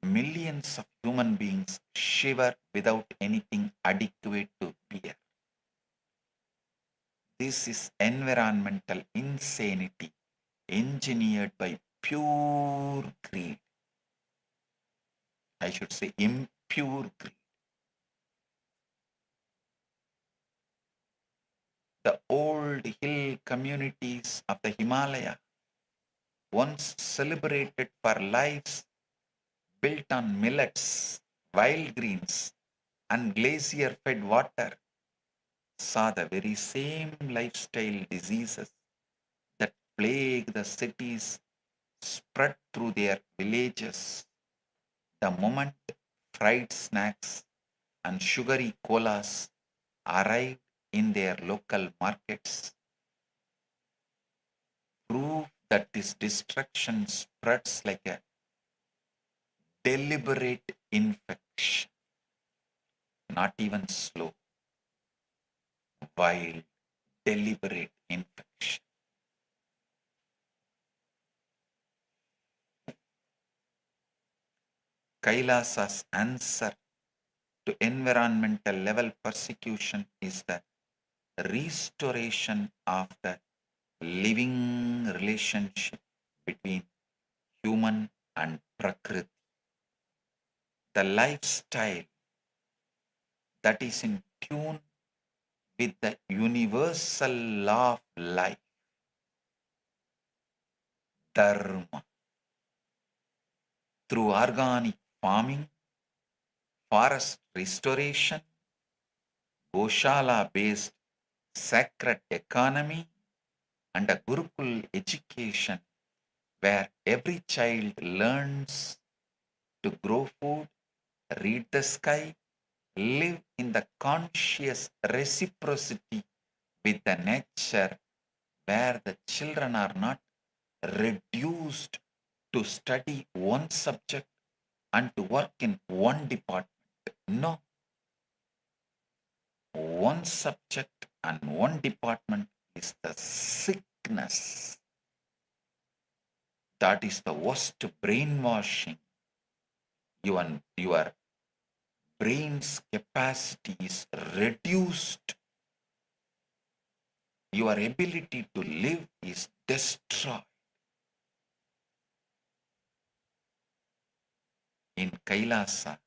millions of human beings shiver without anything adequate to wear. This is environmental insanity engineered by pure greed. I should say impure greed. The old hill communities of the Himalaya, once celebrated for lives built on millets, wild greens, and glacier-fed water, saw the very same lifestyle diseases that plague the cities spread through their villages the moment fried snacks and sugary colas arrived in their local markets. Proof that this destruction spreads like a deliberate infection, not even slow, wild, deliberate infection. Kailasa's answer to environmental level persecution is the restoration of the living relationship between human and Prakriti. The lifestyle that is in tune with the universal law of life, Dharma, through organic farming, forest restoration, Goshala-based sacred economy, and a Gurukul education where every child learns to grow food, read the sky, live in the conscious reciprocity with the nature, where the children are not reduced to study one subject and to work in one department. No. One subject and one department is the sickness. That is the worst brainwashing. Your brain's capacity is reduced. Your ability to live is destroyed. In Kailasa,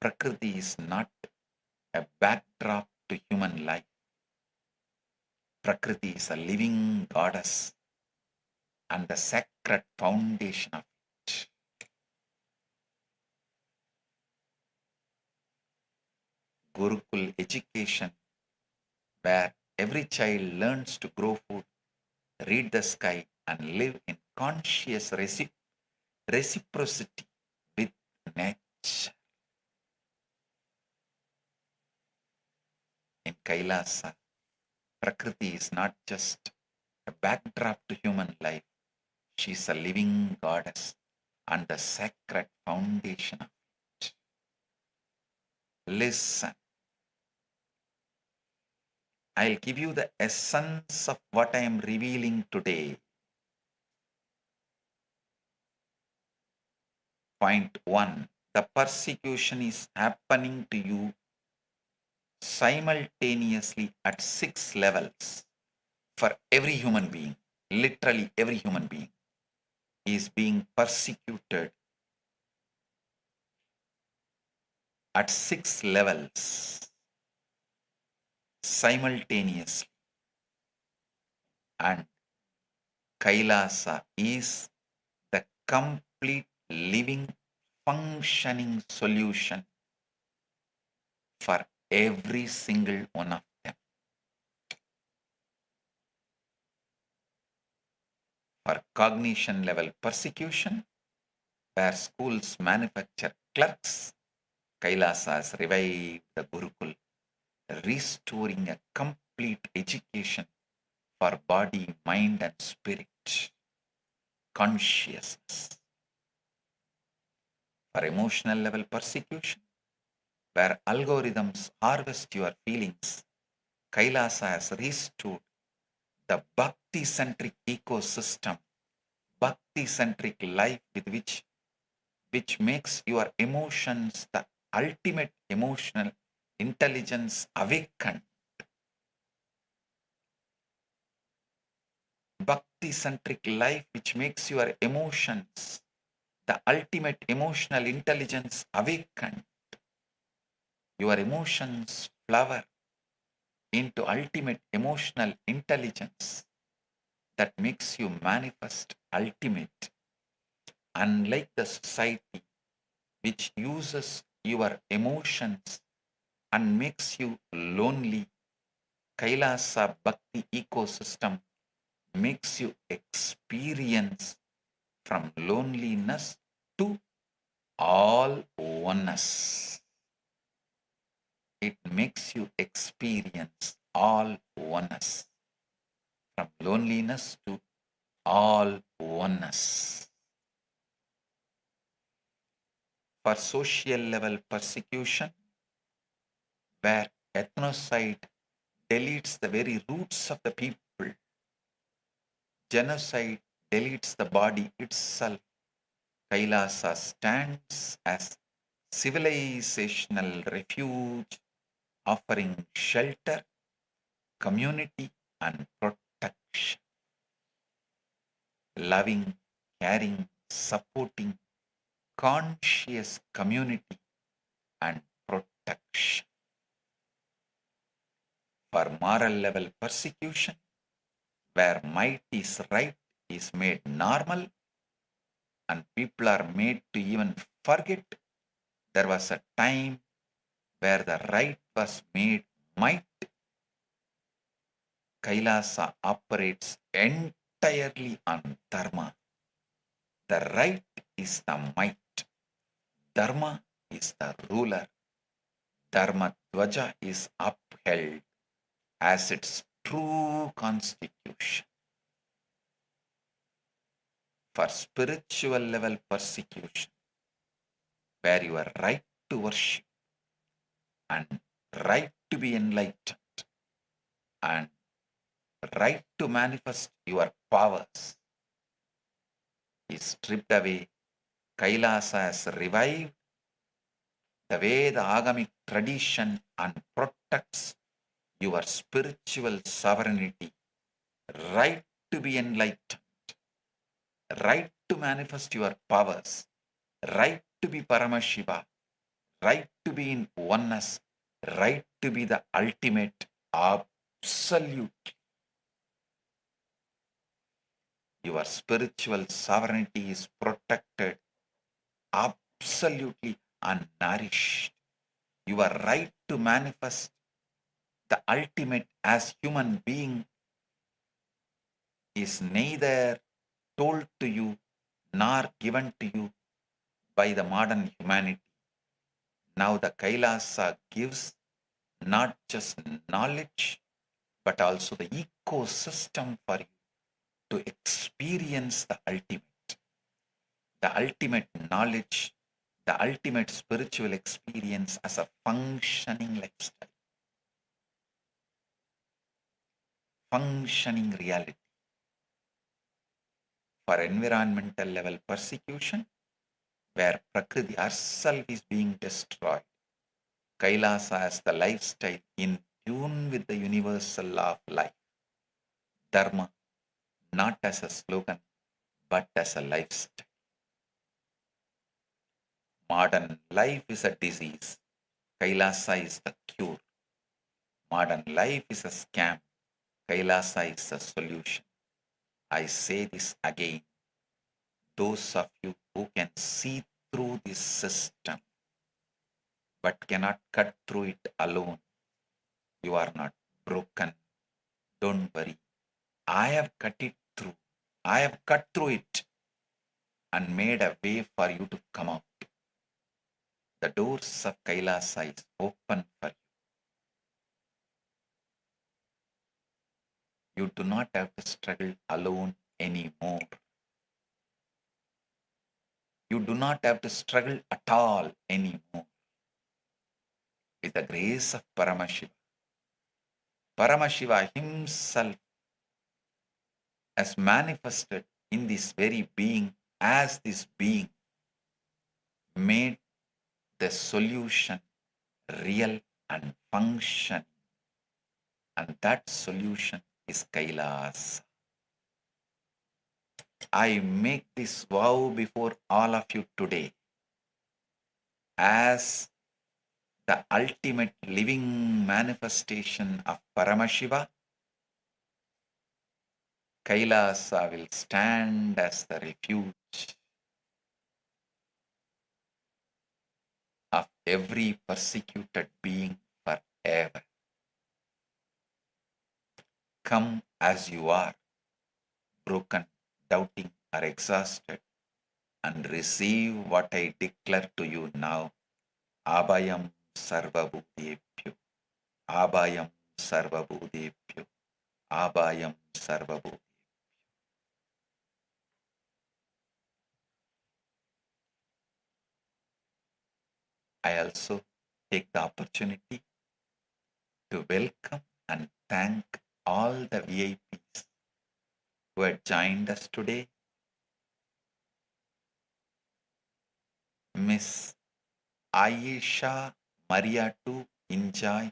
Prakriti is not a backdrop to human life. Prakriti is a living goddess and the sacred foundation of it. Gurukul education, where every child learns to grow food, read the sky, and live in conscious reciprocity with nature. In Kailasa, Prakriti is not just a backdrop to human life. She is a living goddess and the sacred foundation of it. Listen. I'll give you the essence of what I am revealing today. Point 1. The persecution is happening to you simultaneously at 6 levels for every human being. Literally every human being is being persecuted at 6 levels simultaneously. And Kailasa is the complete living functioning solution for every single one of them. For cognition level persecution, where schools manufacture clerks, Kailasa has revived the Gurukul, restoring a complete education for body, mind and spirit, consciousness. For emotional level persecution, where algorithms harvest your feelings, Kailasa has restored the bhakti-centric ecosystem, bhakti-centric life with which makes your emotions the ultimate emotional intelligence awakened. Bhakti-centric life which makes your emotions the ultimate emotional intelligence awakened. Your emotions flower into ultimate emotional intelligence that makes you manifest ultimate. Unlike the society which uses your emotions and makes you lonely, Kailasa Bhakti ecosystem makes you experience from loneliness to all oneness. It makes you experience all oneness. From loneliness to all oneness. For social level persecution, where ethnocide deletes the very roots of the people, genocide deletes the body itself, Kailasa stands as civilizational refuge, offering shelter, community and protection. Loving, caring, supporting, conscious community and protection. For moral level persecution, where might is right is made normal and people are made to even forget there was a time where the right was made might. Kailasa operates entirely on dharma. The right is the might. Dharma is the ruler. Dharma Dvaja is upheld as its true constitution. For spiritual level persecution, where you are right to worship and right to be enlightened and right to manifest your powers is stripped away, Kailasa has revived the Veda Agamic tradition and protects your spiritual sovereignty, right to be enlightened, right to manifest your powers, right to be Paramashiva, right to be in oneness, right to be the ultimate absolute. Your spiritual sovereignty is protected absolutely unnourished. Your right to manifest the ultimate as human being is neither told to you nor given to you by the modern humanity. Now the Kailasa gives not just knowledge but also the ecosystem for you to experience the ultimate knowledge, the ultimate spiritual experience as a functioning lifestyle, functioning reality. For environmental level persecution, where Prakriti herself is being destroyed, Kailasa as the lifestyle in tune with the universal law of life, Dharma, not as a slogan, but as a lifestyle. Modern life is a disease. Kailasa is the cure. Modern life is a scam. Kailasa is the solution. I say this again. Those of you who can see through this system but cannot cut through it alone, you are not broken. Don't worry. I have cut it through. I have cut through it and made a way for you to come out. The doors of Kailasa is open for you. You do not have to struggle alone anymore. You do not have to struggle at all anymore. With the grace of Paramashiva, Paramashiva himself has manifested in this very being as this being, made the solution real and function. And that solution is Kailasa. I make this vow before all of you today as the ultimate living manifestation of Paramashiva. Kailasa will stand as the refuge of every persecuted being forever. Come as you are, broken, doubting, or exhausted, and receive what I declare to you now. Abhayam Sarvabhūtebhyo. Abhayam Sarvabhūtebhyo. Abhayam Sarvabhūtebhyo. I also take the opportunity to welcome and thank all the VIPs who had joined us today. Miss Aisha Mariatu Injai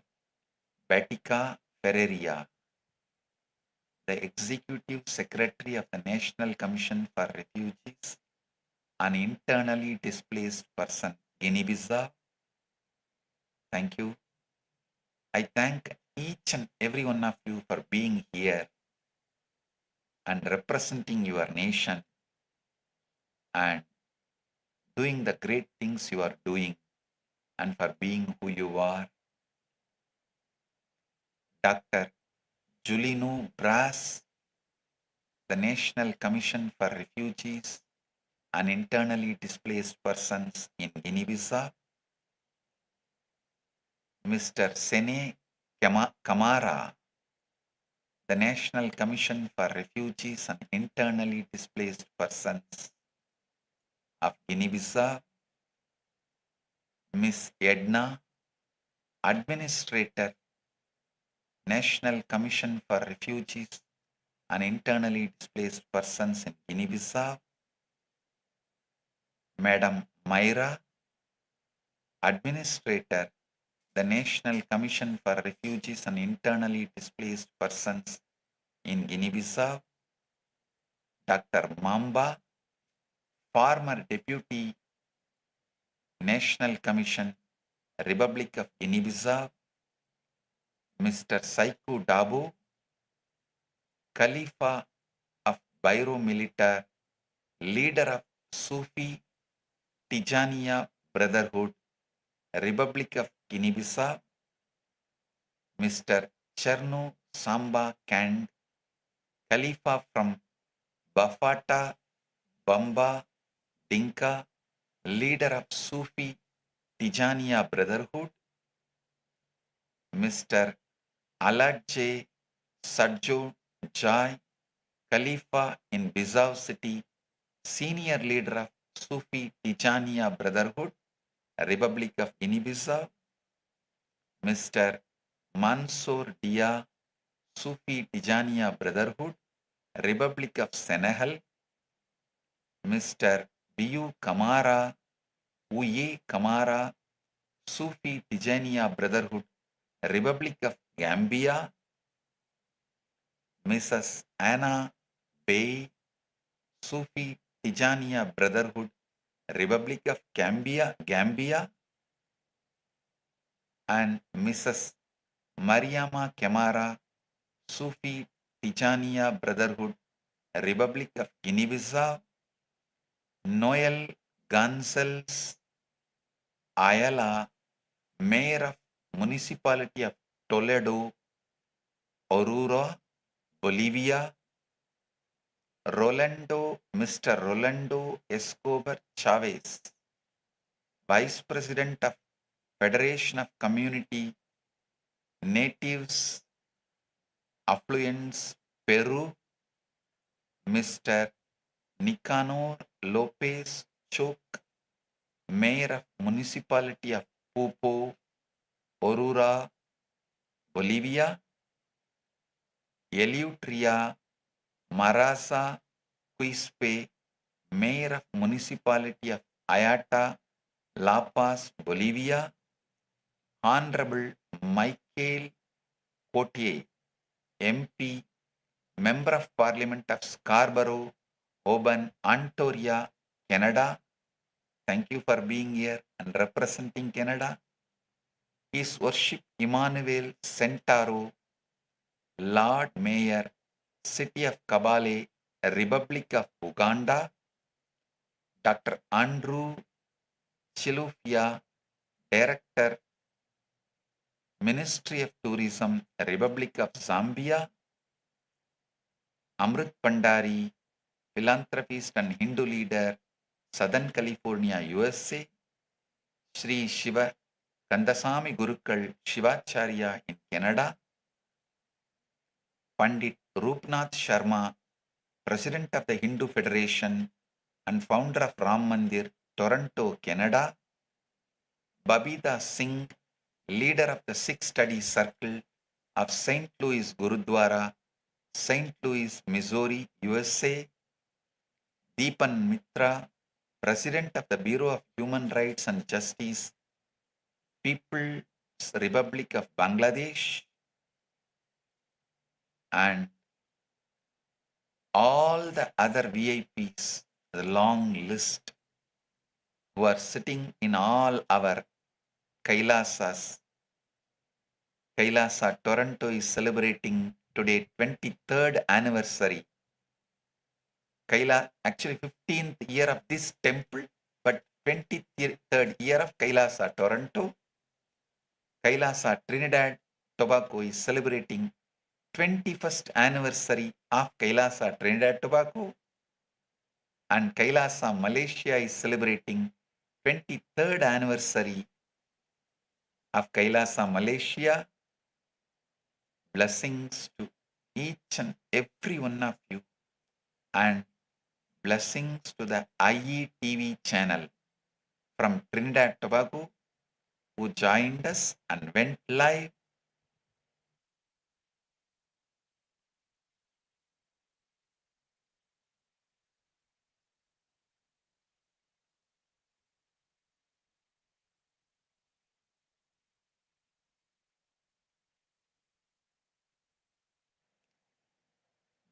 Batica Ferreria, the Executive Secretary of the National Commission for Refugees, an internally displaced person, Guinea-Bissau. Thank you. I thank each and every one of you for being here and representing your nation and doing the great things you are doing and for being who you are. Dr. Julino Brass, the National Commission for Refugees and Internally Displaced Persons in Guinea-Bissau. Mr. Sene Kamara, the National Commission for Refugees and Internally Displaced Persons of Guinea-Bissau. Miss Edna, Administrator, National Commission for Refugees and Internally Displaced Persons in Guinea-Bissau. Madam Myra, Administrator, the National Commission for Refugees and Internally Displaced Persons in Guinea-Bissau. Dr. Mamba, former Deputy National Commission, Republic of Guinea-Bissau. Mr. Saiku Dabo, Khalifa of Bairo Militar, leader of Sufi Tijaniya Brotherhood, Republic of Guinea-Bissau. Mr. Cherno Samba Kand, Khalifa from Bafata Bamba Dinka, leader of Sufi Tijaniya Brotherhood. Mr. Aladje Sadjo Jai, Khalifa in Bizau city, senior leader of Sufi Tijaniya Brotherhood, Republic of Guinea-Bissau, Mr. Mansour Dia, Sufi Tijaniya Brotherhood, Republic of Senegal, Mr. Biu Kamara, Uye Kamara, Sufi Tijaniya Brotherhood, Republic of Gambia, Mrs. Anna Bey, Sufi Tijaniya Brotherhood, Republic of Gambia, and Mrs. Mariama Kemara, Sufi Tijaniya Brotherhood, Republic of Guinea-Bissau, Noel Gonzalez Ayala, Mayor of Municipality of Toledo, Aurora, Bolivia, Mr. Rolando Escobar Chavez, Vice President of Federation of Community Natives Affluents, Peru, Mr. Nicanor Lopez Chok, Mayor of Municipality of Pupo, Aurora, Bolivia, Eleutria Marasa Quispe, Mayor of Municipality of Ayata, La Paz, Bolivia, Honorable Michael Cotier, MP, Member of Parliament of Scarborough, Oban, Ontario, Canada. Thank you for being here and representing Canada. His Worship Emmanuel Centaro, Lord Mayor, City of Kabale, Republic of Uganda, Dr. Andrew Chilufya, Director, Ministry of Tourism, Republic of Zambia, Amrit Pandari, philanthropist and Hindu leader, Southern California, USA, Sri Shiva Kandasamy Gurukul Shivacharya in Canada, Pandit Rupnath Sharma, President of the Hindu Federation and founder of Ram Mandir, Toronto, Canada, Babita Singh, leader of the Sikh Study Circle of St. Louis Gurudwara, St. Louis, Missouri, USA, Deepan Mitra, President of the Bureau of Human Rights and Justice, People's Republic of Bangladesh, and all the other VIPs, the long list, who are sitting in all our Kailasas. Kailasa Toronto is celebrating today 23rd anniversary. Actually 15th year of this temple, but 23rd year of Kailasa Toronto. Kailasa Trinidad Tobago is celebrating 21st anniversary of Kailasa Trinidad Tobago, and Kailasa Malaysia is celebrating 23rd anniversary of Kailasa Malaysia. Blessings to each and every one of you, and blessings to the IETV channel from Trinidad Tobago who joined us and went live.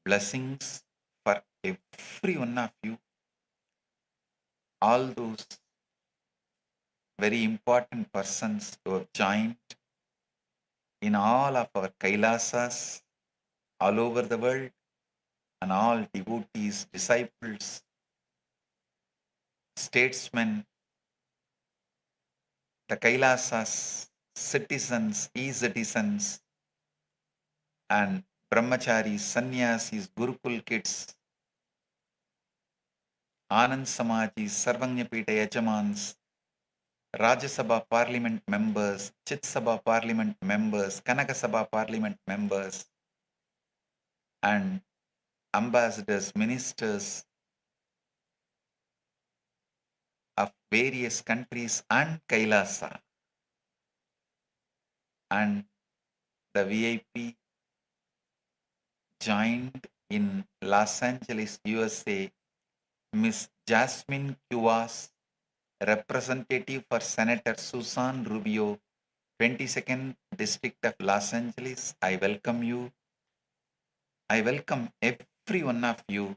Blessings for every one of you, all those very important persons who have joined in all of our Kailasas all over the world, and all devotees, disciples, statesmen, the Kailasas, citizens, e-citizens, and brahmacharis, sannyasis, Gurukul kids, Anand Samajis, Sarvanyapita Yajamans, Rajya Sabha Parliament members, Chit Sabha Parliament members, Kanaka Sabha Parliament members, and ambassadors, ministers of various countries and Kailasa, and the VIP joined in Los Angeles, USA, Miss Jasmine Cuevas, representative for Senator Susan Rubio, 22nd District of Los Angeles. I welcome you. I welcome every one of you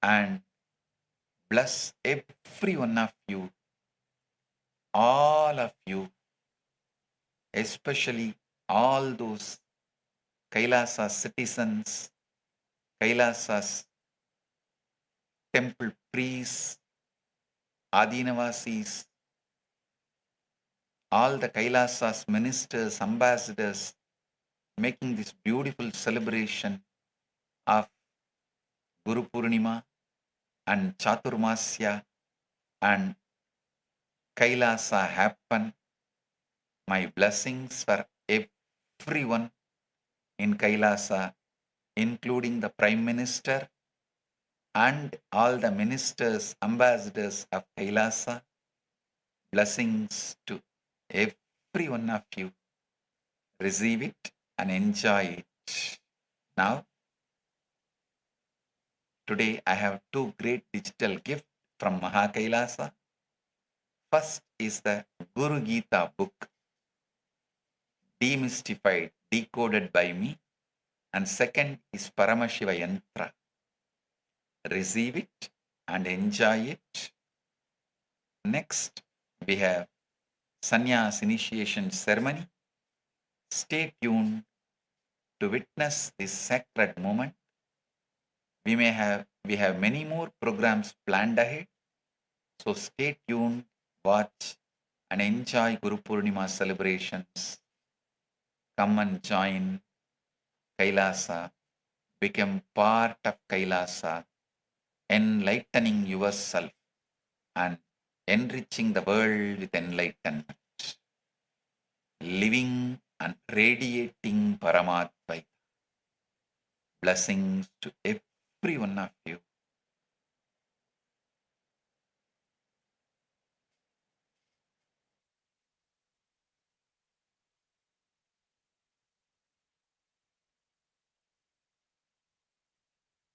and bless every one of you, all of you, especially all those Kailasa citizens, Kailasa's temple priests, Adinavasis, all the Kailasa's ministers, ambassadors, making this beautiful celebration of Guru Purnima and Chaturmasya and Kailasa happen. My blessings for everyone in Kailasa, including the Prime Minister and all the ministers, ambassadors of Kailasa. Blessings to every one of you. Receive it and enjoy it. Now, today I have two great digital gifts from Mahakailasa. First is the Guru Gita book, demystified, decoded by me. And second is Paramashiva Yantra. Receive it and enjoy it. Next, we have Sannyas initiation ceremony. Stay tuned to witness this sacred moment. We have many more programs planned ahead. So stay tuned, watch and enjoy Guru Purnima celebrations. Come and join Kailasa. Become part of Kailasa, enlightening yourself and enriching the world with enlightenment. Living and radiating Paramatma. Blessings to every one of you.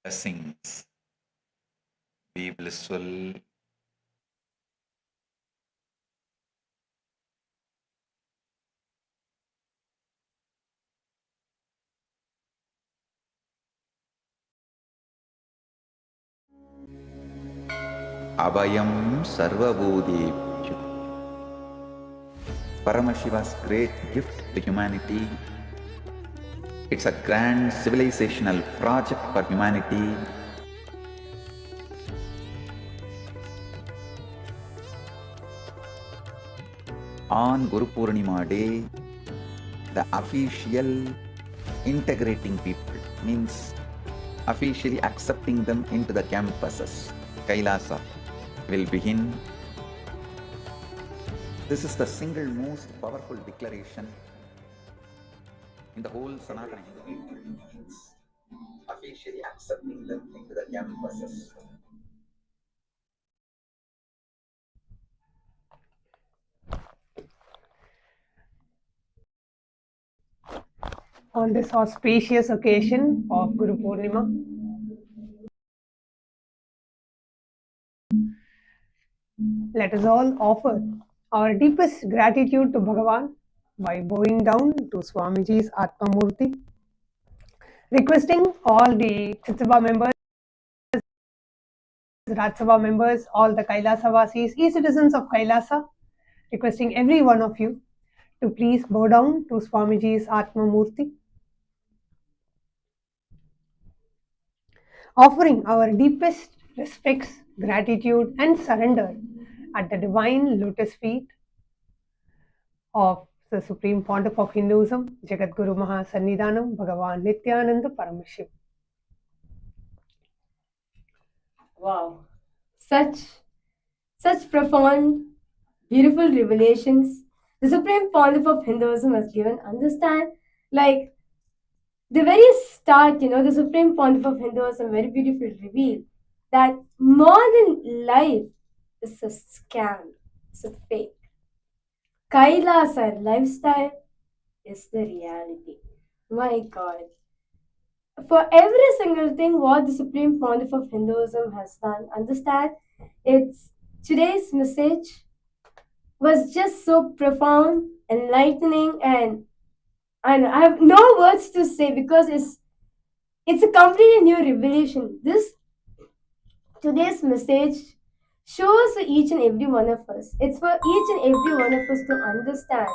Blessings. Be blissful. Abhayam Sarvabhūtebhyo. Paramashiva's great gift to humanity. It's a grand civilizational project for humanity. On Guru Purnima Day, the official integrating people means officially accepting them into the campuses, Kailasa, will begin. This is the single most powerful declaration in the whole Sanatana Hindu means officially accepting them into the campuses. On this auspicious occasion of Guru Purnima, let us all offer our deepest gratitude to Bhagavan by bowing down to Swamiji's Atmamurti, requesting all the Chitsabha members, Rajsabha members, all the Kailasa-vasis, e-citizens of Kailasa, requesting every one of you to please bow down to Swamiji's Atmamurti, offering our deepest respects, gratitude and surrender at the divine lotus feet of the Supreme Pontiff of Hinduism, Jagat Guru Mahasannidhanam, Bhagavan Nithyananda Paramashivam. Wow. Such profound, beautiful revelations the Supreme Pontiff of Hinduism has given. Understand, like, the very start, the Supreme Pontiff of Hinduism very beautifully revealed that modern life is a scam, it's a fake. Kailasa lifestyle is the reality. My God. For every single thing what the Supreme Pontiff of Hinduism has done, understand it's today's message was just so profound, enlightening, and I have no words to say because it's a completely new revelation. This today's message shows for each and every one of us. It's for each and every one of us to understand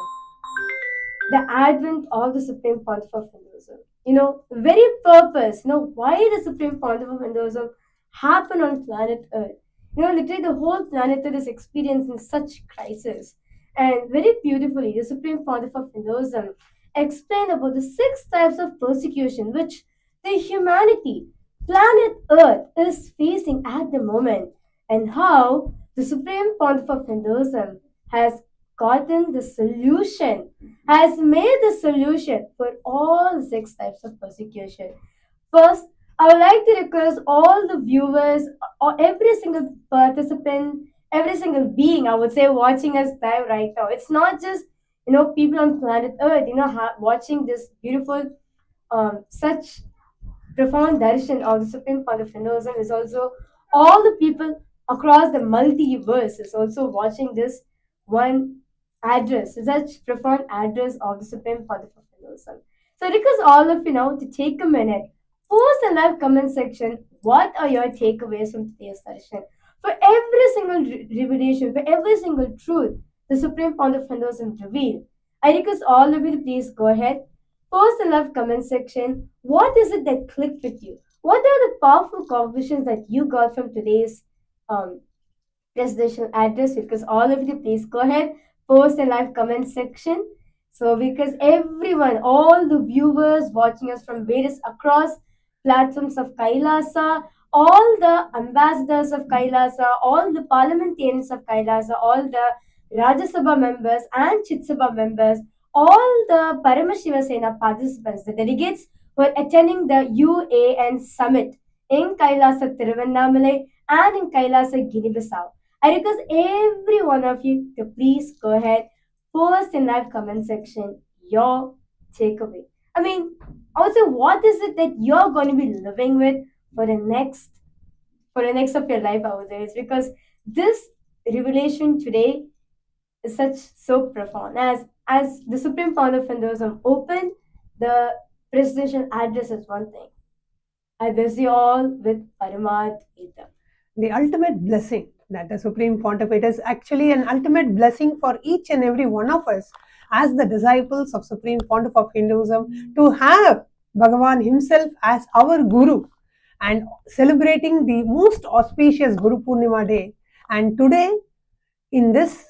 the advent of the Supreme Pontiff of Hinduism. Very purpose, why the Supreme Pontiff of Hinduism happened on planet Earth. Literally the whole planet Earth is experiencing such crisis. And very beautifully, the Supreme Pontiff of Hinduism explained about the 6 types of persecution which the humanity, planet Earth, is facing at the moment, and how the Supreme Pontiff of Hinduism has gotten the solution, has made the solution for all 6 types of persecution. First, I would like to request all the viewers or every single participant, every single being, I would say, watching us live right now. It's not just, people on planet Earth, watching this beautiful, such profound darshan of the Supreme Pontiff of Hinduism is also all the people across the multiverse is also watching this one address, such profound address of the Supreme Pontiff of Hinduism. So I request all of you now to take a minute, post a live comment section. What are your takeaways from today's darshan? For every single revelation, for every single truth the Supreme Pontiff of Hinduism revealed, I request all of you to please go ahead, post in the comment section. What is it that clicked with you? What are the powerful conclusions that you got from today's presidential address? Because all of you, please go ahead, post in live comment section. So because everyone, all the viewers watching us from various across platforms of Kailasa, all the ambassadors of Kailasa, all the parliamentarians of Kailasa, all the Rajya Sabha members and Chit Sabha members, all the Paramashiva Sena participants, the delegates who are attending the UAN summit in Kailasa Tiruvannamalai and in Kailasa Guinea-Bissau. I request every one of you to please go ahead, post in live comment section your takeaway. I mean, also, what is it that you're going to be living with for the next of your life? I would say, it's because this revelation today is so profound. As the Supreme Pontiff of Hinduism opened the presidential address is one thing. I bless you all with Paramat Gita. The ultimate blessing that the Supreme Pontiff, is actually an ultimate blessing for each and every one of us as the disciples of Supreme Pontiff of Hinduism to have Bhagavan himself as our Guru and celebrating the most auspicious Guru Purnima day. And today, in this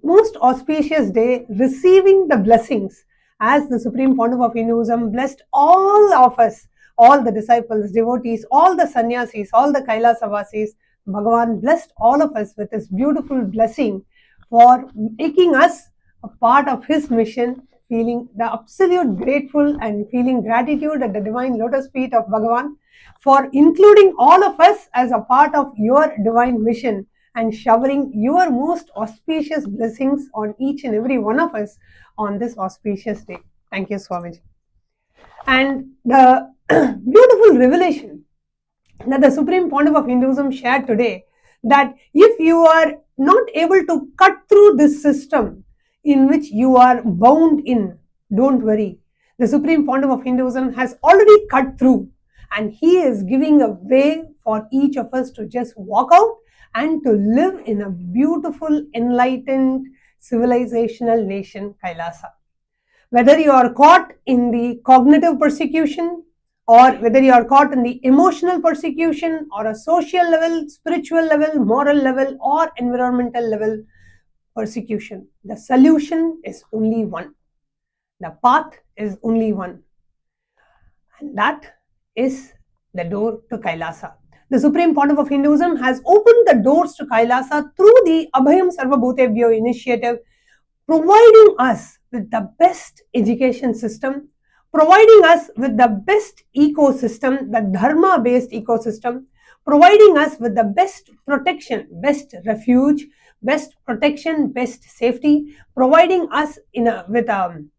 most auspicious day, receiving the blessings as the Supreme Pontiff of Hinduism blessed all of us, all the disciples, devotees, all the sannyasis, all the Kailasa-vasis. Bhagavan blessed all of us with this beautiful blessing for making us a part of his mission, feeling the absolute grateful and feeling gratitude at the divine lotus feet of Bhagavan for including all of us as a part of your divine mission and showering your most auspicious blessings on each and every one of us on this auspicious day. Thank you, Swamiji. And the beautiful revelation that the Supreme Pontiff of Hinduism shared today, that if you are not able to cut through this system in which you are bound in, don't worry. The Supreme Pontiff of Hinduism has already cut through, and he is giving a way for each of us to just walk out and to live in a beautiful, enlightened, civilizational nation, Kailasa. Whether you are caught in the cognitive persecution, or whether you are caught in the emotional persecution, or a social level, spiritual level, moral level, or environmental level persecution, the solution is only one. The path is only one. And that is the door to Kailasa. The Supreme Pontiff of Hinduism has opened the doors to Kailasa through the Abhayam Sarvabhūtebhyo initiative, providing us with the best education system, providing us with the best ecosystem, the dharma based ecosystem, providing us with the best protection, best refuge, best protection, best safety, providing us in an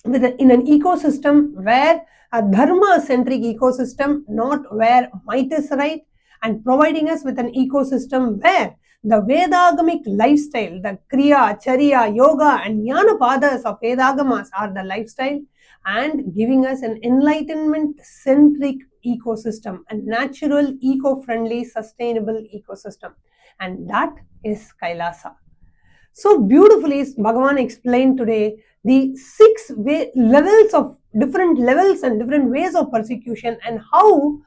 ecosystem where a dharma centric ecosystem, not where might is right, and providing us with an ecosystem where the Vedagamic lifestyle, the Kriya, Charya, Yoga and Jnana Padas of Vedagamas are the lifestyle, and giving us an enlightenment centric ecosystem, a natural, eco-friendly, sustainable ecosystem, and that is Kailasa. So beautifully, Bhagavan explained today the different levels and different ways of persecution, and how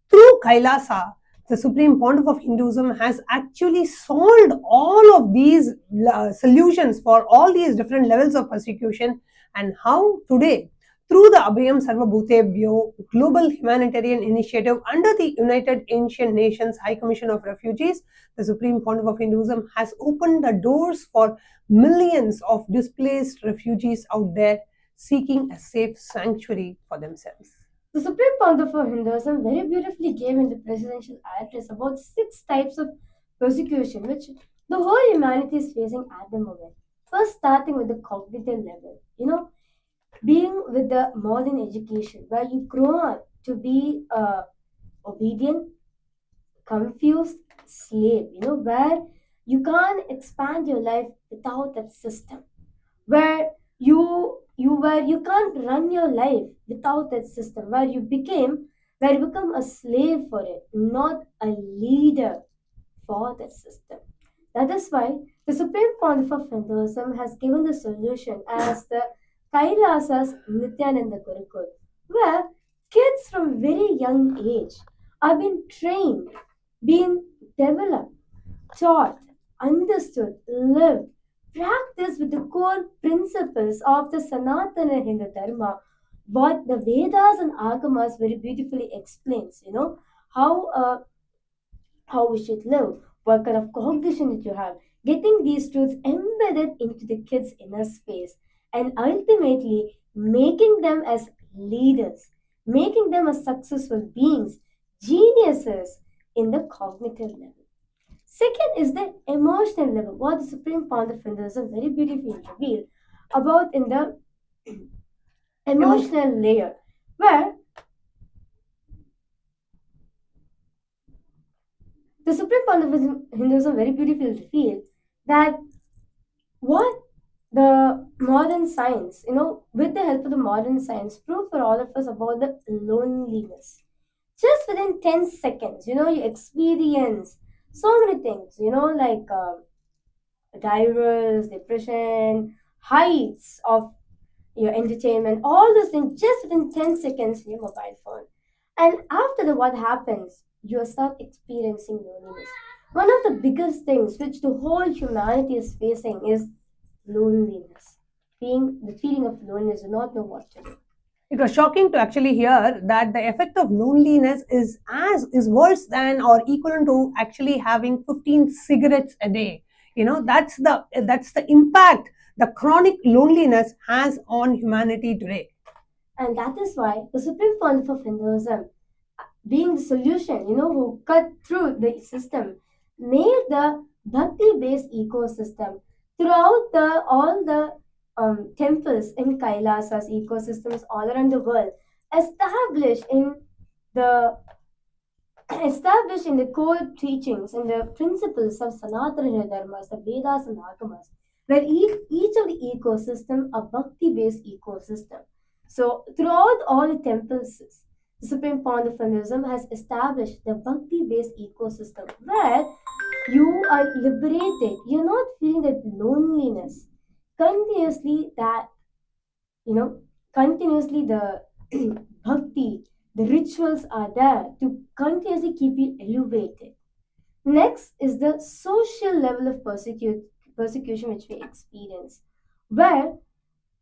through Kailasa, the Supreme Pontiff of Hinduism has actually solved all of these solutions for all these different levels of persecution, and how today, through the Abhayam Sarvabhūtebhyo global humanitarian initiative under the United Ancient Nations High Commission of Refugees, the Supreme Pontiff of Hinduism has opened the doors for millions of displaced refugees out there seeking a safe sanctuary for themselves. The Supreme Pontiff of Hinduism very beautifully gave in the presidential address about 6 types of persecution which the whole humanity is facing at the moment. First, starting with the cognitive level, being with the modern education, where you grow up to be obedient, confused slave, where you can't expand your life without that system, where you can't run your life without that system, where you become a slave for it, not a leader for that system. That is why the Supreme Pontiff of Hinduism has given the solution as the KAILASA's Nithyananda Gurukul, where kids from very young age are being trained, being developed, taught, understood, lived, practiced with the core principles of the Sanatana Hindu Dharma, what the Vedas and Agamas very beautifully explains, how how we should live, what kind of cognition that you have, getting these truths embedded into the kids' inner space, and ultimately making them as leaders, making them as successful beings, geniuses in the cognitive level. Second is the emotional level, what the Supreme Pontiff of Hinduism very beautifully revealed about in the emotional layer, where the Supreme Pontiff of Hinduism very beautifully revealed that what the modern science, with the help of the modern science, proved for all of us about the loneliness. Just within 10 seconds, you experience so many things, like diarrhea, depression, heights of your entertainment, all those things just within 10 seconds in your mobile phone. And after that, what happens? You start experiencing loneliness. One of the biggest things which the whole humanity is facing is loneliness. The feeling of loneliness, do not know what to do. It was shocking to actually hear that the effect of loneliness is worse than or equivalent to actually having 15 cigarettes a day. That's the impact the chronic loneliness has on humanity today. And that is why the Supreme Pontiff of Hinduism, being the solution, who cut through the system, made the bhakti-based ecosystem throughout all the temples in Kailasa's ecosystems all around the world, established in the core teachings and the principles of Sanatana Dharmas, the Vedas and Agamas, where each of the ecosystem a bhakti-based ecosystem. So throughout all the temples, the Supreme Pontiff of Hinduism has established the bhakti-based ecosystem where you are liberated. You're not feeling that loneliness. Continuously the bhakti, the rituals are there to continuously keep you elevated. Next is the social level of persecution which we experience, where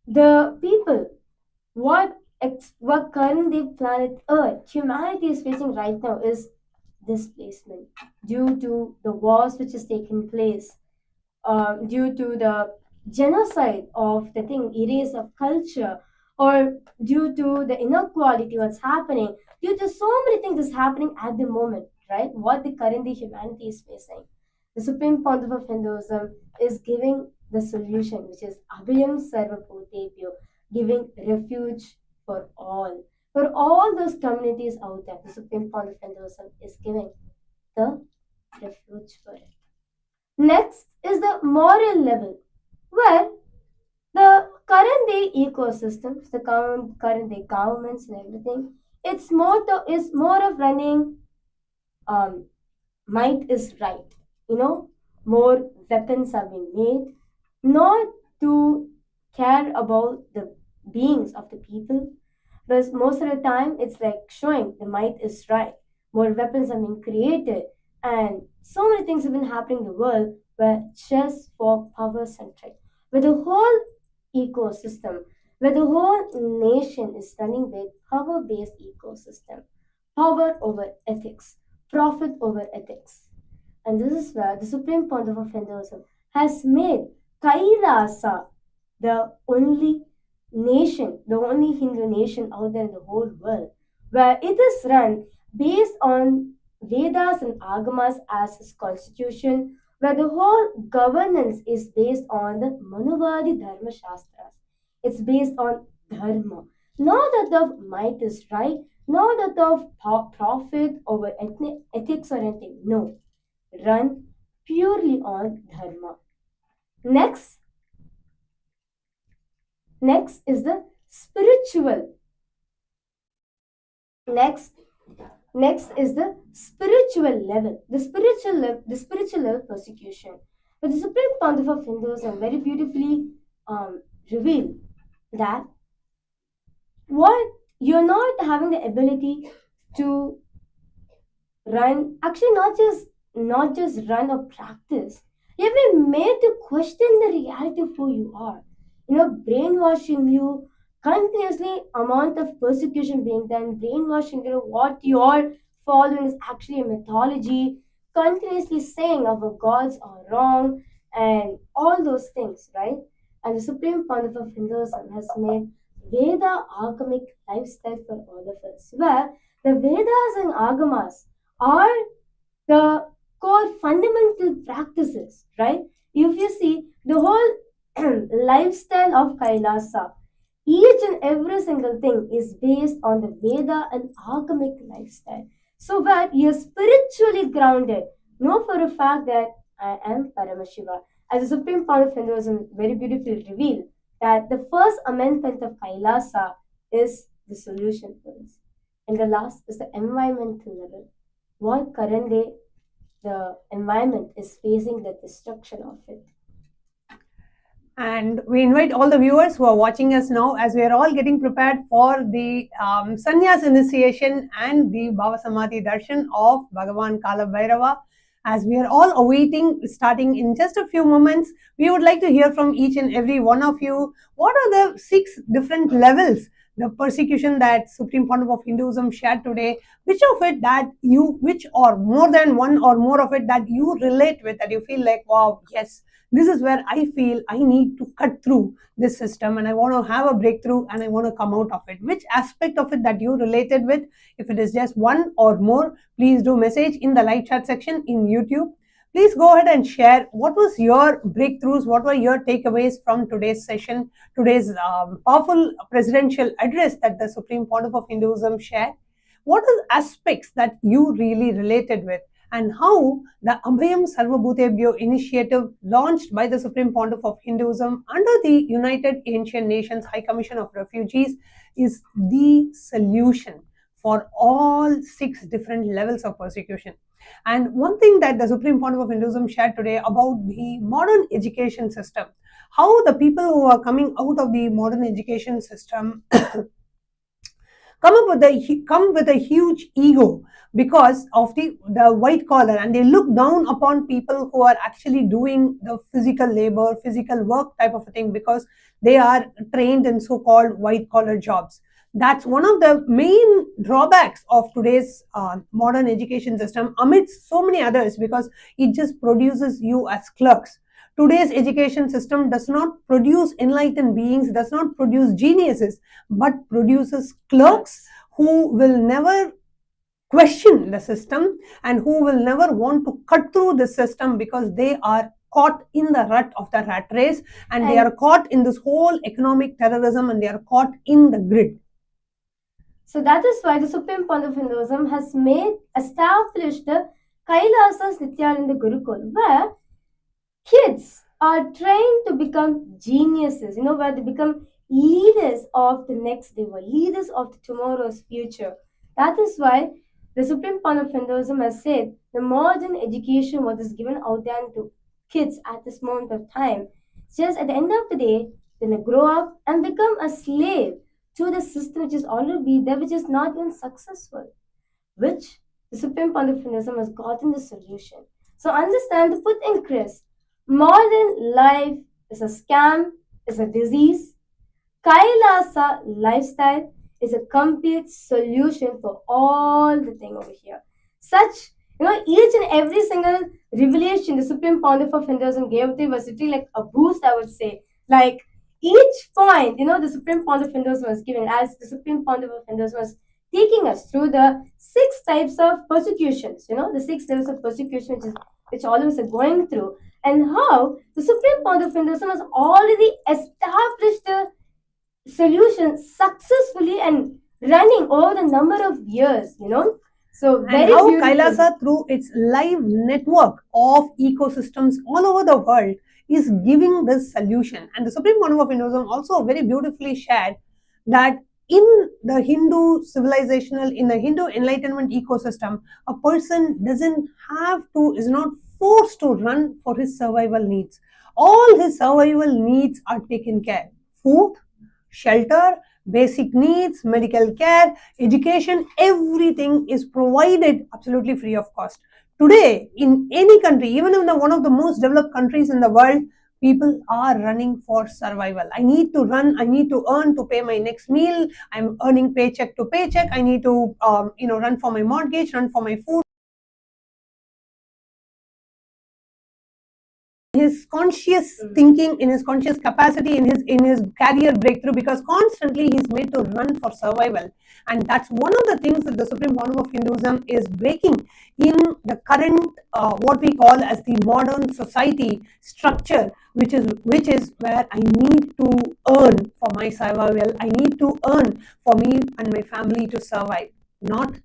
the people, what currently planet Earth, humanity is facing right now is displacement due to the wars which has taken place, due to the genocide of the erase of culture, or due to the inequality, what's happening, due to so many things that's happening at the moment, right? What the currently humanity is facing. The Supreme Pontiff of Hinduism is giving the solution, which is Abhayam Sarvabhūtebhyo, giving refuge for all. For all those communities out there, the Supreme Pontiff of Hinduism is giving the refuge for it. Next is the moral level, where the current day ecosystems, the current day governments and everything, its motto is more of running might is right. More weapons have been made, not to care about the beings of the people, because most of the time it's like showing the might is right. More weapons have been created, and so many things have been happening in the world where just for power centric, where the whole ecosystem, where the whole nation is running with power based ecosystem, power over ethics, profit over ethics. And this is where the Supreme Pontiff of Hinduism has made Kailasa the only nation, the only Hindu nation out there in the whole world, where it is run based on Vedas and Agamas as its constitution, where the whole governance is based on the Manuvadi Dharma Shastras. It's based on Dharma, not that of might is right, not that of profit over ethics or anything. No, run purely on Dharma. Next is the spiritual. Next is the spiritual level. The spiritual level persecution. But the Supreme Pontiff of Hinduism very beautifully revealed that what you're not having the ability to run, actually not just run or practice. You've been made to question the reality of who you are. Brainwashing you, continuously amount of persecution being done, brainwashing what you're following is actually a mythology, continuously saying our gods are wrong, and all those things, right? And the Supreme Pontiff of Hinduism has made Veda agamic lifestyle for all of us, where the Vedas and Agamas are the core fundamental practices, right? If you see the whole lifestyle of Kailasa, each and every single thing is based on the Veda and Agamic lifestyle. So that you're spiritually grounded. Know for a fact that I am Paramashiva. As the Supreme Pontiff of Hinduism very beautifully revealed that the first amendment of Kailasa is the solution for this. And the last is the environmental level. What current day the environment is facing the destruction of it. And we invite all the viewers who are watching us now, as we are all getting prepared for the sannyas initiation and the Bhava Samadhi Darshan of Bhagavan Kala Bhairava. As we are all awaiting, starting in just a few moments, we would like to hear from each and every one of you. What are the 6 different levels, the persecution that Supreme Pontiff of Hinduism shared today? Which of it that you, which or more than one or more of it that you relate with, that you feel like, wow, yes, this is where I feel I need to cut through this system and I want to have a breakthrough and I want to come out of it. Which aspect of it that you related with? If it is just one or more, please do message in the live chat section in YouTube. Please go ahead and share what was your breakthroughs, what were your takeaways from today's session, today's powerful presidential address that the Supreme Pontiff of Hinduism shared. What are the aspects that you really related with? And how the Abhayam Sarvabhūtebhyo initiative launched by the Supreme Pontiff of Hinduism under the United Ancient Nations High Commission of Refugees is the solution for all 6 different levels of persecution. And one thing that the Supreme Pontiff of Hinduism shared today about the modern education system, how the people who are coming out of the modern education system come with a huge ego because of the white collar, and they look down upon people who are actually doing the physical labor, physical work type of a thing, because they are trained in so-called white collar jobs. That's one of the main drawbacks of today's modern education system amidst so many others, because it just produces you as clerks. today's education system does not produce enlightened beings, does not produce geniuses, but produces clerks who will never question the system and who will never want to cut through the system because they are caught in the rut of the rat race and they are caught in this whole economic terrorism and they are caught in the grid. So that is why the Supreme Pontiff of Hinduism has established the KAILASA's Nityananda Gurukul, where kids are trained to become geniuses, where they become leaders of the next day, leaders of tomorrow's future. That is why the Supreme Pontiff of Hinduism has said the modern education what is given out there to kids at this moment of time, just at the end of the day, then they grow up and become a slave to the system which is already there, which is not even successful, which the Supreme Pontiff of Hinduism has gotten the solution. So understand, to put in Chris, modern life is a scam, is a disease. Kailasa lifestyle is a complete solution for all the thing over here. Such, each and every single revelation the Supreme Pontiff of Hinduism gave to was literally like a boost, I would say. Like each point, the Supreme Pontiff of Hinduism was given, as the Supreme Pontiff of Hinduism was taking us through the 6 types of persecutions, the 6 levels of persecution which all of us are going through, and how the Supreme Pontiff of Hinduism has already established the solution successfully and running over the number of years, So very and how beautiful. Kailasa, through its live network of ecosystems all over the world, is giving this solution. And the Supreme Pontiff of Hinduism also very beautifully shared that in the Hindu civilizational, in the Hindu enlightenment ecosystem, a person is not forced to run for his survival needs. All his survival needs are taken care. Food, shelter, basic needs, medical care, education, everything is provided absolutely free of cost. Today, in any country, even in one of the most developed countries in the world, people are running for survival. I need to run, I need to earn to pay my next meal, I'm earning paycheck to paycheck, I need to run for my mortgage, run for my food. His conscious thinking, in his conscious capacity, in his career breakthrough, because constantly he's made to run for survival. And that's one of the things that the Supreme Pontiff of Hinduism is breaking in the current what we call as the modern society structure, which is where I need to earn for my survival, I need to earn for me and my family to survive. Not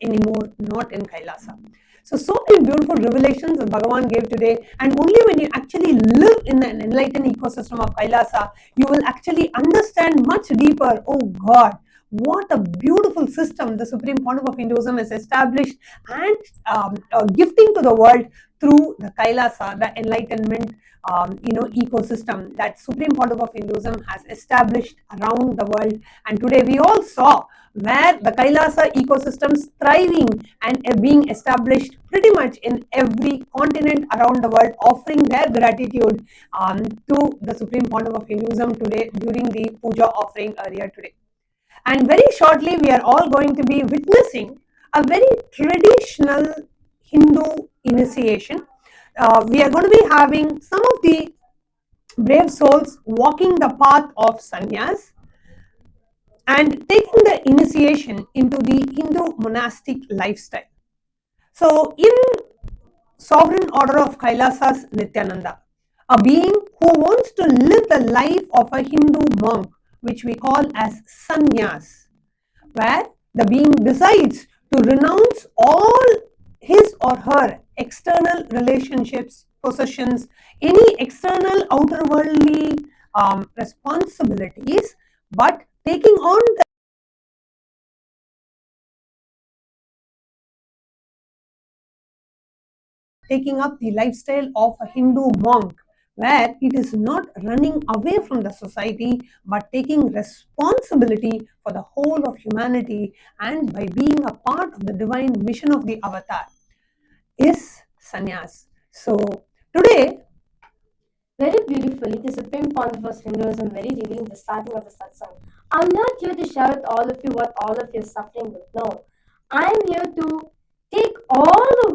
anymore, not in Kailasa. So many beautiful revelations that Bhagavan gave today, and only when you actually live in an enlightened ecosystem of Kailasa, you will actually understand much deeper, oh God, what a beautiful system the Supreme Pontiff of Hinduism has established and gifting to the world through the Kailasa, the enlightenment ecosystem that Supreme Pontiff of Hinduism has established around the world. And today we all saw where the Kailasa ecosystem is thriving and being established pretty much in every continent around the world, offering their gratitude to the Supreme Pontiff of Hinduism today during the puja offering earlier today. And very shortly we are all going to be witnessing a very traditional Hindu initiation. We are going to be having some of the brave souls walking the path of sannyas and taking the initiation into the Hindu monastic lifestyle. So in Sovereign Order of Kailasa's Nityananda, a being who wants to live the life of a Hindu monk, which we call as sannyas, where the being decides to renounce all his or her external relationships, possessions, any external outerworldly responsibilities, but taking on taking up the lifestyle of a Hindu monk, where it is not running away from the society but taking responsibility for the whole of humanity, and by being a part of the divine mission of the avatar is sannyas. So today, very beautifully, the Supreme Pontiff of Hinduism very revealing the starting of the Satsang. I'm not here to share with all of you what all of you are suffering with. No, I'm here to take all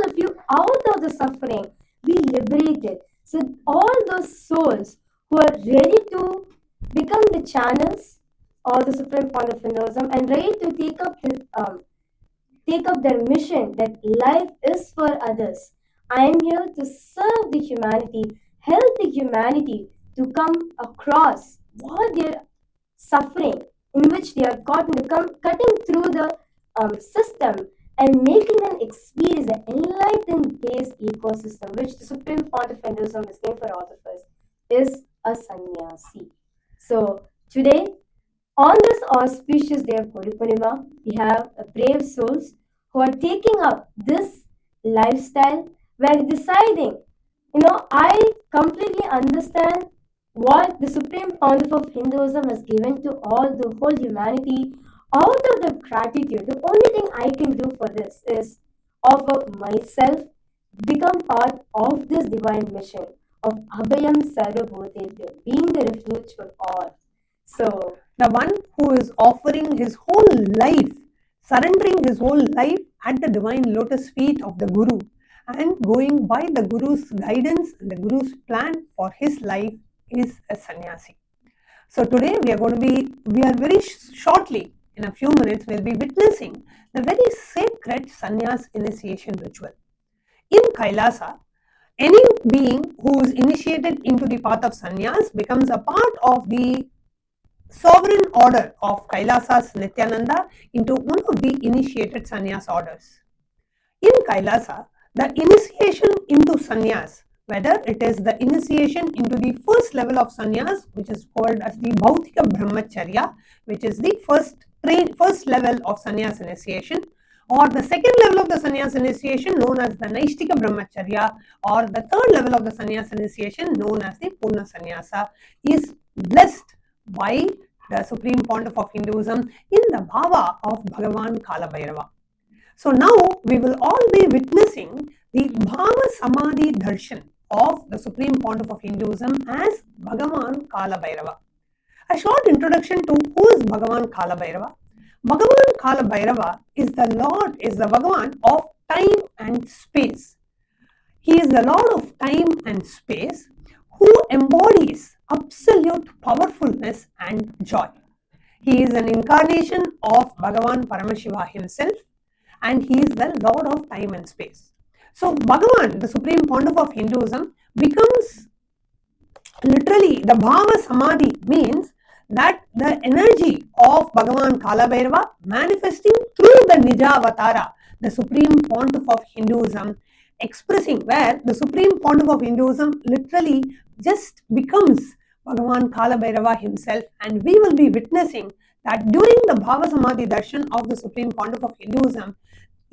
of you out of the suffering, be liberated. So all those souls who are ready to become the channels of the Supreme Point of Hinduism and ready to take up their mission that life is for others. I am here to serve the humanity, help the humanity to come across what they're suffering, in which they are caught in cutting through the system and making them experience the enlightened based ecosystem, which the Supreme Point of Hinduism is given for all of us, is a sannyasi. So today, on this auspicious day of Guru Purnima, we have brave souls who are taking up this lifestyle where deciding, I completely understand what the Supreme Pontiff of Hinduism has given to all the whole humanity. Out of the gratitude, the only thing I can do for this is offer myself, become part of this divine mission of Abhayam Sarvabhūtebhyo, being the refuge for all. So, the one who is offering his whole life, surrendering his whole life at the divine lotus feet of the Guru and going by the Guru's guidance and the Guru's plan for his life is a sannyasi. So today we are very shortly, in a few minutes, we'll be witnessing the very sacred sannyas initiation ritual. In Kailasa, any being who is initiated into the path of sannyas becomes a part of the sovereign order of Kailasa's Nithyananda into one of the initiated sannyas orders. In Kailasa, the initiation into sannyas, whether it is the initiation into the first level of sannyas, which is called as the Bhautika Brahmacharya, which is the first level of sannyas initiation, or the second level of the sannyas initiation known as the Naishtika Brahmacharya, or the third level of the sannyas initiation known as the Purna Sannyasa, is blessed by the Supreme Pontiff of Hinduism in the bhava of Bhagavan Kalabhairava. So now we will all be witnessing the Bhava Samadhi Darshan of the Supreme Pontiff of Hinduism as Bhagavan Kalabhairava. A short introduction to who is Bhagavan Kalabhairava. Bhagavan Kalabhairava is the Bhagavan of time and space. He is the Lord of time and space who embodies absolute powerfulness and joy. He is an incarnation of Bhagavan Paramashiva himself, and he is the Lord of time and space. So Bhagavan, the Supreme Pontiff of Hinduism, becomes literally the Bhava Samadhi, means that the energy of Bhagavan Kalabhairava manifesting through the Nijavatara, the Supreme Pontiff of Hinduism, expressing where the Supreme Pontiff of Hinduism literally just becomes Bhagavan Kalabhairava himself, and we will be witnessing that during the Bhava Samadhi Darshan of the Supreme Pontiff of Hinduism,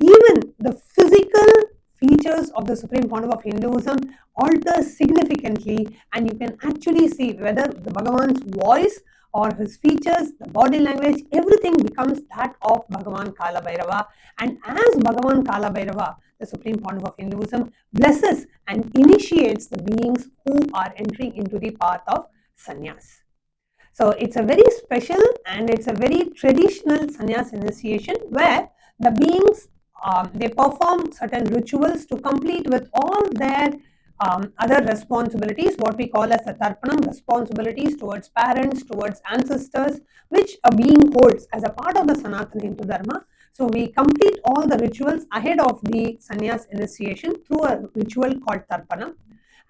even the physical features of the Supreme Pontiff of Hinduism alter significantly, and you can actually see whether the Bhagavan's voice or his features, the body language, everything becomes that of Bhagavan Kalabhairava. And as Bhagavan Kalabhairava, the Supreme Pontiff of Hinduism, blesses and initiates the beings who are entering into the path of sannyas. So it's a very special and it's a very traditional sannyas initiation where the beings they perform certain rituals to complete with all their other responsibilities, what we call as the tarpanam, responsibilities towards parents, towards ancestors, which a being holds as a part of the Sanatana Hindu Dharma. So we complete all the rituals ahead of the sannyas initiation through a ritual called tarpanam,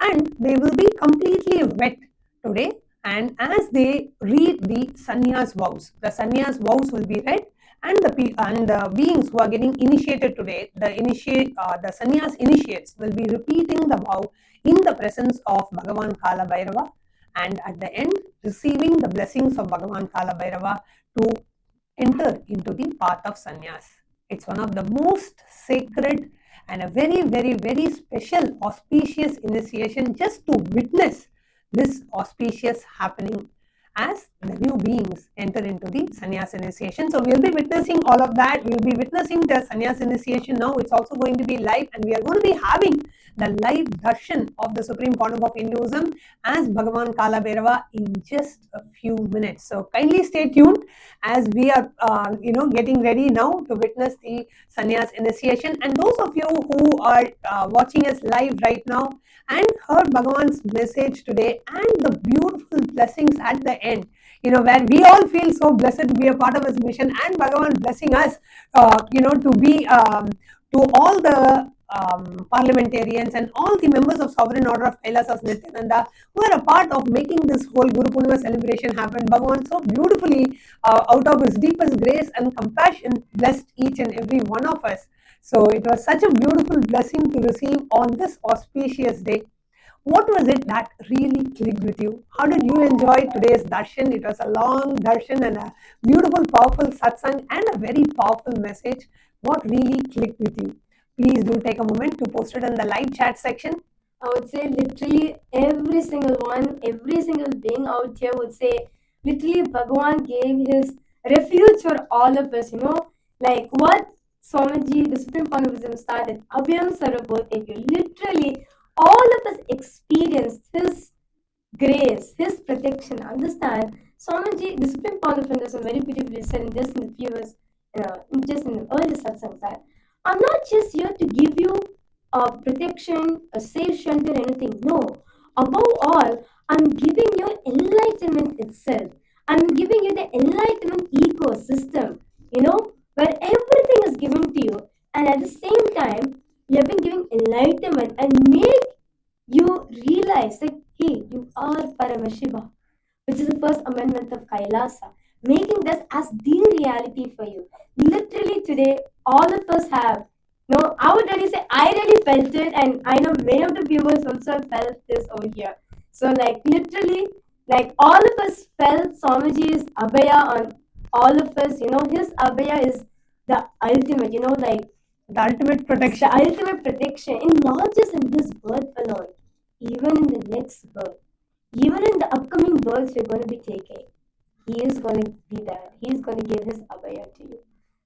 and they will be completely wet today. And as they read the sannyas vows, the sannyas vows will be read, and the beings who are getting initiated today, the sannyas initiates will be repeating the vow in the presence of Bhagavan Kalabhairava, and at the end receiving the blessings of Bhagavan Kalabhairava to enter into the path of sannyas. It's one of the most sacred and a very, very, very special auspicious initiation just to witness this auspicious happening as the new beings enter into the sannyas initiation. So we'll be witnessing all of that. We'll be witnessing the sannyas initiation now. It's also going to be live, and we are going to be having the live darshan of the Supreme Pontiff of Hinduism as Bhagavan Kala Bhairava in just a few minutes. So kindly stay tuned as we are getting ready now to witness the sannyas initiation. And those of you who are watching us live right now and heard Bhagavan's message today and the beautiful blessings at the end, where we all feel so blessed to be a part of his mission, and Bhagavan blessing us, to be to all the parliamentarians and all the members of Sovereign Order of KAILASA Nityananda who are a part of making this whole Guru Purnima celebration happen. Bhagavan so beautifully, out of his deepest grace and compassion, blessed each and every one of us. So it was such a beautiful blessing to receive on this auspicious day. What was it that really clicked with you? How did you enjoy today's darshan? It was a long darshan and a beautiful, powerful satsang and a very powerful message. What really clicked with you? Please do take a moment to post it in the live chat section. I would say literally every single one, every single being out here would say literally Bhagavan gave his refuge for all of us, like what Swamiji, the Supreme Pontiff started, Abhayam Sarvabhūtebhyo. Literally all of us experienced his grace, his protection. Understand, Swamiji, the Supreme Pontiff, very beautifully said just in the few years, just in the early satsangs, that I'm not just here to give you a protection, a safe shelter, anything. No. Above all, I'm giving you enlightenment itself. I'm giving you the enlightenment ecosystem, where everything is given to you. And at the same time, you have been giving enlightenment and make you realize that, hey, you are Paramashiva, which is the first amendment of Kailasa, making this as the reality for you. Literally today, all of us have. No, I would really say I really felt it, and I know many of the viewers also felt this over here. So literally, all of us felt Swamiji's Abhaya on all of us. His Abhaya is the ultimate, the ultimate protection. The ultimate protection, and not just in this birth alone, even in the next birth, even in the upcoming births we're going to be taking. He is going to be there. He is going to give his Abhaya to you.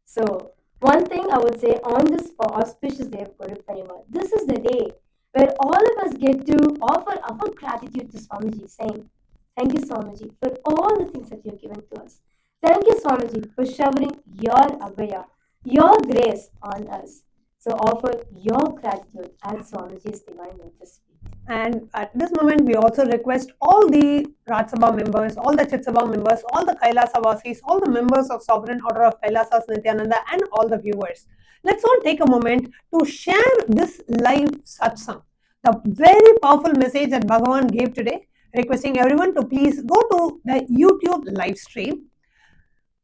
So, one thing I would say on this auspicious day of Guru Purnima, this is the day where all of us get to offer our gratitude to Swamiji, saying, thank you, Swamiji, for all the things that you've given to us. Thank you, Swamiji, for showering your Abhaya, your grace on us. So offer your gratitude as Swamiji's divine lotus feet. And at this moment, we also request all the Raj Sabha members, all the Chit Sabha members, all the Kailasa Vasis, all the members of Sovereign Order of KAILASA Nityananda, and all the viewers. Let's all take a moment to share this live satsang, the very powerful message that Bhagavan gave today, requesting everyone to please go to the YouTube live stream.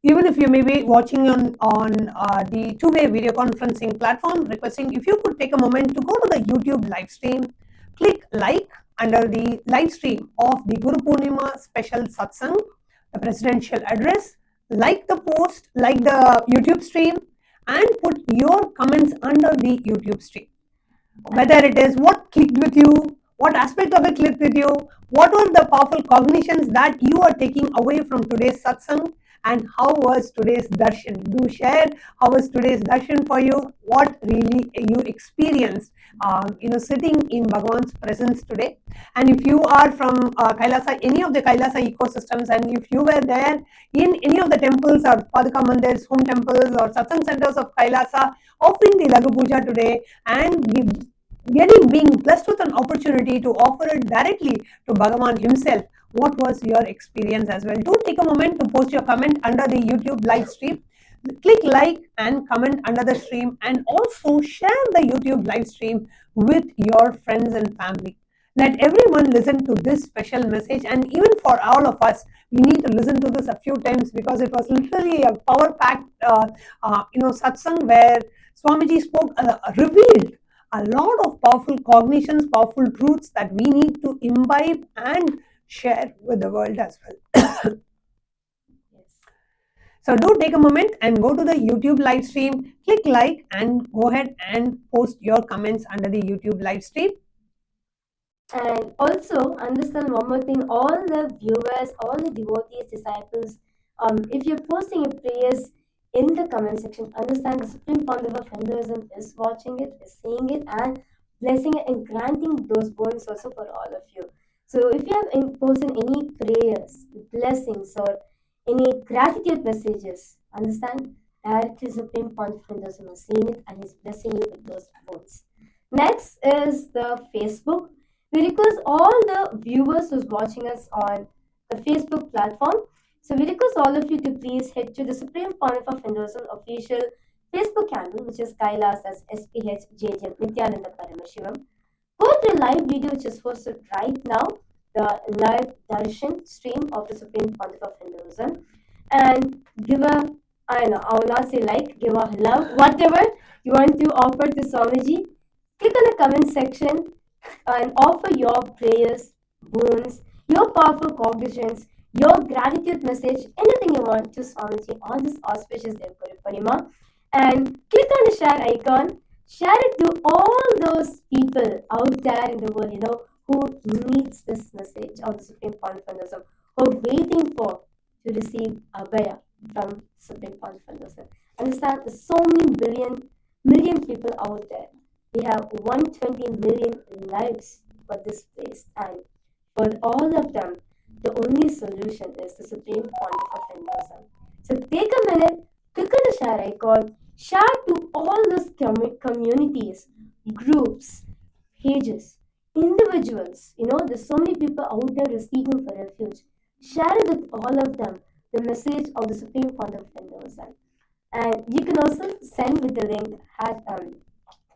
Even if you may be watching on the two-way video conferencing platform, requesting if you could take a moment to go to the YouTube live stream, click like under the live stream of the Guru Purnima special satsang, the presidential address, like the post, like the YouTube stream, and put your comments under the YouTube stream. Whether it is what clicked with you, what aspect of it clicked with you, what were the powerful cognitions that you are taking away from today's satsang, and how was today's darshan? Do share how was today's darshan for you, what really you experienced sitting in Bhagavan's presence today. And if you are from Kailasa, any of the Kailasa ecosystems, and if you were there in any of the temples or Padaka Mandirs, home temples or satsang centers of Kailasa, offering the Laghu Puja today and being blessed with an opportunity to offer it directly to Bhagavan himself, what was your experience as well? Do take a moment to post your comment under the YouTube live stream. Click like and comment under the stream, and also share the YouTube live stream with your friends and family. Let everyone listen to this special message, and even for all of us, we need to listen to this a few times, because it was literally a power-packed satsang where Swamiji spoke, revealed a lot of powerful cognitions, powerful truths that we need to imbibe and share with the world as well. So do take a moment and go to the YouTube live stream, click like, and go ahead and post your comments under the YouTube live stream. And also understand one more thing, all the viewers, all the devotees, disciples, if you're posting your prayers in the comment section, understand the Supreme Pontiff of Hinduism is watching it, is seeing it, and blessing and granting those boons also for all of you. So if you have imposed any prayers, blessings, or any gratitude messages, understand directly Supreme Pontiff of Hinduism has seen it and is blessing you with those boons. Next is the Facebook. We request all the viewers who's watching us on the Facebook platform. So we request all of you to please head to the Supreme Pontiff of Hinduism official Facebook handle, which is KAILASA's SPH Nithyananda Paramashivam. Go to the live video which is hosted right now, the live Darshan stream of the Supreme Pontiff of Hinduism, and give a, I will not say like, give a love, whatever you want to offer to Swamiji. Click on the comment section and offer your prayers, boons, your powerful cognitions, your gratitude message, anything you want to Swamiji on this auspicious day of Guru Purnima. And click on the share icon, share it to all those people out there in the world, who needs this message of the Supreme Pontiff of Hinduism, who are waiting for to receive Abhaya from Supreme Pontiff of Hinduism. Understand, there's so many million people out there. We have 120 million lives for this place, and for all of them, the only solution is the Supreme Pontiff of Hinduism. So take a minute, click on the share icon, share to all those communities, groups, pages, individuals. There's so many people out there who are seeking for refuge. Share it with all of them, the message of the Supreme Pontiff of Hinduism. And you can also send with the link at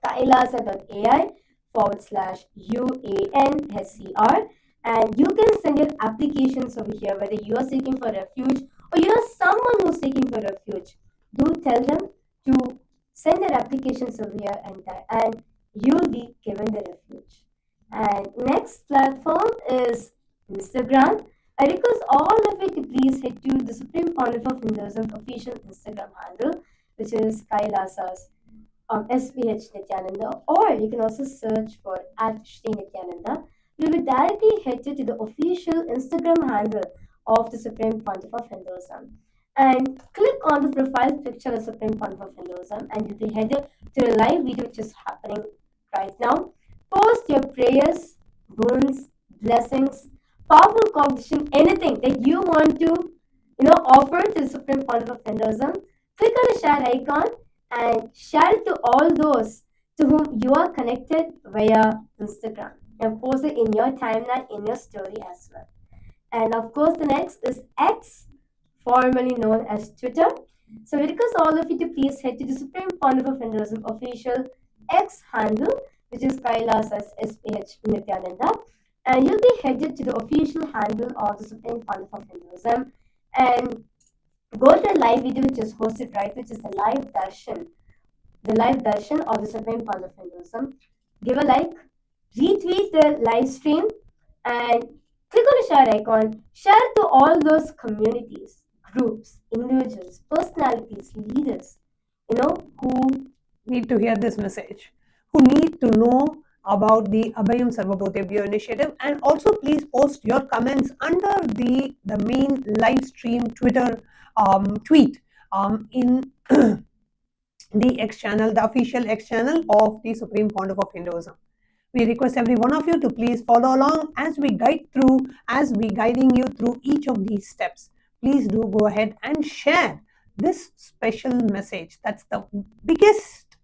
kailasa.ai/UANSCR, and you can send your applications over here, whether you are seeking for refuge or you are someone who's seeking for refuge. Do tell them to send their applications over here, and you'll be given the refuge. And next platform is Instagram. I request all of you to please head to the Supreme Pontiff of Hinduism official Instagram handle, which is KAILASA's SPH Nithyananda, or you can also search for @Sri Nithyananda. You'll be directly headed to the official Instagram handle of the Supreme Pontiff of Hinduism. And click on the profile picture of Supreme Pontiff of Hinduism, and you'll be headed to the live video which is happening right now. Post your prayers, boons, blessings, powerful cognition, anything that you want to, offer to the Supreme Pontiff of Hinduism. Click on the share icon and share it to all those to whom you are connected via Instagram, and post it in your timeline, in your story as well. And of course, the next is X, formerly known as Twitter. So we request all of you to please head to the Supreme Pontiff of Hinduism official X handle, which is KAILASA's SPH Nithyananda, and you'll be headed to the official handle of the Supreme Pontiff of Hinduism, and go to the live video which is hosted which is the live darshan of the Supreme Pontiff of Hinduism. Give a like, retweet the live stream, and click on the share icon. Share to all those communities, groups, individuals, personalities, leaders, who need to hear this message, who need to know about the Abhayam Sarvabhūtebhyo initiative, and also please post your comments under the main live stream Twitter tweet in the X channel, the official X channel of the Supreme Pontiff of Hinduism. We request every one of you to please follow along as we guiding you through each of these steps. Please do go ahead and share this special message. That's the biggest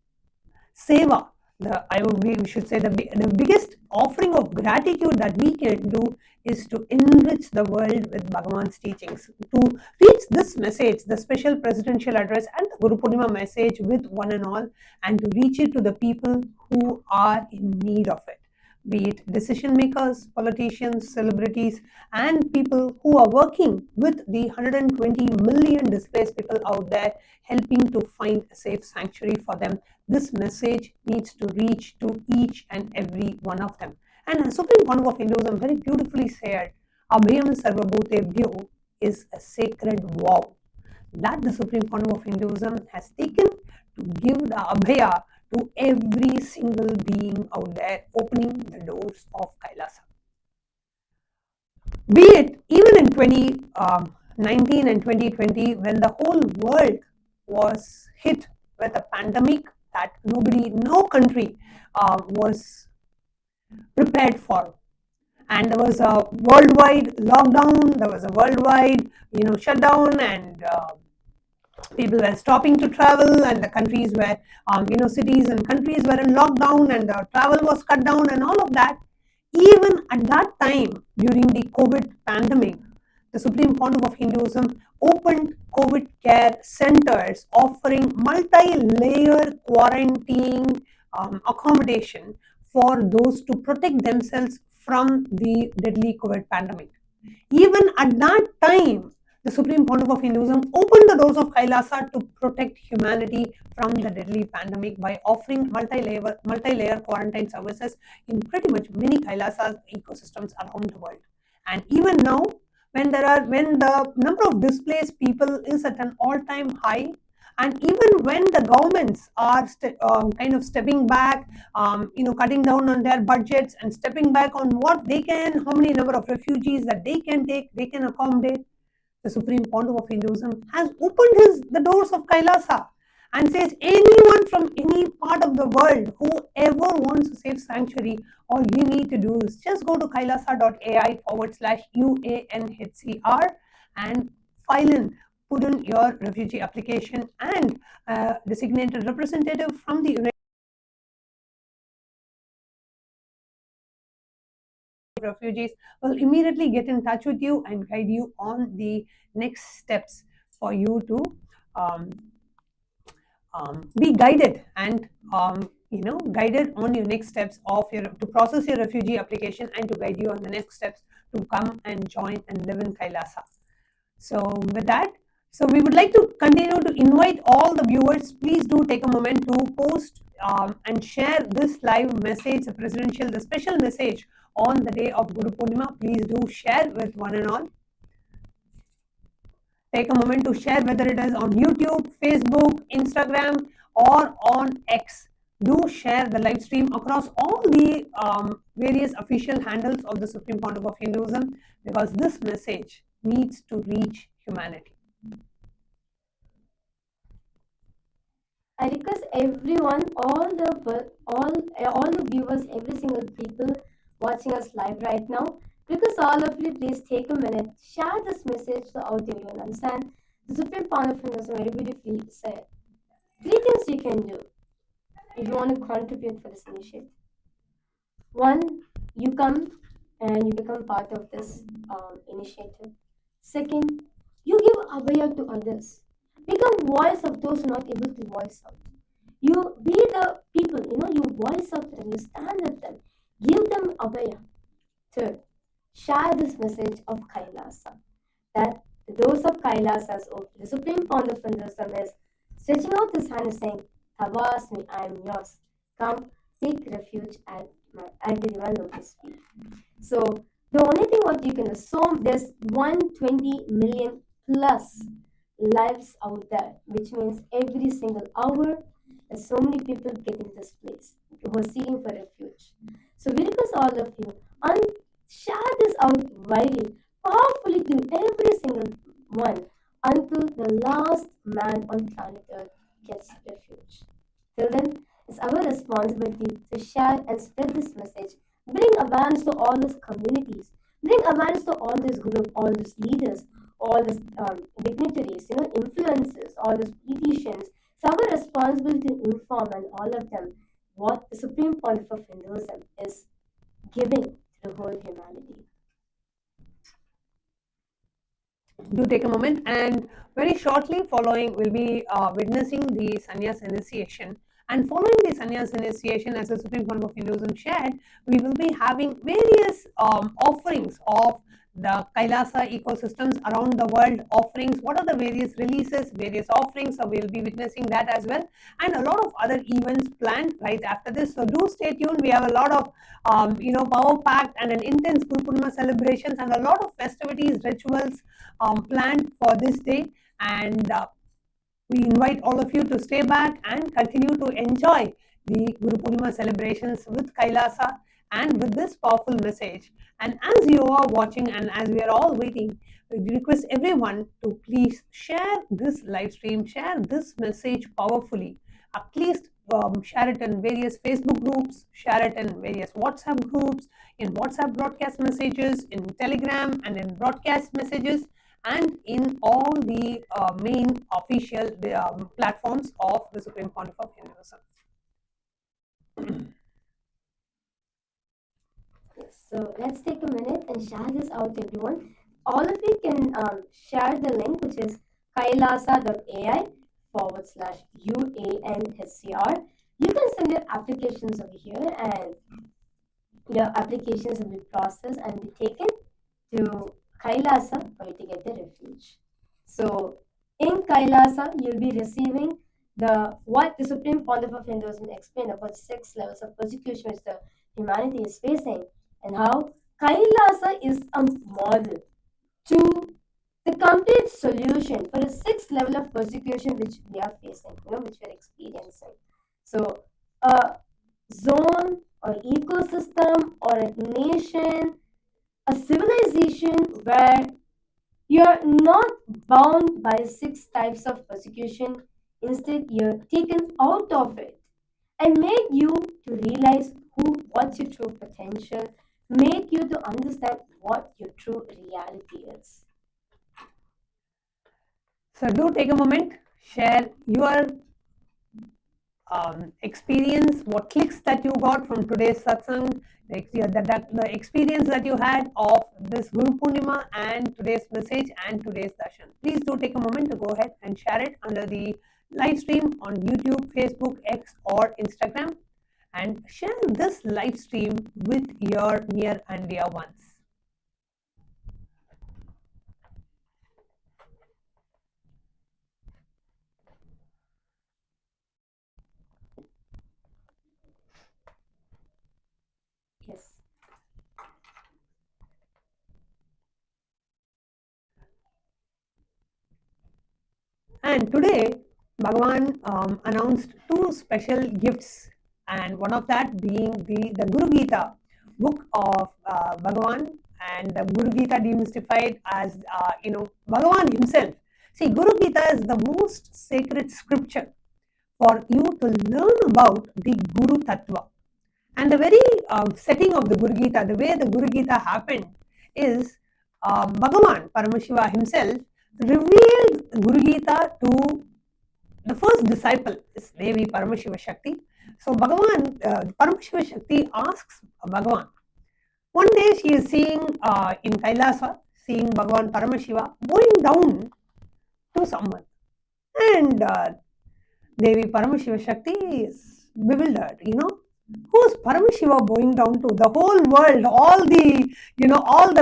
seva, we should say the biggest offering of gratitude that we can do is to enrich the world with Bhagavan's teachings, to reach this message, the special presidential address and the Guru Purnima message with one and all, and to reach it to the people who are in need of it, be it decision makers, politicians, celebrities, and people who are working with the 120 million displaced people out there, helping to find a safe sanctuary for them. This message needs to reach to each and every one of them. And the Supreme Pontiff of Hinduism very beautifully said, Abhayam Sarvabhūtebhyo is a sacred vow that the Supreme Pontiff of Hinduism has taken to give the Abhaya to every single being out there, opening the doors of Kailasa. Be it even in 2019 and 2020, when the whole world was hit with a pandemic that no country was prepared for. And there was a worldwide lockdown, there was a worldwide, shutdown, and people were stopping to travel, and the countries were, cities and countries were in lockdown, and the travel was cut down, and all of that. Even at that time, during the COVID pandemic, the Supreme Pontiff of Hinduism opened COVID care centers offering multi-layer quarantine accommodation for those to protect themselves from the deadly COVID pandemic. Even at that time, the Supreme Pontiff of Hinduism opened the doors of Kailasa to protect humanity from the deadly pandemic by offering multi-layer quarantine services in pretty much many Kailasa ecosystems around the world. And even now, when the number of displaced people is at an all-time high, and even when the governments are kind of stepping back, cutting down on their budgets and stepping back on what they can, how many number of refugees that they can take, they can accommodate, the Supreme Pontiff of Hinduism has opened the doors of Kailasa and says anyone from any part of the world who ever wants a safe sanctuary, all you need to do is just go to kailasa.ai/UANHCR and file in, put in your refugee application, and designated representative from the United Refugees will immediately get in touch with you and guide you on the next steps for you to be guided and guided on your next steps to process your refugee application and to guide you on the next steps to come and join and live in Kailasa. So with that, we would like to continue to invite all the viewers. Please do take a moment to post and share this live message, the special message on the day of Guru Purnima. Please do share with one and all. Take a moment to share, whether it is on YouTube, Facebook, Instagram, or on X. Do share the live stream across all the various official handles of the Supreme Pontiff of Hinduism, because this message needs to reach humanity. I request everyone, all the viewers, every single people watching us live right now, because all of you, please take a minute, share this message to out everyone. Understand? The Supreme Pontiff of Hinduism very beautifully said 3 things you can do if you want to contribute for this initiative. 1, you come and you become part of this initiative. 2nd, you give abhaya to others. Become voice of those not able to voice out. You be the people, you voice out to them, you stand with them, give them abhaya. 3rd, share this message of Kailasa, that the doors of Kailasa is open. The Supreme Pontiff of Hinduism is stretching out his hand and saying, Tavasmi, I am yours. Come, take refuge at the divine lotus feet. So the only thing what you can assume, there's 120 million plus lives out there, which means every single hour there's so many people getting displaced who are seeking for refuge. So we request all of you and share this out widely, powerfully to every single one until the last man on planet Earth gets refuge. Till then, it's our responsibility to share and spread this message, bring awareness to all these communities, bring awareness to all these groups, all these leaders, all these dignitaries, influencers, all these politicians. It's our responsibility to inform and all of them what the Supreme Pontiff of Hinduism is giving to the whole humanity. Do take a moment, and very shortly following we'll be witnessing the sannyas initiation. And following the sannyas initiation, as the Supreme Pontiff of Hinduism shared, we will be having various offerings of the Kailasa ecosystems around the world. Offerings, what are the various releases, various offerings, so we'll be witnessing that as well, and a lot of other events planned right after this. So do stay tuned. We have a lot of power packed and an intense Guru Purnima celebrations and a lot of festivities, rituals planned for this day, and we invite all of you to stay back and continue to enjoy the Guru Purnima celebrations with Kailasa and with this powerful message. And as you are watching and as we are all waiting, we request everyone to please share this live stream, share this message powerfully. At least share it in various Facebook groups, share it in various WhatsApp groups, in WhatsApp broadcast messages, in Telegram and in broadcast messages, and in all the main official platforms of the Supreme Pontiff of Hinduism. So let's take a minute and share this out, everyone. All of you can share the link, which is kailasa.ai/UANHCR. You can send your applications over here, and your applications will be processed and be taken to Kailasa for you to get the refuge. So in Kailasa, you'll be receiving what the Supreme Pontiff of Hinduism explained about 6 levels of persecution which the humanity is facing, and how Kailasa is a model to the complete solution for the 6th level of persecution which we are facing, which we are experiencing. So a zone or ecosystem or a nation, a civilization where you're not bound by 6 types of persecution. Instead, you're taken out of it and make you to realize what's your true potential, make you to understand what your true reality is. So do take a moment, share your experience, what clicks that you got from today's satsang, the experience that you had of this Guru Purnima and today's message and today's darshan. Please do take a moment to go ahead and share it under the live stream on YouTube, Facebook, X or Instagram, and share this live stream with your near and dear ones. Yes. And today, Bhagavan announced 2 special gifts, and one of that being the Guru Gita, book of Bhagavan, and the Guru Gita demystified as, Bhagavan himself. See, Guru Gita is the most sacred scripture for you to learn about the Guru Tattva. And the very setting of the Guru Gita, the way the Guru Gita happened is Bhagavan Paramashiva himself revealed Guru Gita to the first disciple, is Devi Paramashiva Shakti. So Bhagavan, Paramashiva Shakti asks Bhagavan. One day she is seeing in Kailasa, seeing Bhagavan Paramashiva going down to someone. And Devi Paramashiva Shakti is bewildered, Who's Paramashiva going down to? The whole world, all the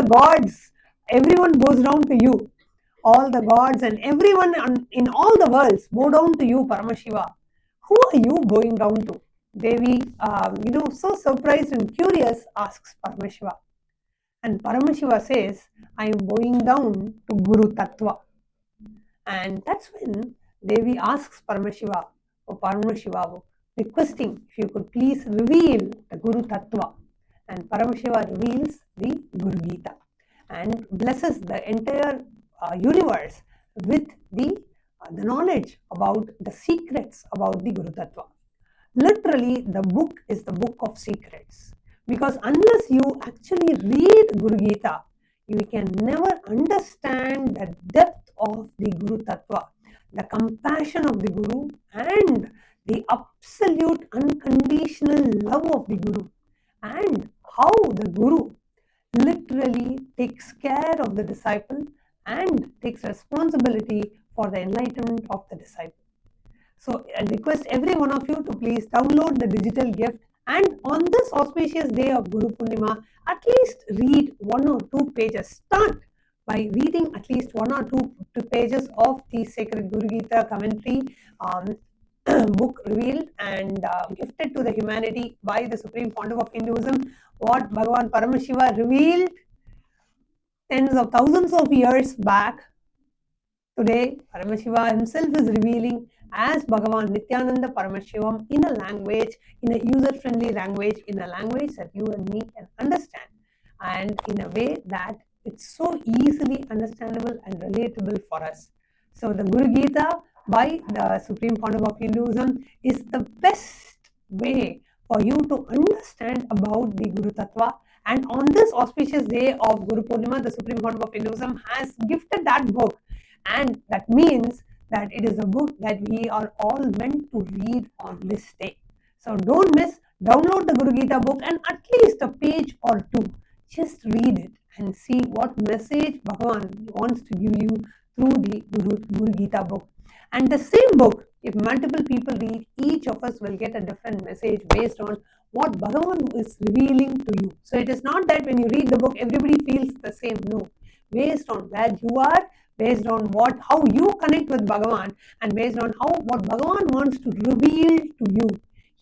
gods, everyone goes down to you. All the gods and everyone in all the worlds bow down to you, Paramashiva. Who are you bowing down to? Devi, so surprised and curious, asks Paramashiva. And Paramashiva says, I am bowing down to Guru Tattva. And that's when Devi asks Paramashiva, Paramashiva, requesting if you could please reveal the Guru Tattva. And Paramashiva reveals the Guru Gita and blesses the entire universe with the knowledge about the secrets about the Guru Tattva. Literally, the book is the book of secrets, because unless you actually read Guru Gita, you can never understand the depth of the Guru Tattva, the compassion of the Guru, and the absolute unconditional love of the Guru, and how the Guru literally takes care of the disciple and takes responsibility for the enlightenment of the disciple. So I request every one of you to please download the digital gift, and on this auspicious day of Guru Purnima, at least read 1 or 2 pages. Start by reading at least 1 or 2 pages of the sacred Guru Gita commentary book revealed and gifted to the humanity by the Supreme Pontiff of Hinduism, what Bhagavan Paramashiva revealed tens of thousands of years back. Today, Paramashiva himself is revealing as Bhagavan Nithyananda Paramashivам in a language, in a user-friendly language, in a language that you and me can understand, and in a way that it's so easily understandable and relatable for us. So the Guru Gita by the Supreme Pontiff of Hinduism is the best way for you to understand about the Guru Tattva. And on this auspicious day of Guru Purnima, the Supreme Pontiff of Hinduism has gifted that book. And that means that it is a book that we are all meant to read on this day. So don't miss, download the Guru Gita book and at least a page or two. Just read it and see what message Bhagavan wants to give you through the Guru Gita book. And the same book, if multiple people read, each of us will get a different message based on what Bhagavan is revealing to you. So it is not that when you read the book, everybody feels the same. No. Based on where you are, based on how you connect with Bhagavan, and based on what Bhagavan wants to reveal to you,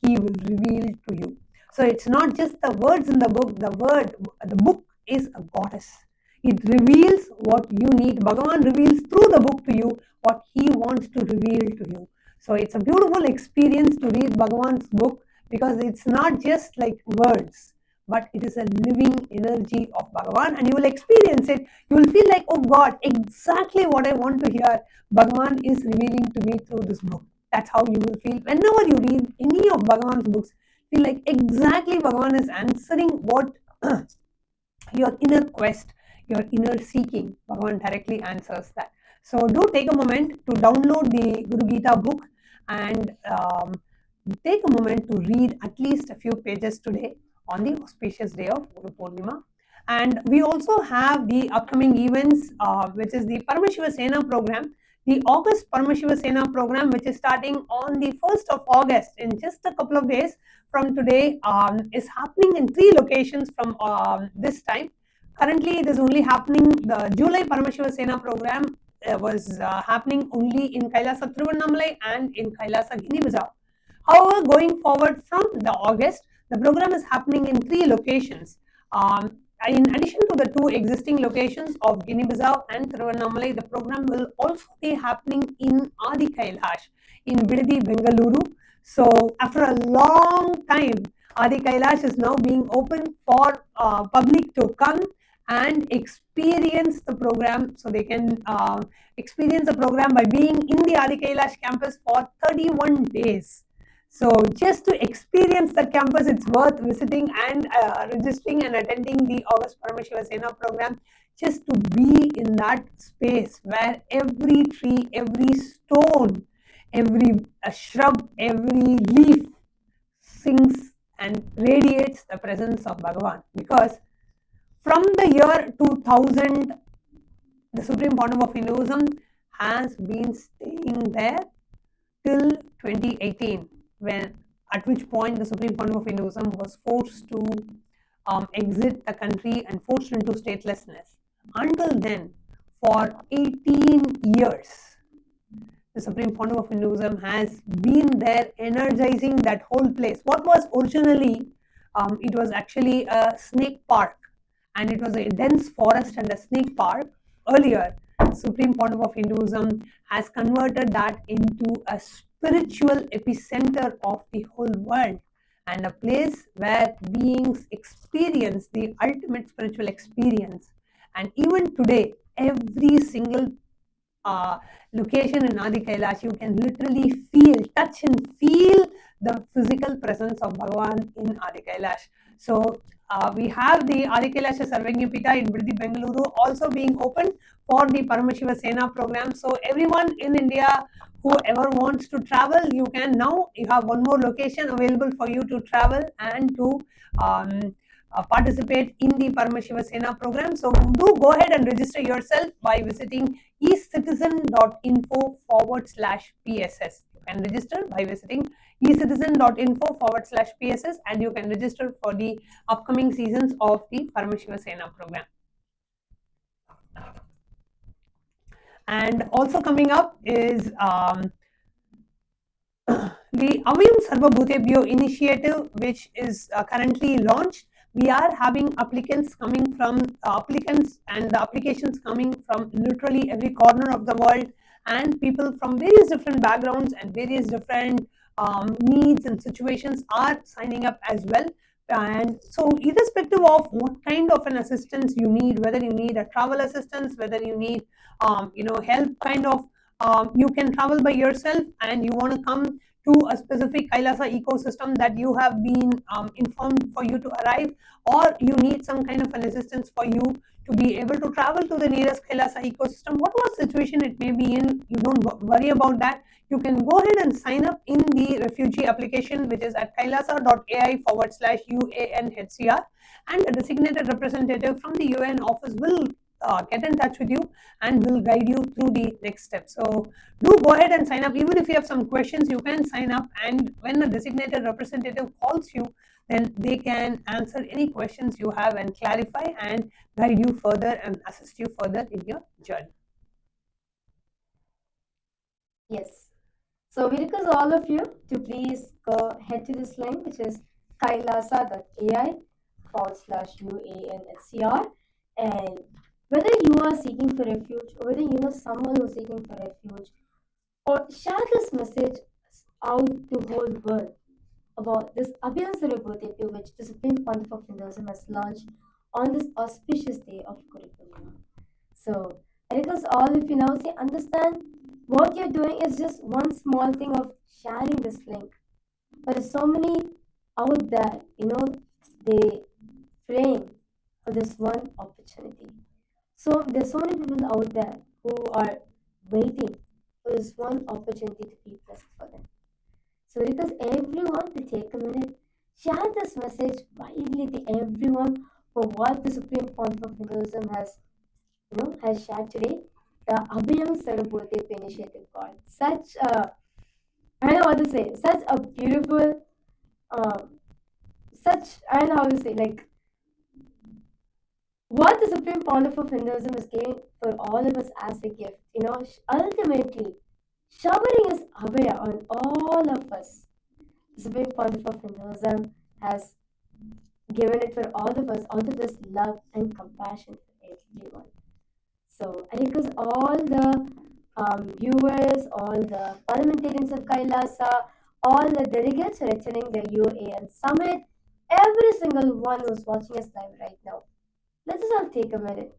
he will reveal to you. So it's not just the words in the book. The book is a goddess. It reveals what you need. Bhagavan reveals through the book to you what he wants to reveal to you. So it's a beautiful experience to read Bhagavan's book, because it's not just like words, but it is a living energy of Bhagavan, and you will experience it. You will feel like, oh God, exactly what I want to hear, Bhagavan is revealing to me through this book. That's how you will feel whenever you read any of Bhagavan's books. Feel like exactly Bhagavan is answering what your inner quest, your inner seeking. Bhagavan directly answers that. So do take a moment to download the Guru Gita book and take a moment to read at least a few pages today on the auspicious day of Guru Purnima. And we also have the upcoming events, which is the Paramashiva Sena program, the August Paramashiva Sena program, which is starting on the 1st of August in just a couple of days from today, is happening in 3 locations from this time. Currently, it is only happening, the July Paramashiva Sena program was happening only in KAILASA Thiruvannamalai and in KAILASA Guinea-Bissau. However, going forward from the August, the program is happening in 3 locations. In addition to the 2 existing locations of Guinea-Bissau and Thiruvannamalai, the program will also be happening in Adi Kailash in Bidadi, Bengaluru. So after a long time, Adi Kailash is now being open for public to come and experience the program. So they can experience the program by being in the Adi Kailash campus for 31 days. So just to experience the campus, it's worth visiting and registering and attending the August Paramashiva Sena program, just to be in that space where every tree, every stone, every shrub, every leaf sings and radiates the presence of Bhagavan. Because from the year 2000, the Supreme Pontiff of Hinduism has been staying there till 2018. At which point the Supreme Pontiff of Hinduism was forced to exit the country and forced into statelessness. Until then, for 18 years, the Supreme Pontiff of Hinduism has been there energizing that whole place. What was originally, it was actually a snake park, and it was a dense forest and a snake park. Earlier, Supreme Pontiff of Hinduism has converted that into a spiritual epicenter of the whole world, and a place where beings experience the ultimate spiritual experience. And even today, every single location in Adi Kailash, you can literally touch and feel the physical presence of Bhagavan in Adi Kailash. So we have the Adi Kailasha Sarvajñapita in Bidadi, Bengaluru also being open for the Paramashiva Sena program. So everyone in India, whoever wants to travel, you can now. You have one more location available for you to travel and to participate in the Paramashiva Sena program. So do go ahead and register yourself by visiting ecitizen.info/PSS. You can register by visiting ecitizen.info/PSS, and you can register for the upcoming seasons of the Paramashiva Sena program. And also coming up is the Abhayam Sarvabhūtebhyo initiative, which is currently launched. We are having applicants coming from and the applications coming from literally every corner of the world, and people from various different backgrounds and various different needs and situations are signing up as well. And so irrespective of what kind of an assistance you need, whether you need a travel assistance, whether you need help kind of you can travel by yourself and you want to come to a specific Kailasa ecosystem that you have been informed for you to arrive, or you need some kind of an assistance for you to be able to travel to the nearest Kailasa ecosystem, whatever situation it may be in, you don't worry about that. You can go ahead and sign up in the Refuge application, which is at kailasa.ai/UANHCR, and a designated representative from the UN office will get in touch with you and will guide you through the next step. So do go ahead and sign up. Even if you have some questions, you can sign up, and when a designated representative calls you, then they can answer any questions you have and clarify and guide you further and assist you further in your journey. Yes. So we request all of you to please go head to this link, which is kailasa.ai/UANHCR, and whether you are seeking for refuge, or whether you know someone who is seeking for refuge, or share this message out to the whole world about this Abhayam Sarvabhūtebhyo, which the Supreme Pontiff of Hinduism has launched on this auspicious day of Guru Purnima. So I request all of you now, understand what you're doing is just one small thing of sharing this link. But there's so many out there, they frame for this one opportunity. So there's so many people out there who are waiting for this one opportunity to be blessed for them. So request everyone to take a minute, share this message widely to everyone for what the Supreme Pontiff of Hinduism has shared today. The Abhayam Sarvabhūtebhyo initiative got such a, I don't know what to say, such a beautiful, I don't know how to say, like, what the Supreme Pontiff of Hinduism is giving for all of us as a gift. Ultimately, showering his Abhaya on all of us. The Supreme Pontiff of Hinduism has given it for all of us out of this love and compassion for everyone. So I request all the viewers, all the parliamentarians of Kailasa, all the delegates who are attending the UAN summit, every single one who's watching us live right now. Let us all take a minute,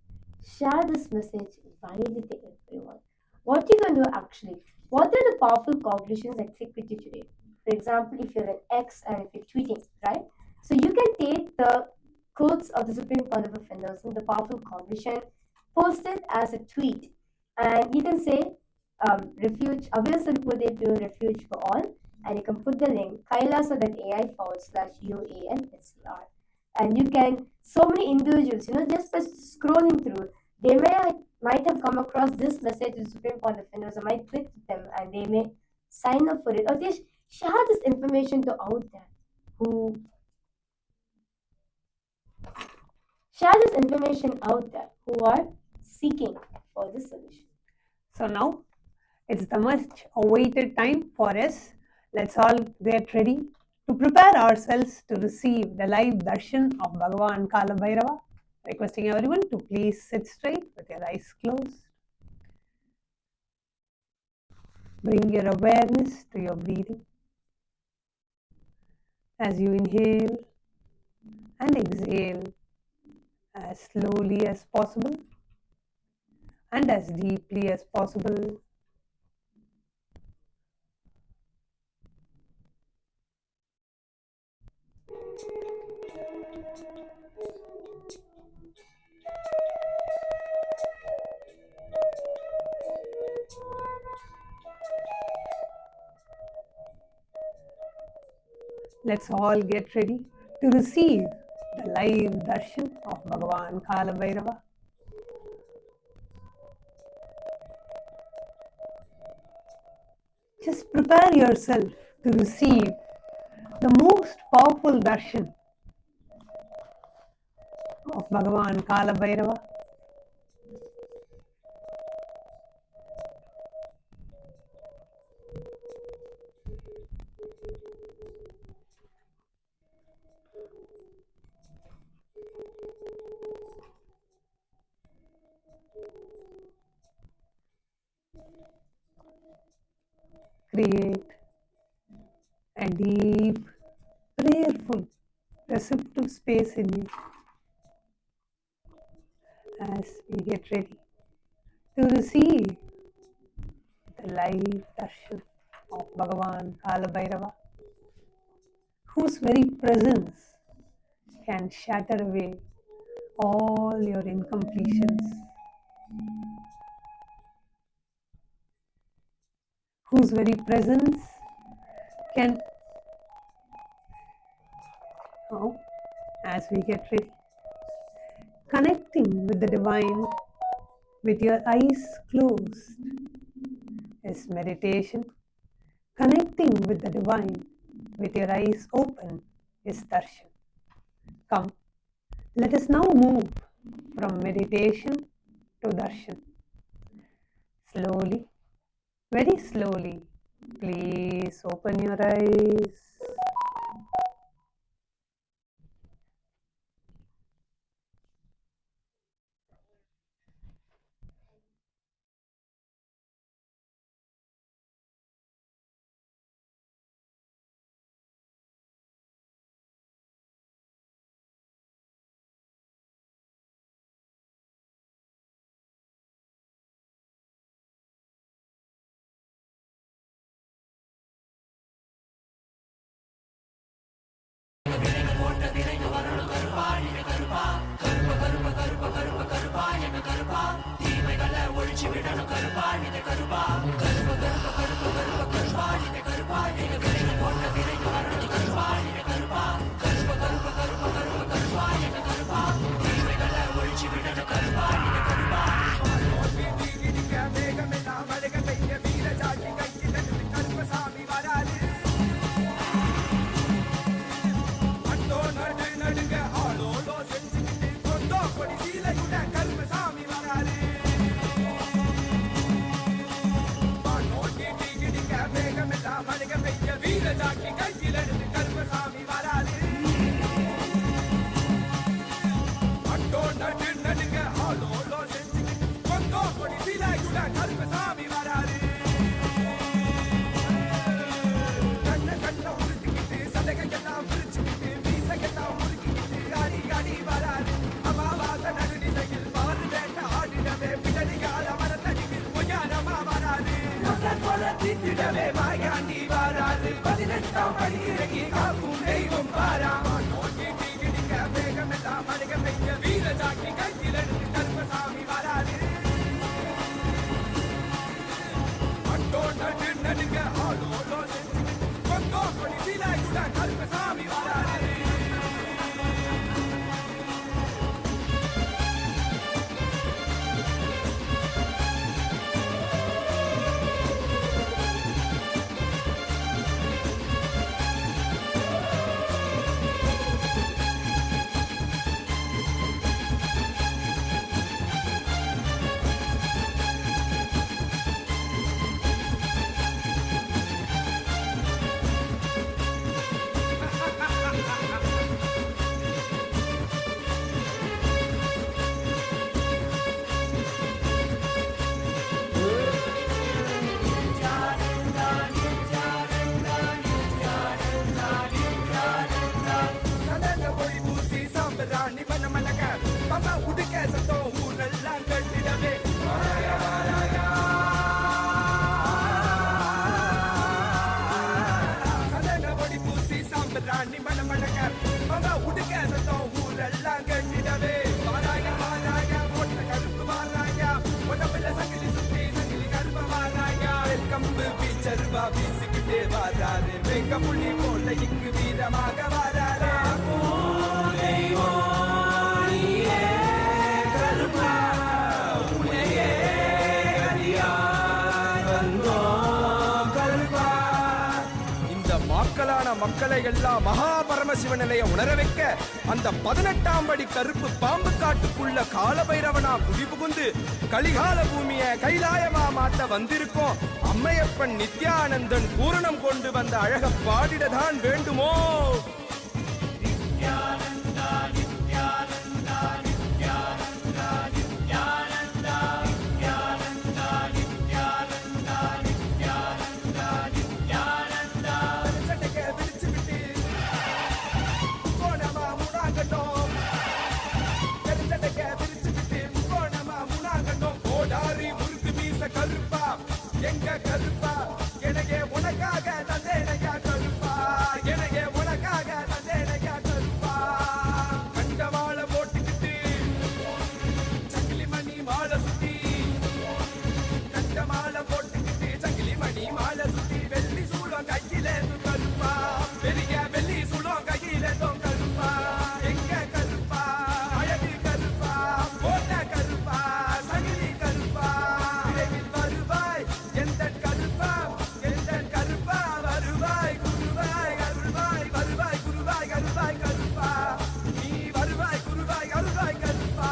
share this message widely to everyone. What you can do actually, what are the powerful cognitions that click with you today? For example, if you're an X and if you're tweeting, right? So you can take the quotes of the Supreme Pontiff of Hinduism, the powerful cognition, post it as a tweet, and you can say Refuge, Abhayam Sarvabhūtebhyo, Refuge for all, and you can put the link kailasa.ai/UANHCR, and you can, so many individuals, just by scrolling through, they might have come across this message of the Supreme Pontiff of Hinduism, might click them and they may sign up for it, or they share this information to out there who are seeking for the solution. So now it's the much awaited time for us. Let's all get ready to prepare ourselves to receive the live darshan of Bhagavan Kala Bhairava. Requesting everyone to please sit straight with your eyes closed. Bring your awareness to your breathing as you inhale and exhale as slowly as possible and as deeply as possible. Let's all get ready to receive the live darshan of Bhagavan Kala Bhairava. Just prepare yourself to receive the most powerful darshan of Bhagavan Kala Bhairava. Create a deep, prayerful, receptive space in you as we get ready to receive the live darshan of Bhagavan Kalabhairava, whose very presence can shatter away all your incompletions, whose very presence can, as we get ready, connecting with the divine with your eyes closed is meditation. Connecting with the divine with your eyes open is darshan. Come, let us now move from meditation to darshan. Slowly, very slowly, please open your eyes. மக்களை எல்லாம் மகா பரமசிவ நிலைய உணர வைக்க அந்த 18ஆம் படி கருப்பு பாம்பு காட்டுக்குள்ள காலபைரவனா குடி புகுந்து கலிகால பூமிய கைலாயமா மாத்த வந்திருக்கோம். அம்மையப்பன் நித்யானந்தன் பூரணம் கொண்டு வந்த அழக பாடிடதான் வேண்டுமோ? எங்க கையிலேந்தும் கருப்பா பெரிய வெள்ளி சுடம் கையிலேந்தும் கருப்பா எங்க கருப்பா அழகு கருப்பா போட்ட கருப்பா சகிலி கருப்பா விரைவில் வருவாய் எந்த கருப்பா வருவாய் குருவாய் அருள்வாய் வருவாய் குருவாய் அருள்வாய் கருப்பா நீ வருவாய் குருவாய் அருள்வாய் கருப்பா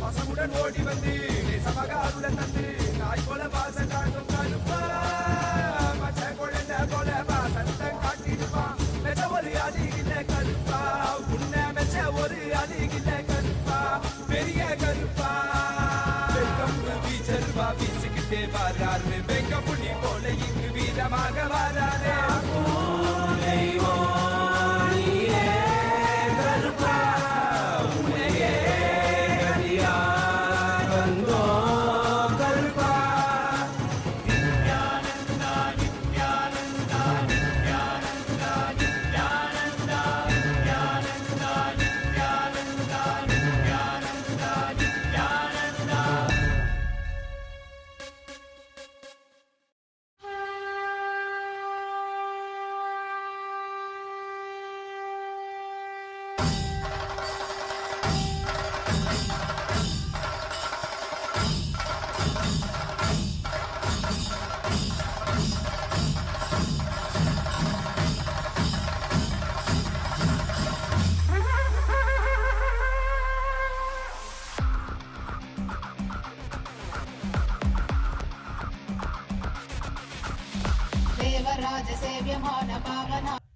பசமுடன் ஓடி வந்து சமகாருடன் தந்து நாய் போல வாச காட்டும் கருப்பா மச்ச குழந்தை போல வாசத்தம் காட்டிடுவான் மெச்ச ஒரு அடிகில்ல கருப்பா உன்னை மெச்ச ஒரு அடிகில்ல கருப்பா பெரிய கருப்பா வெல்கம் வீச்சருவா வீசிக்கிட்டே வராரு வெங்க புடி போல இங்கு வீரமாக வராரு கருப்பா உன்னையே கரியா வந்தோ கருப்பா Nithyananda Nithyananda Nithyananda Nithyananda Nithyananda Nithyananda Nithyananda Nithyananda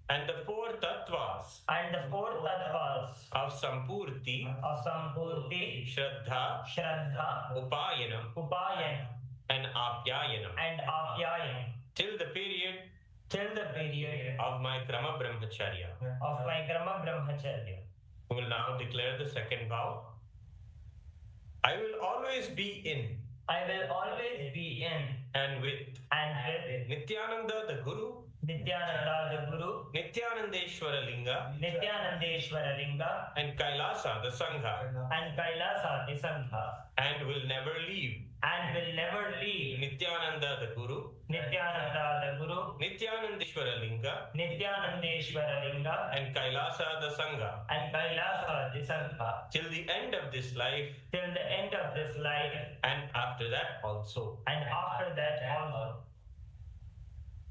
And the four tattvas of Sampurti, Shraddha, Upayanam, and Apyayanam, till the period of my Krama Brahmacharya. We will now declare the second vow. I will always be in and with Nityananda the Guru, Nityanandeshwara Linga, and Kailasa the Sangha, and will never leave Nityananda the Guru, Nityanandeshwara Linga, and Kailasa the Sangha, till the end of this life, and after that also.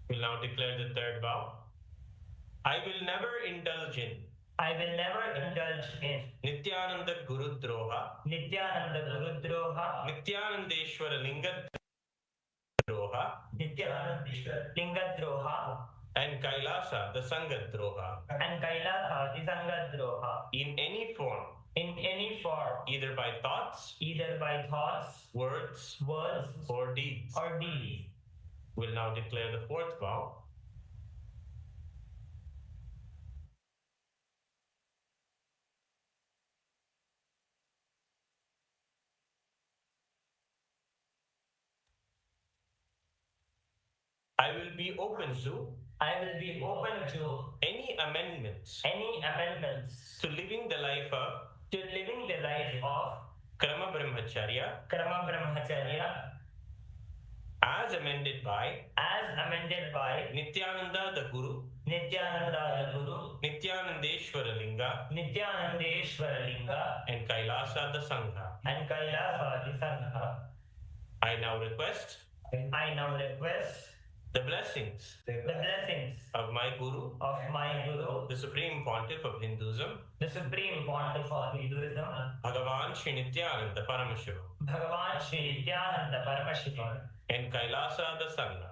We'll now declare the third vow. I will never indulge in Nityananda Guru Droha, Nityanandeshwara Linga Droha, and Kailasa the Sangha Droha, in any form, either by thoughts, words, or deeds. We'll now declare the fourth vow. I will be open to any amendments to living the life of Krama Brahmacharya as amended by Nityananda the Guru, Nityanandeshwara Linga, and Kailasa the Sangha. I now request the blessings of my Guru, the Supreme Pontiff of Hinduism, Bhagavan Sri Nityananda Paramashivam, and Kailasa the Sangha.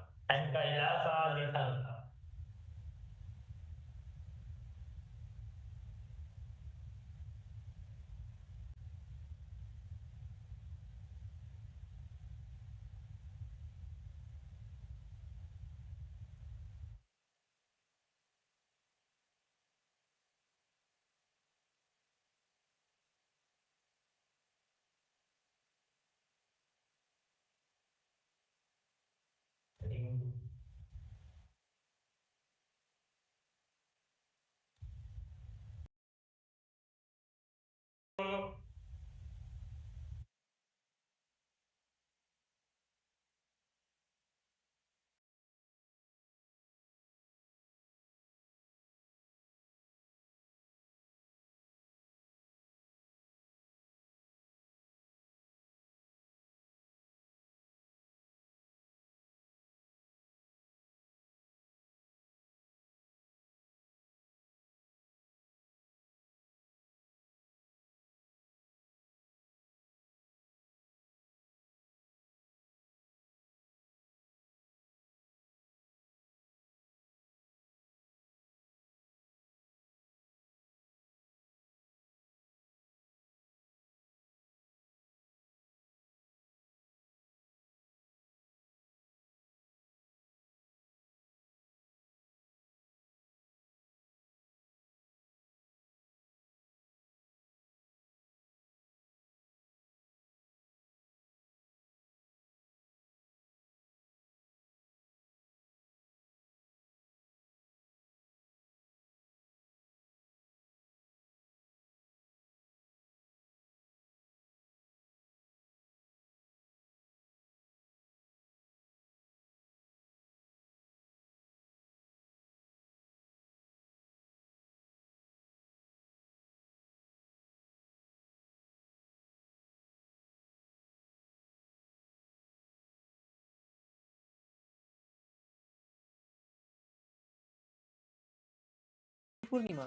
Purnima,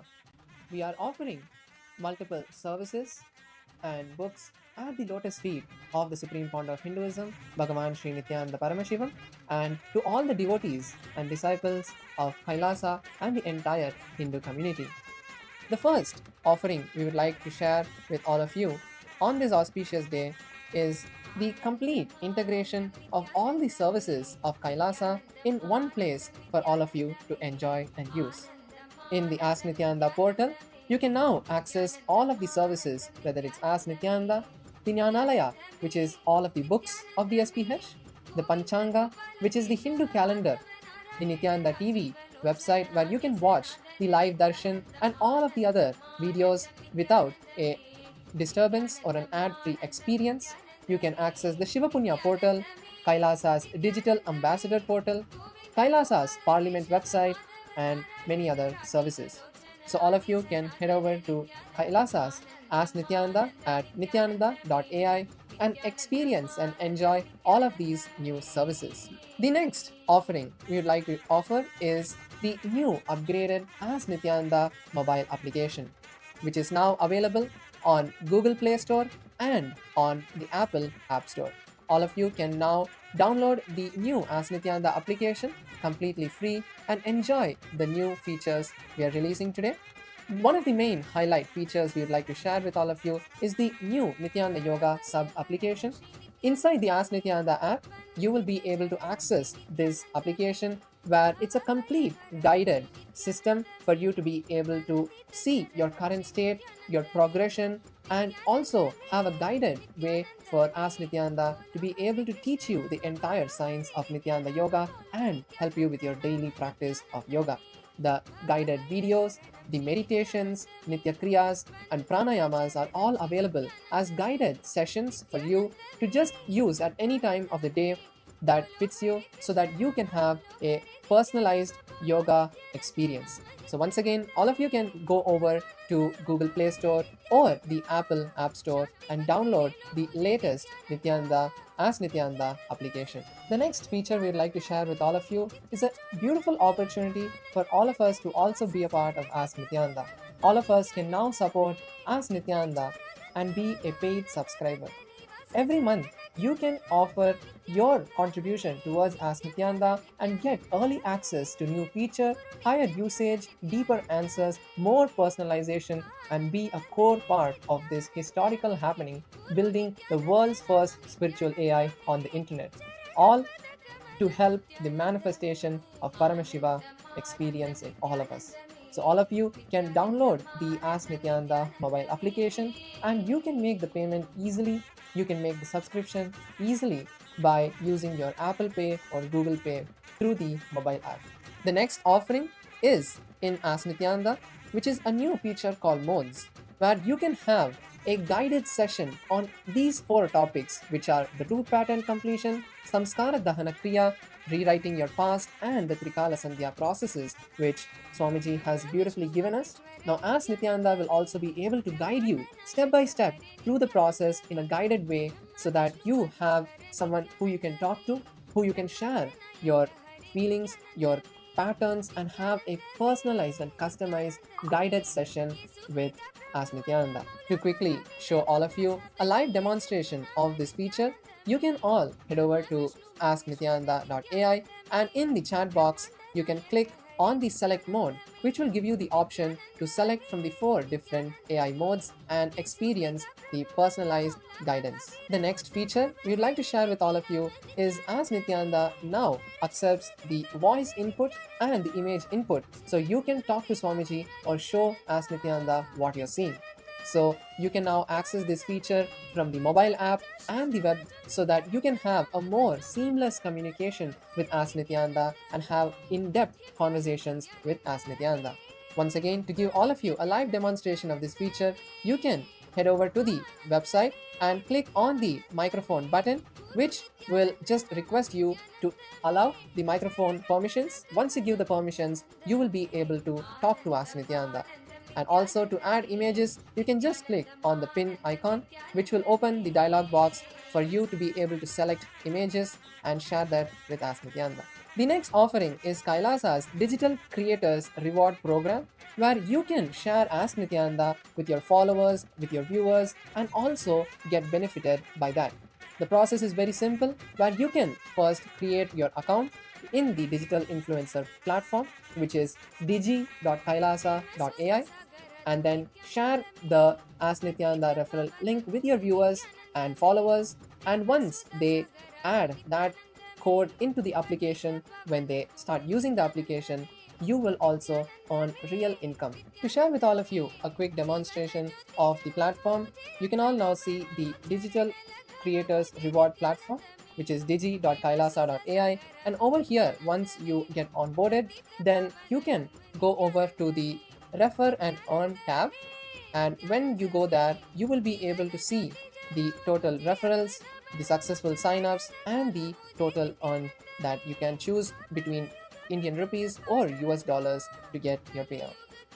we are offering multiple services and books at the lotus feet of the Supreme Pontiff of Hinduism, Bhagavan Sri Nityananda Paramashivamam, and to all the devotees and disciples of KAILASA and the entire Hindu community. The first offering we would like to share with all of you on this auspicious day is the complete integration of all the services of KAILASA in one place for all of you to enjoy and use. In the Ask Nityananda portal, you can now access all of the services, whether it's Ask Nityananda, the Jnanalaya, which is all of the books of the SPH, the Panchanga, which is the Hindu calendar, the Nityananda TV website where you can watch the live Darshan and all of the other videos without a disturbance or an ad-free experience. You can access the Shiva Punya portal, KAILASA's digital ambassador portal, KAILASA's parliament website, and many other services. So all of you can head over to KAILASA's Ask Nityananda at nityananda.ai and experience and enjoy all of these new services. The next offering we would like to offer is the new upgraded Ask Nityananda mobile application, which is now available on Google Play Store and on the Apple App Store. All of you can now download the new Ask Nityananda application completely free and enjoy the new features we are releasing today. One of the main highlight features we would like to share with all of you is the new Nityananda Yoga sub application. Inside the Ask Nityananda app, you will be able to access this application where it's a complete guided system for you to be able to see your current state, your progression, and also have a guided way for Ask Nityananda to be able to teach you the entire science of Nityananda Yoga and help you with your daily practice of yoga. The guided videos, the meditations, Nitya Kriyas, and Pranayamas are all available as guided sessions for you to just use at any time of the day that fits you so that you can have a personalized yoga experience. So once again, all of you can go over to Google Play Store or the Apple App Store and download the latest Nityananda Ask Nityananda application. The next feature we'd like to share with all of you is a beautiful opportunity for all of us to also be a part of Ask Nityananda. All of us can now support Ask Nityananda and be a paid subscriber. Every month, you can offer your contribution towards Ask Nityananda and get early access to new feature, higher usage, deeper answers, more personalization, and be a core part of this historical happening, building the world's first spiritual AI on the internet. All to help the manifestation of Paramashiva experience in all of us. So all of you can download the Ask Nityananda mobile application and you can make the payment easily. You can make the subscription easily by using your Apple Pay or Google Pay through the mobile app. The next offering is in Ask Nityananda, which is a new feature called Modes, where you can have a guided session on these 4 topics, which are the root pattern completion, Samskara Dahana Kriya, rewriting your past, and the Trikala Sandhya processes, which Swamiji has beautifully given us. Now, Ask Nityananda will also be able to guide you step by step through the process in a guided way so that you have someone who you can talk to, who you can share your feelings, your patterns, and have a personalized and customized guided session with Ask Nityananda. To quickly show all of you a live demonstration of this feature, you can all head over to asknityananda.ai and in the chat box, you can click on the select mode, which will give you the option to select from the 4 different AI modes and experience the personalized guidance. The next feature we would like to share with all of you is Ask Nityananda now accepts the voice input and the image input, so you can talk to Swamiji or show Ask Nityananda what you're seeing. So you can now access this feature from the mobile app and the web so that you can have a more seamless communication with Ask Nityananda and have in-depth conversations with Ask Nityananda. Once again, to give all of you a live demonstration of this feature, you can head over to the website and click on the microphone button, which will just request you to allow the microphone permissions. Once you give the permissions, you will be able to talk to Ask Nityananda. And also to add images, you can just click on the pin icon, which will open the dialog box for you to be able to select images and share that with Ask Nityananda. The next offering is Kailasa's Digital Creators Reward Program, where you can share Ask Nityananda with your followers, with your viewers, and also get benefited by that. The process is very simple, where you can first create your account in the digital influencer platform, which is digi.kailasa.ai, and then share the Ask Nityananda referral link with your viewers and followers. And once they add that code into the application, when they start using the application, you will also earn real income. To share with all of you a quick demonstration of the platform, you can all now see the Digital Creators Reward platform, which is digi.kailasa.ai. And over here, once you get onboarded, then you can go over to the Refer and Earn tab. And when you go there, you will be able to see the total referrals, the successful signups, and the total earn that you can choose between Indian rupees or US dollars to get your payout.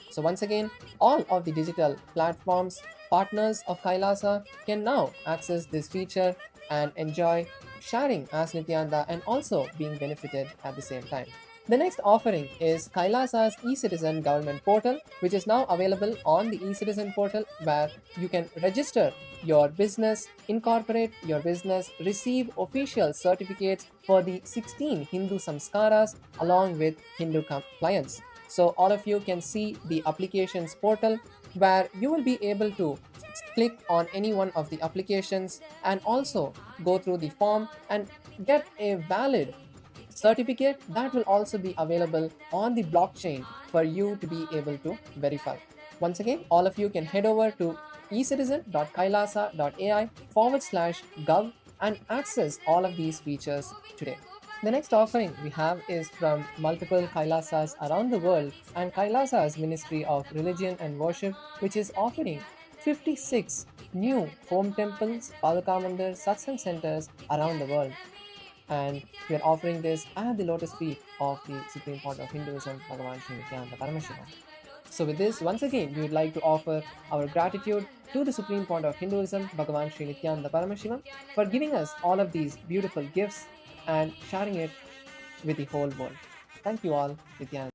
So once again, all of the digital platforms, partners of Kailasa can now access this feature and enjoy sharing Ask Nityananda and also being benefited at the same time. The next offering is Kailasa's eCitizen government portal, which is now available on the eCitizen portal, where you can register your business, incorporate your business, receive official certificates for the 16 Hindu samskaras along with Hindu compliance. So all of you can see the applications portal, where you will be able to click on any one of the applications and also go through the form and get a valid certificate that will also be available on the blockchain for you to be able to verify. Once again, all of you can head over to ecitizen.kailasa.ai/gov and access all of these features today. The next offering we have is from multiple Kailasas around the world and Kailasa's Ministry of Religion and Worship, which is offering 56 new home temples, Padaka Mandir, Satsang centers around the world. And we are offering this at the lotus feet of the Supreme Pontiff of Hinduism, Bhagavan Sri Nityananda Paramashivam. So with this, once again, we would like to offer our gratitude to the Supreme Pontiff of Hinduism, Bhagavan Sri Nityananda Paramashivam, for giving us all of these beautiful gifts and sharing it with the whole world. Thank you all, Nityananda.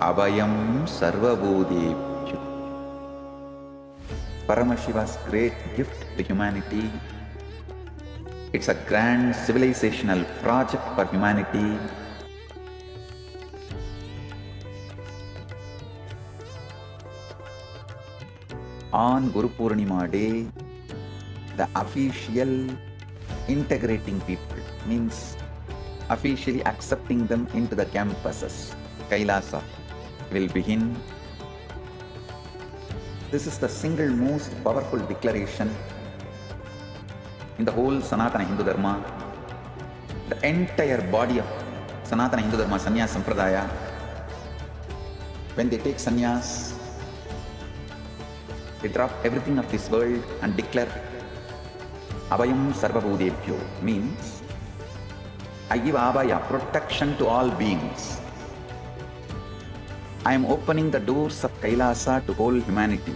Abhayam Sarvabhūtebhyo. Paramashiva's great gift to humanity. It's a grand civilizational project for humanity. On Guru Purnima day, the official integrating people means officially accepting them into the campuses, Kailasa, will begin. This is the single most powerful declaration in the whole Sanatana Hindu Dharma. The entire body of Sanatana Hindu Dharma, Sannyas Sampradaya, when they take sannyas, they drop everything of this world and declare Abhayam Sarvabhūtebhyo, means I give Abhaya, protection to all beings. I am opening the doors of Kailasa to whole humanity.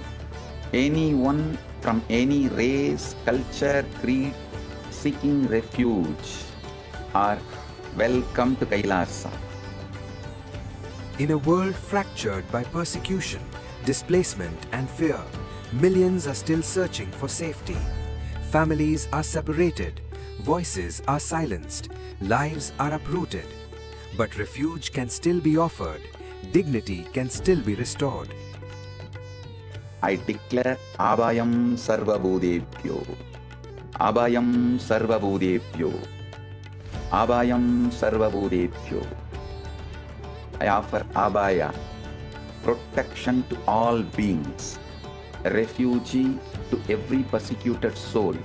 Anyone from any race, culture, creed, seeking refuge are welcome to Kailasa. In a world fractured by persecution, displacement and fear, millions are still searching for safety. Families are separated, voices are silenced, lives are uprooted. But refuge can still be offered, dignity can still be restored. I declare Abhayam Sarvabhūtebhyo. Abhayam Sarvabhūtebhyo. Abhayam Sarvabhūtebhyo. I offer Abhaya, protection to all beings, refuge to every persecuted soul,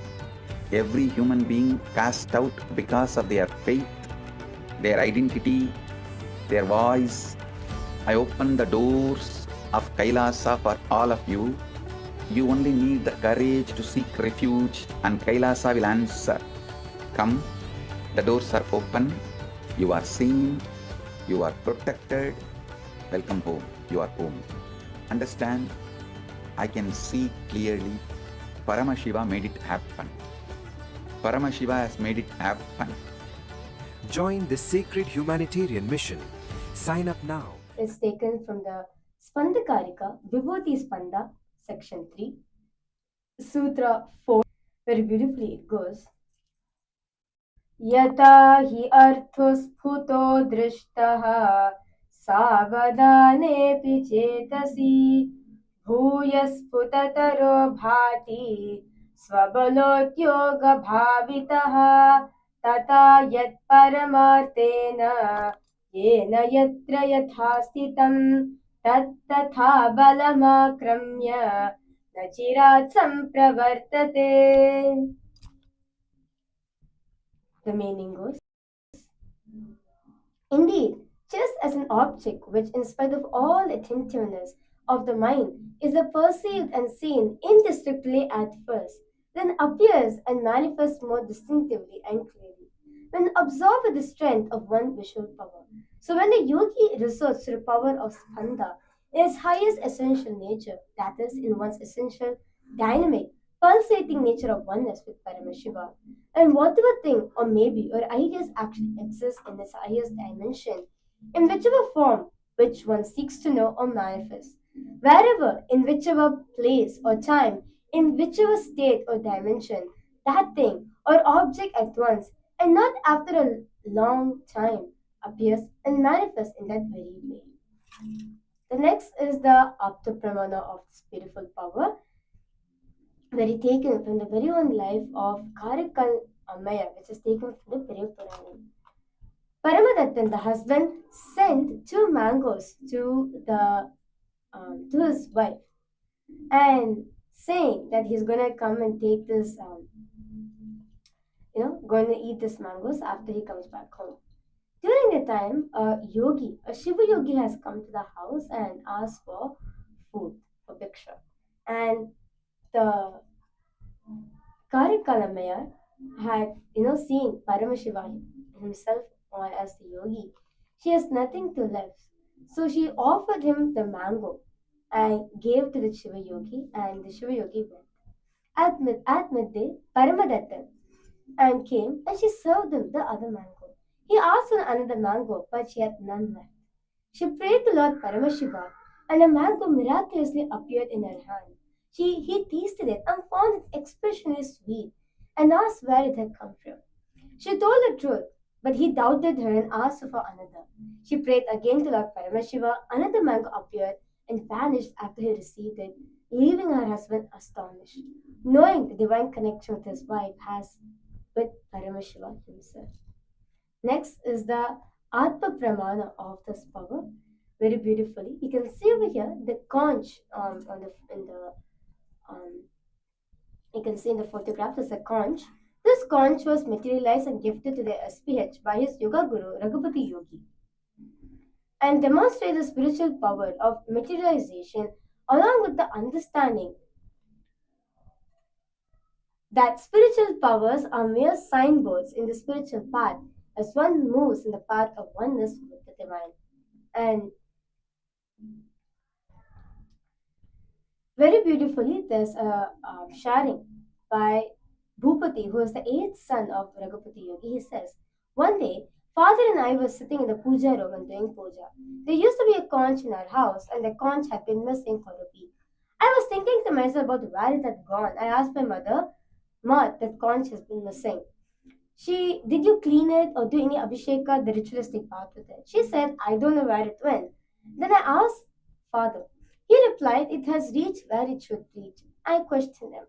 every human being cast out because of their faith, their identity, their voice. I open the doors of Kailasa for all of you. You only need the courage to seek refuge and Kailasa will answer. Come, the doors are open, you are seen, you are protected. Welcome home, you are home. Understand? I can see clearly. Paramashiva made it happen. Paramashiva has made it happen. Join this sacred humanitarian mission. Sign up now. It's taken from the Spandakarika, Vibhuti Spanda, section 3, Sutra 4. Very beautifully it goes. Yata hi arthos phuto drishtaha savadanepi chetasi bhuyasphutataro bhati svabalotyoga bhavitaha tata yat paramartena yena yatra yathastitam tat tatha balamakramya nachirat sampravartate. The meaning goes, indeed, just as an object which, in spite of all attentiveness of the mind, is perceived and seen indistinctly at first, then appears and manifests more distinctively and clearly, when absorbed with the strength of one visual power. So when the yogi resorts to the power of spanda in its highest essential nature, that is, in one's essential, dynamic, pulsating nature of oneness with Paramashiva, and whatever thing or maybe or ideas actually exist in its highest dimension, in whichever form which one seeks to know or manifest, wherever, in whichever place or time, in whichever state or dimension, that thing or object at once, and not after a long time, appears and manifests in that very way. The next is the Aptapramana of this beautiful power, very taken from the very own life of Karikal Ammaya, which is taken from the Periya Puranam. Paramadattan, the husband, sent 2 mangoes to his wife, and saying that he's gonna come and take this, going to eat this mangoes after he comes back home. During the time, a Shiva yogi has come to the house and asked for food, for bhiksha, and the Karikalamaya had, seen Paramashiva himself as the yogi. She has nothing to left. So she offered him the mango and gave to the Shiva yogi, and the Shiva yogi went. At midday, Paramadattan and came and she served him the other mango. He asked for another mango, but she had none left. She prayed to Lord Paramashiva, and a mango miraculously appeared in her hand. He tasted it and found its expression is sweet, and asked where it had come from. She told the truth, but he doubted her and asked for another. She prayed again to Lord Paramashiva. Another mango appeared and vanished after he received it, leaving her husband astonished, knowing the divine connection with his wife has with Paramashiva himself. Next is the Atma Pramana of this power. Very beautifully, you can see over here the conch you can see in the photograph. There's a conch. This conch was materialized and gifted to the SPH by his yoga guru Raghupati Yogi, and demonstrates the spiritual power of materialization along with the understanding that spiritual powers are mere signboards in the spiritual path as one moves in the path of oneness with the divine. And very beautifully, there's a sharing by Bhupati, who is the eighth son of Raghupati Yogi. He says, one day, father and I were sitting in the puja room and doing puja. There used to be a conch in our house, and the conch had been missing for a week. I was thinking to myself about where it had gone. I asked my mother, Ma, that conch has been missing. Did you clean it or do any abhisheka, the ritualistic part with it? She said, I don't know where it went. Then I asked father. He replied, it has reached where it should reach. I questioned him.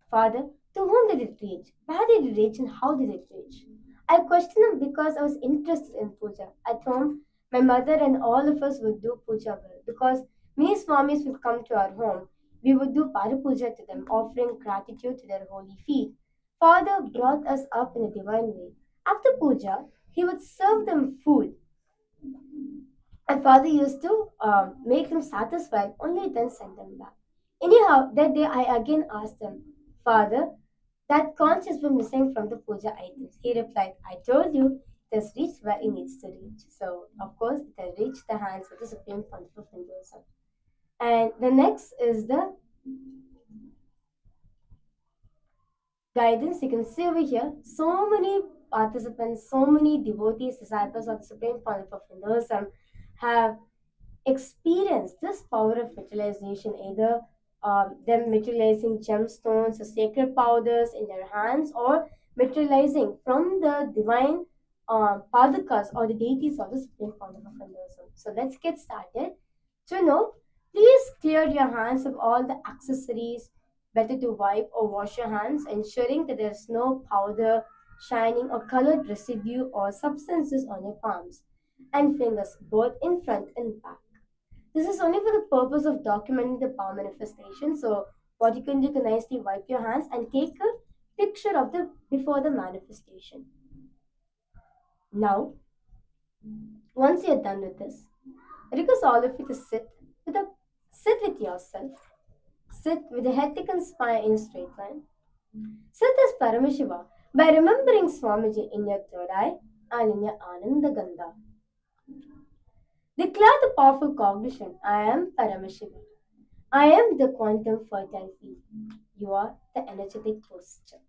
Father, to whom did it reach? Where did it reach and how did it reach? I questioned him because I was interested in puja. At home, my mother and all of us would do puja well because many swamis would come to our home. We would do parapuja to them, offering gratitude to their holy feet. Father brought us up in a divine way. After puja, he would serve them food. And father used to make them satisfied, only then send them back. Anyhow, that day I again asked him, Father, that conch has been missing from the puja items. He replied, I told you it has reached where it needs to reach. So, of course, it has reached the hands of the Supreme Pontiff of Hinduism. And the next is the guidance. You can see over here so many participants, so many devotees, disciples of the Supreme Pontiff of Hinduism have experienced this power of materialization, either them materializing gemstones or sacred powders in their hands, or materializing from the divine padakas or the deities of the Supreme Pontiff of Hinduism. So let's get started. To know, please clear your hands of all the accessories. Better to wipe or wash your hands, ensuring that there's no powder, shining or colored residue or substances on your palms and fingers, both in front and back. This is only for the purpose of documenting the power manifestation. So what you can do, you can nicely wipe your hands and take a picture of the before the manifestation. Now, once you're done with this, I request all of you to sit with yourself. Sit with the head, neck and spine in a straight line. Sit as Paramashiva by remembering Swamiji in your third eye and in your Ananda Gandha. Declare the powerful cognition, I am Paramashiva. I am the quantum fertile field. You are the energetic posture.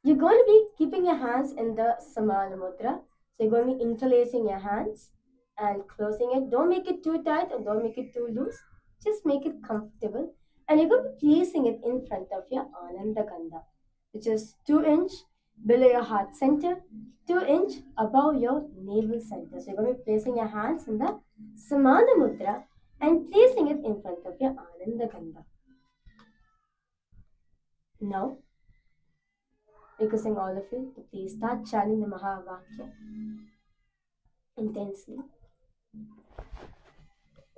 You're going to be keeping your hands in the Samana Mudra. So you're going to be interlacing your hands and closing it. Don't make it too tight or don't make it too loose. Just make it comfortable. And you're going to be placing it in front of your Ananda Gandha, which is 2 inch below your heart center, 2 inch above your navel center. So you're going to be placing your hands in the Samana Mudra and placing it in front of your Ananda Gandha. Now, requesting all of you to please start chanting the Mahavakya intensely.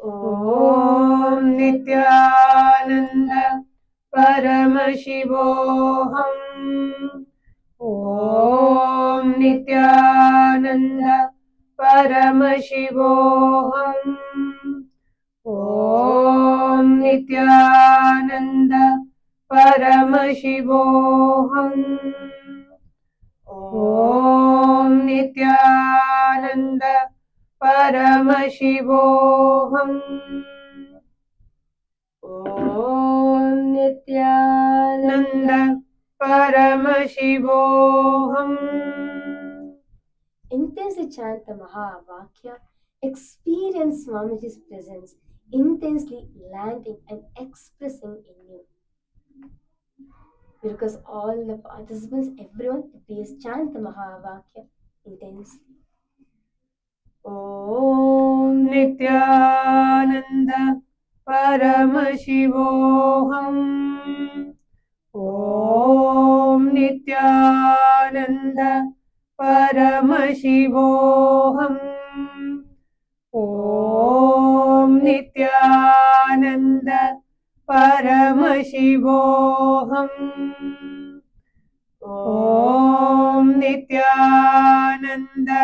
Om Nityananda Paramashivoham. Om Nityananda Paramashivoham. Om Nityananda Paramashivoham. Om Nityananda Paramashivoham. Om Nityananda Paramashivoham. intensely chant the Mahavakya, experience Swamiji's presence intensely landing and expressing in you. Because all the participants, everyone, please chant the Mahavakya intensely. Om Nityananda Paramashivoham. Om Nityananda Paramashivoham. Om Nityananda Paramashivoham. Om Nityananda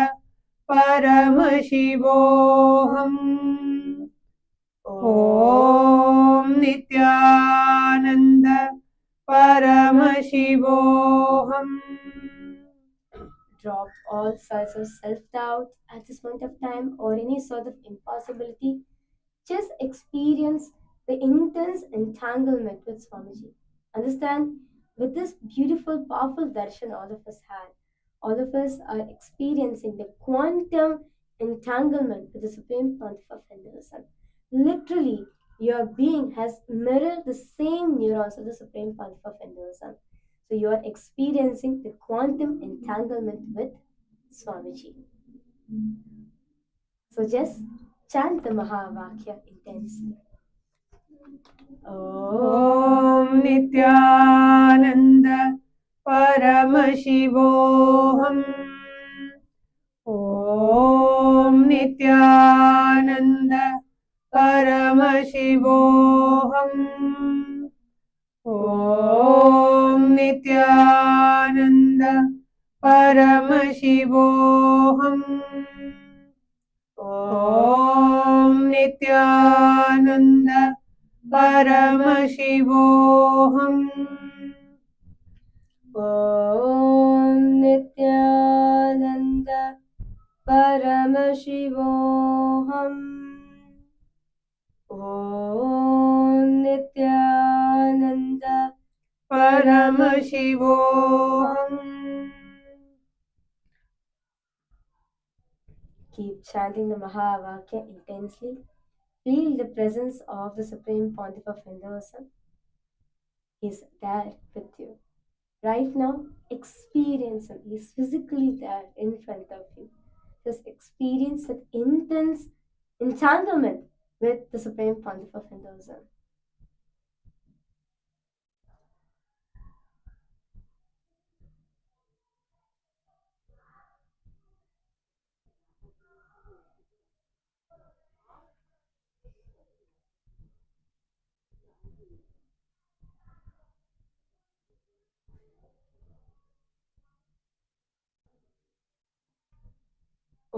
Paramashivoham. Om Nityananda Paramashivoham. Drop all sorts of self-doubt at this point of time or any sort of impossibility. Just experience the intense entanglement with Swamiji. Understand, with this beautiful, powerful darshan all of us had, all of us are experiencing the quantum entanglement with the Supreme Pontiff of Hinduism. Literally, your being has mirrored the same neurons of the Supreme Pontiff of Hinduism. So you are experiencing the quantum entanglement with Swamiji. So just chant the Mahavakya intensely. Om Nityananda Paramashivoham. Om Nityananda Paramashivoham. Om Nityananda Paramashivoham. Om Nityananda Paramashivoham. Om Nityananda Paramashivoham. Om Nityananda Paramashivoham. Keep chanting the Mahavakya intensely. Feel the presence of the Supreme Pontiff of Hinduism. He is there with you. Right now, experience him. He is physically there in front of you. Just experience that intense entanglement with the Supreme Pontiff of Hinduism.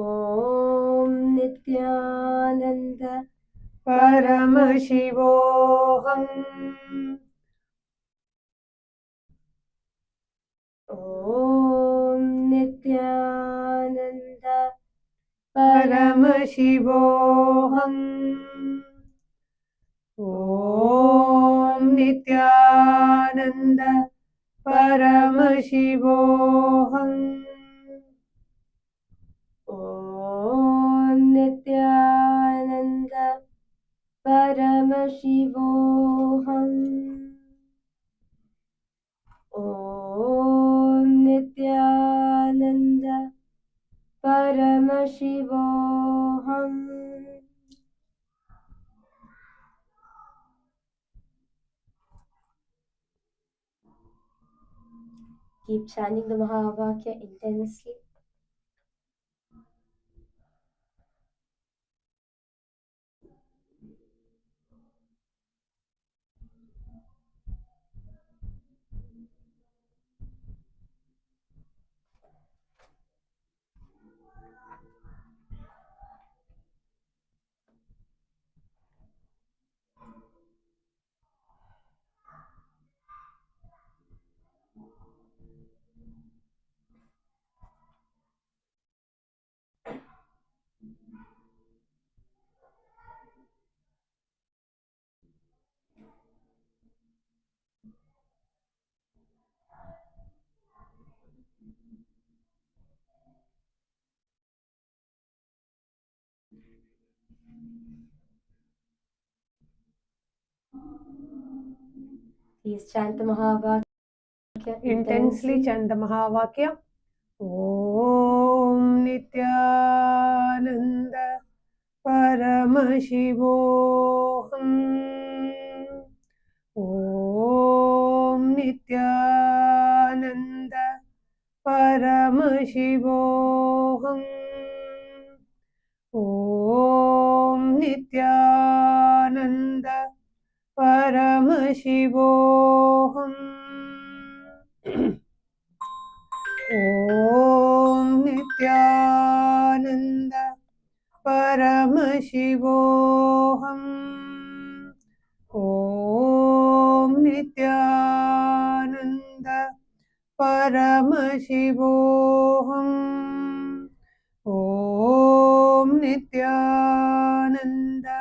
Om Nityananda Paramashivoham. Om Nityananda Paramashivoham. Om Nityananda Paramashivoham. Om Nityananda Paramashivoham. Om Nityananda Paramashivoham. Keep chanting the Mahavakya intensely. Please chant the Mahavakya Intensely chant the Mahavakya. Om Nityananda Paramashivam. Om Nityananda Paramashivam. Om Nityananda Paramashivam. Om Nityananda Paramashivam. Om Nityananda Paramashivam. Om Nityananda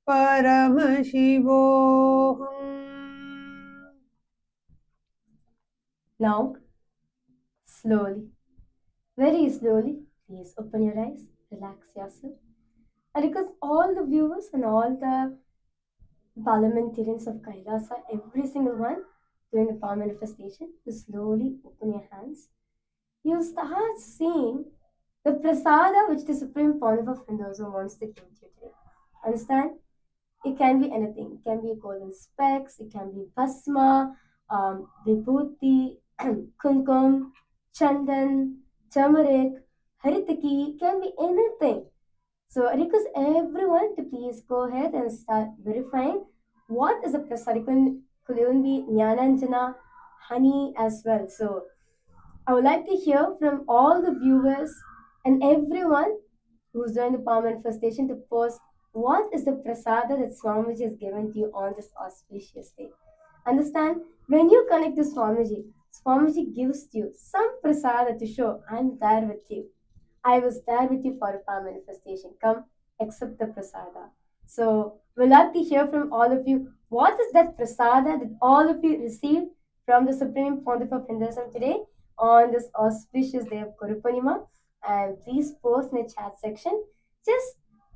Paramashivam. Now, slowly, very slowly, please open your eyes, relax yourself. And because all the viewers and all the parliamentarians of Kailasa, every single one doing the power manifestation, you slowly open your hands. You start seeing the prasada which the Supreme Pontiff of Hinduism wants to give to you today. Understand? It can be anything. It can be golden specks, it can be bhasma, vibhuti, kumkum, chandan, turmeric, haritaki, it can be anything. So I request everyone to please go ahead and start verifying what is the prasad. It could even be Jnananjana, honey as well. So I would like to hear from all the viewers and everyone who's doing the power manifestation to post what is the prasada that Swamiji has given to you on this auspicious day. Understand? When you connect to Swamiji, Swamiji gives you some prasada to show, I'm there with you. I was there with you for a power manifestation. Come, accept the prasada. So, we'd like to hear from all of you. What is that prasada that all of you received from the Supreme Pontiff of Hinduism today on this auspicious day of Guru Purnima? And please post in the chat section.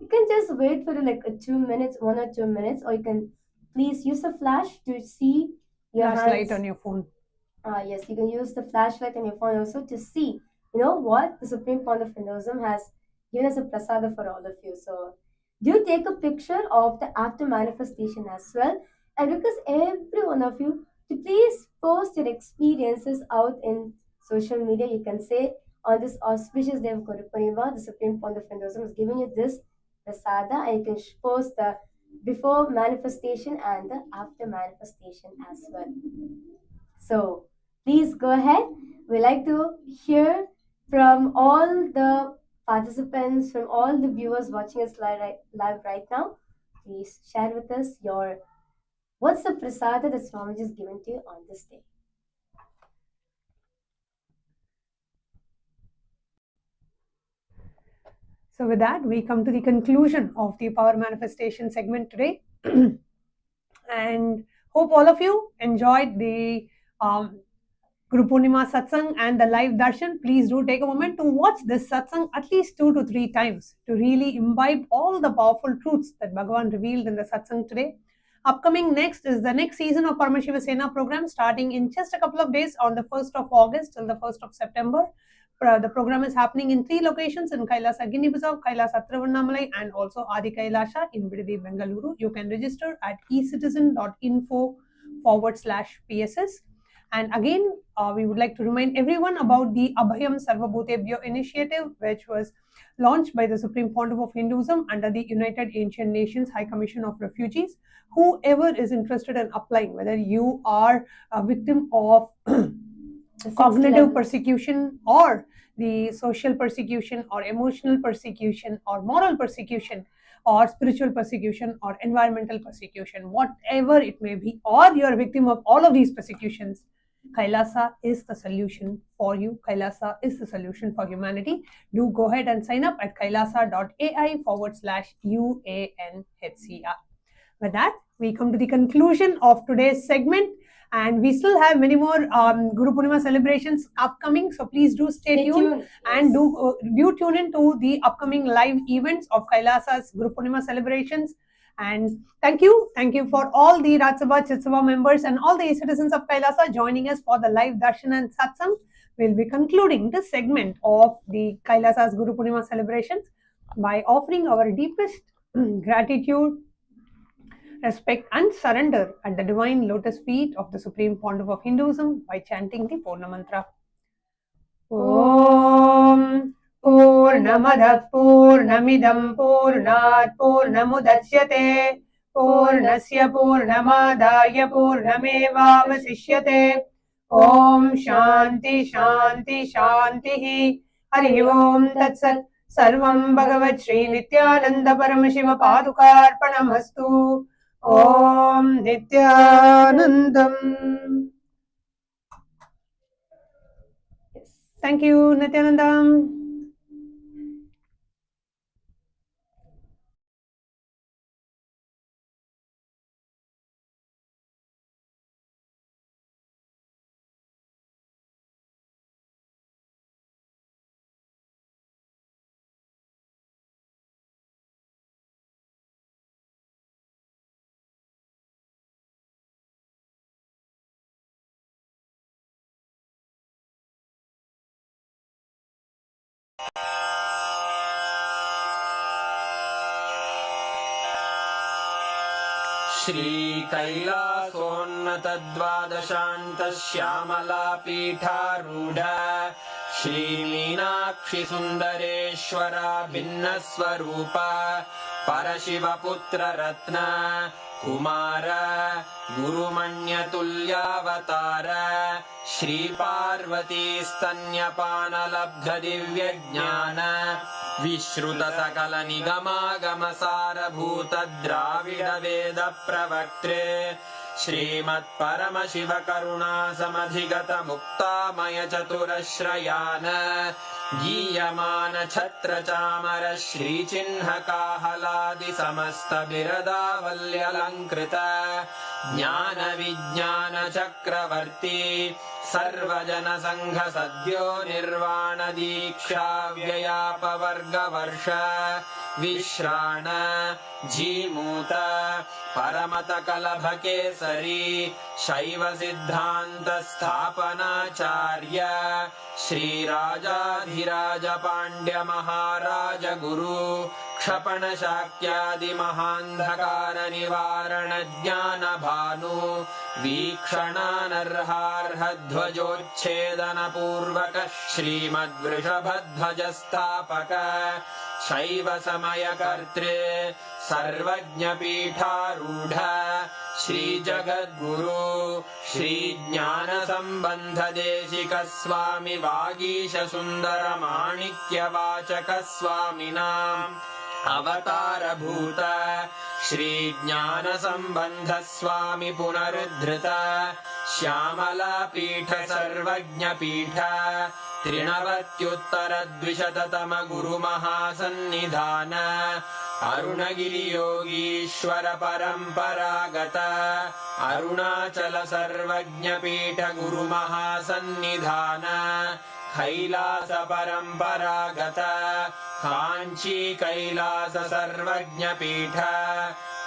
You can just wait for like 2 minutes, 1 or 2 minutes, or you can please use a flash to see your Flashlight on your phone. Yes, you can use the flashlight on your phone also to see, what the Supreme Pontiff of Hinduism has given us a prasada for all of you. So, do take a picture of the after manifestation as well. And because every one of you, to please post your experiences out in social media, you can say, on this auspicious day of Guru Purnima, the Supreme Pontiff of Hinduism is giving you this prasada, and you can post the before manifestation and the after manifestation as well. So please go ahead. We like to hear from all the participants, from all the viewers watching us live right now. Please share with us what's the prasada that Swamiji is given to you on this day. So with that, we come to the conclusion of the power manifestation segment today. And hope all of you enjoyed the Guru Purnima Satsang and the live Darshan. Please do take a moment to watch this Satsang at least 2 to 3 times to really imbibe all the powerful truths that Bhagavan revealed in the Satsang today. Upcoming next is the next season of Paramashiva Sena program, starting in just a couple of days on the 1st of August till the 1st of September. The program is happening in 3 locations in KAILASA, Guinea-Bissau, KAILASA, Tiruvannamalai, and also Adi KAILASA in Bidadi, Bengaluru. You can register at ecitizen.info/PSS. And again, we would like to remind everyone about the Abhayam Sarvabhūtebhyo initiative, which was launched by the Supreme Pontiff of Hinduism under the United Ancient Nations High Commission of Refugees. Whoever is interested in applying, whether you are a victim of cognitive persecution or the social persecution or emotional persecution or moral persecution or spiritual persecution or environmental persecution, whatever it may be, or you are a victim of all of these persecutions, Kailasa is the solution for you. Kailasa is the solution for humanity. Do go ahead and sign up at kailasa.ai/UANHCR. With that, we come to the conclusion of today's segment. And we still have many more Guru Purnima celebrations upcoming. So please do stay tuned and do tune in to the upcoming live events of Kailasa's Guru Purnima celebrations. And thank you for all the Rajya Sabha, Chit Sabha members and all the citizens of Kailasa joining us for the live Darshan and Satsang. We'll be concluding this segment of the Kailasa's Guru Purnima celebrations by offering our deepest gratitude, respect and surrender at the divine lotus feet of the Supreme Pontiff of Hinduism by chanting the Purna Mantra. Om Purnamadah Purnamidam Purnat Purnamudachyate Purnasya Purnamadaya Purnamevavasishyate. Om Shanti Shanti Shanti. Hari Om Tat Sat. Sarvam Bhagavat Sri Nityananda Paramashiva Padukarpanamastu. Om Nityanandam. Thank you, Nityanandam. श्रीकैलासोन्नतद्वादशान्तश्यामलापीठारूढ श्रीमीनाक्षिसुन्दरेश्वरा भिन्नस्वरूप परशिवपुत्ररत्न Kumar गुरुमण्यतुल्यावतार श्रीपार्वतीस्तन्यपानलब्धदिव्यज्ञान विश्रुतसकलनिगमागमसारभूतद्राविडवेदप्रवक्त्रे श्रीमत्परमशिवकरुणासमधिगतमुक्तामयचतुरश्रयान् गीयमान छत्रचामर श्रीचिह्नकाहलादिसमस्तबिरदावल्यलङ्कृत ज्ञानविज्ञानचक्रवर्ती सर्वजनसङ्घसद्यो निर्वाणदीक्षा व्ययापवर्गवर्ष विश्राण Jimuta परमतकलभकेसरी शैवसिद्धान्तस्थापनाचार्य श्रीराजाधिराजपाण्ड्यमहाराज गुरु क्षपणशाक्यादिमहान्धकारनिवारणज्ञानभानु वीक्षणानर्हार्हध्वजोच्छेदनपूर्वक श्रीमद्वृषभध्वजस्थापक शैवसमयकर्त्रे सर्वज्ञपीठारूढ श्रीजगद्गुरु श्रीज्ञानसम्बन्धदेशिकस्वामि वागीशसुन्दरमाणिक्यवाचकस्वामिनाम् अवतारभूत श्रीज्ञानसम्बन्धस्वामि पुनरुद्धृत श्यामलापीठ सर्वज्ञपीठ त्रिनवत्युत्तरद्विशततम गुरुमहासन्निधान अरुणगिरियोगीश्वर परम्परागत अरुणाचल सर्वज्ञपीठ गुरुमहासन्निधान कैलास परम्परागत काञ्ची कैलास सर्वज्ञपीठ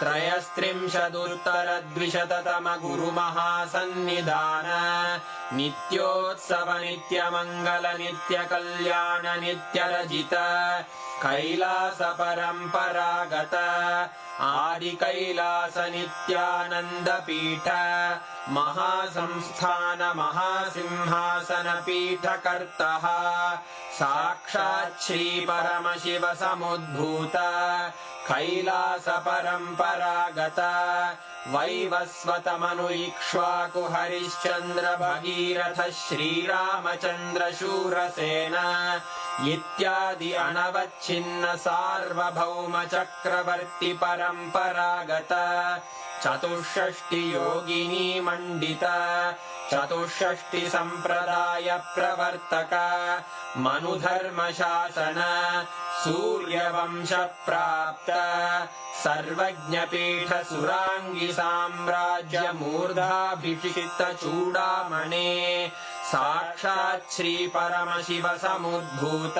त्रयस्त्रिंशदुत्तरद्विशततम गुरुमहासन्निधान नित्योत्सव नित्यमङ्गल नित्यकल्याण नित्यरजित कैलास परम्परागत आदिकैलास नित्यानन्दपीठ महासंस्थान महासिंहासन पीठकर्तः साक्षात् श्री परमशिव समुद्भूत कैलास परम्परागत वैवस्वत मनु इक्ष्वाकु हरिश्चन्द्र भगीरथ श्रीरामचन्द्र शूरसेन इत्यादि अनवच्छिन्न सार्वभौम चक्रवर्ति परम्परागत चतुष्षष्टि योगिनी मण्डित चतुष्षष्टि सम्प्रदाय प्रवर्तक मनुधर्मशासन सूर्यवंश प्राप्त सर्वज्ञपीठ सुराङ्गी साम्राज्य मूर्धाभिषिक्त चूडामणे साक्षात् श्री परमशिव समुद्भूत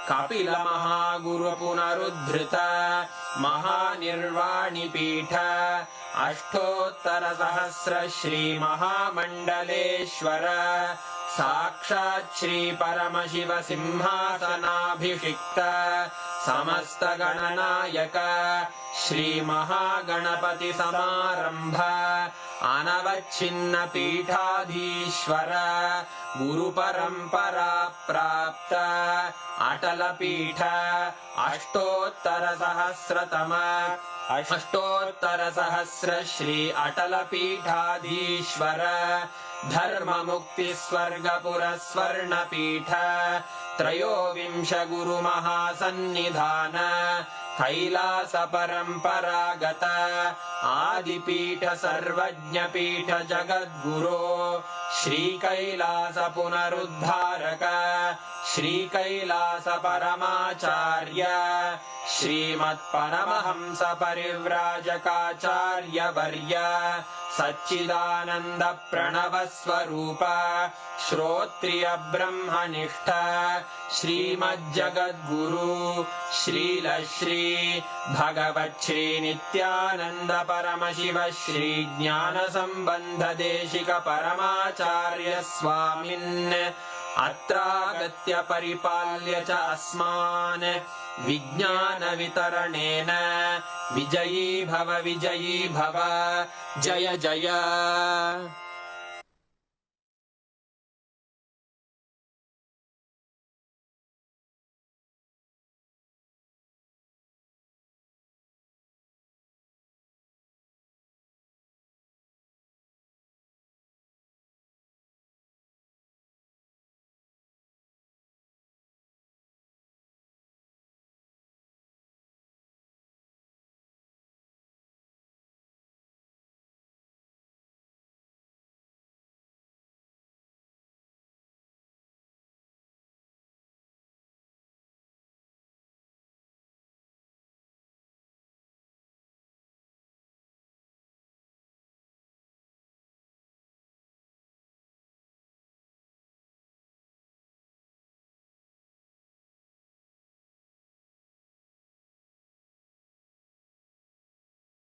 कपिल महागुरु पुनरुद्धृत महानिर्वाणि पीठ अष्टोत्तर सहस्र श्री महामण्डलेश्वर साक्षात् श्री परमशिव सिंहासनाभिषिक्त समस्त गणनायक श्री महागणपति समारंभ अनवच्छिन्न पीठाधीश्वर गुरु परंपरा प्राप्त अटल पीठ अष्टोत्तर सहस्र श्री अटल पीठाधीश्वर धर्म मुक्ति स्वर्गपुर स्वर्ण पीठ त्रयोविंश गुरु महासन्निधान कैलास परंपरागत आदिपीठ सर्वज्ञ पीठ जगद्गुरो श्री कैलास पुनरुद्धारक श्री कैलास परमाचार्य श्रीमत्परमहंस परिव्राजकाचार्य वर्य सच्चिदानंद प्रणव स्वरूप श्रोत्रिय ब्रह्मनिष्ठ श्रीमज्जगद्गुरु श्रील श्री भगवत् श्री नित्यानंद परमशिव श्री ज्ञान संबंध देशिक परमाचार्य स्वामिन् अत्रागत्य परिपाल्य च अस्मान् विज्ञान वितरणेन विजयी भव जय जय।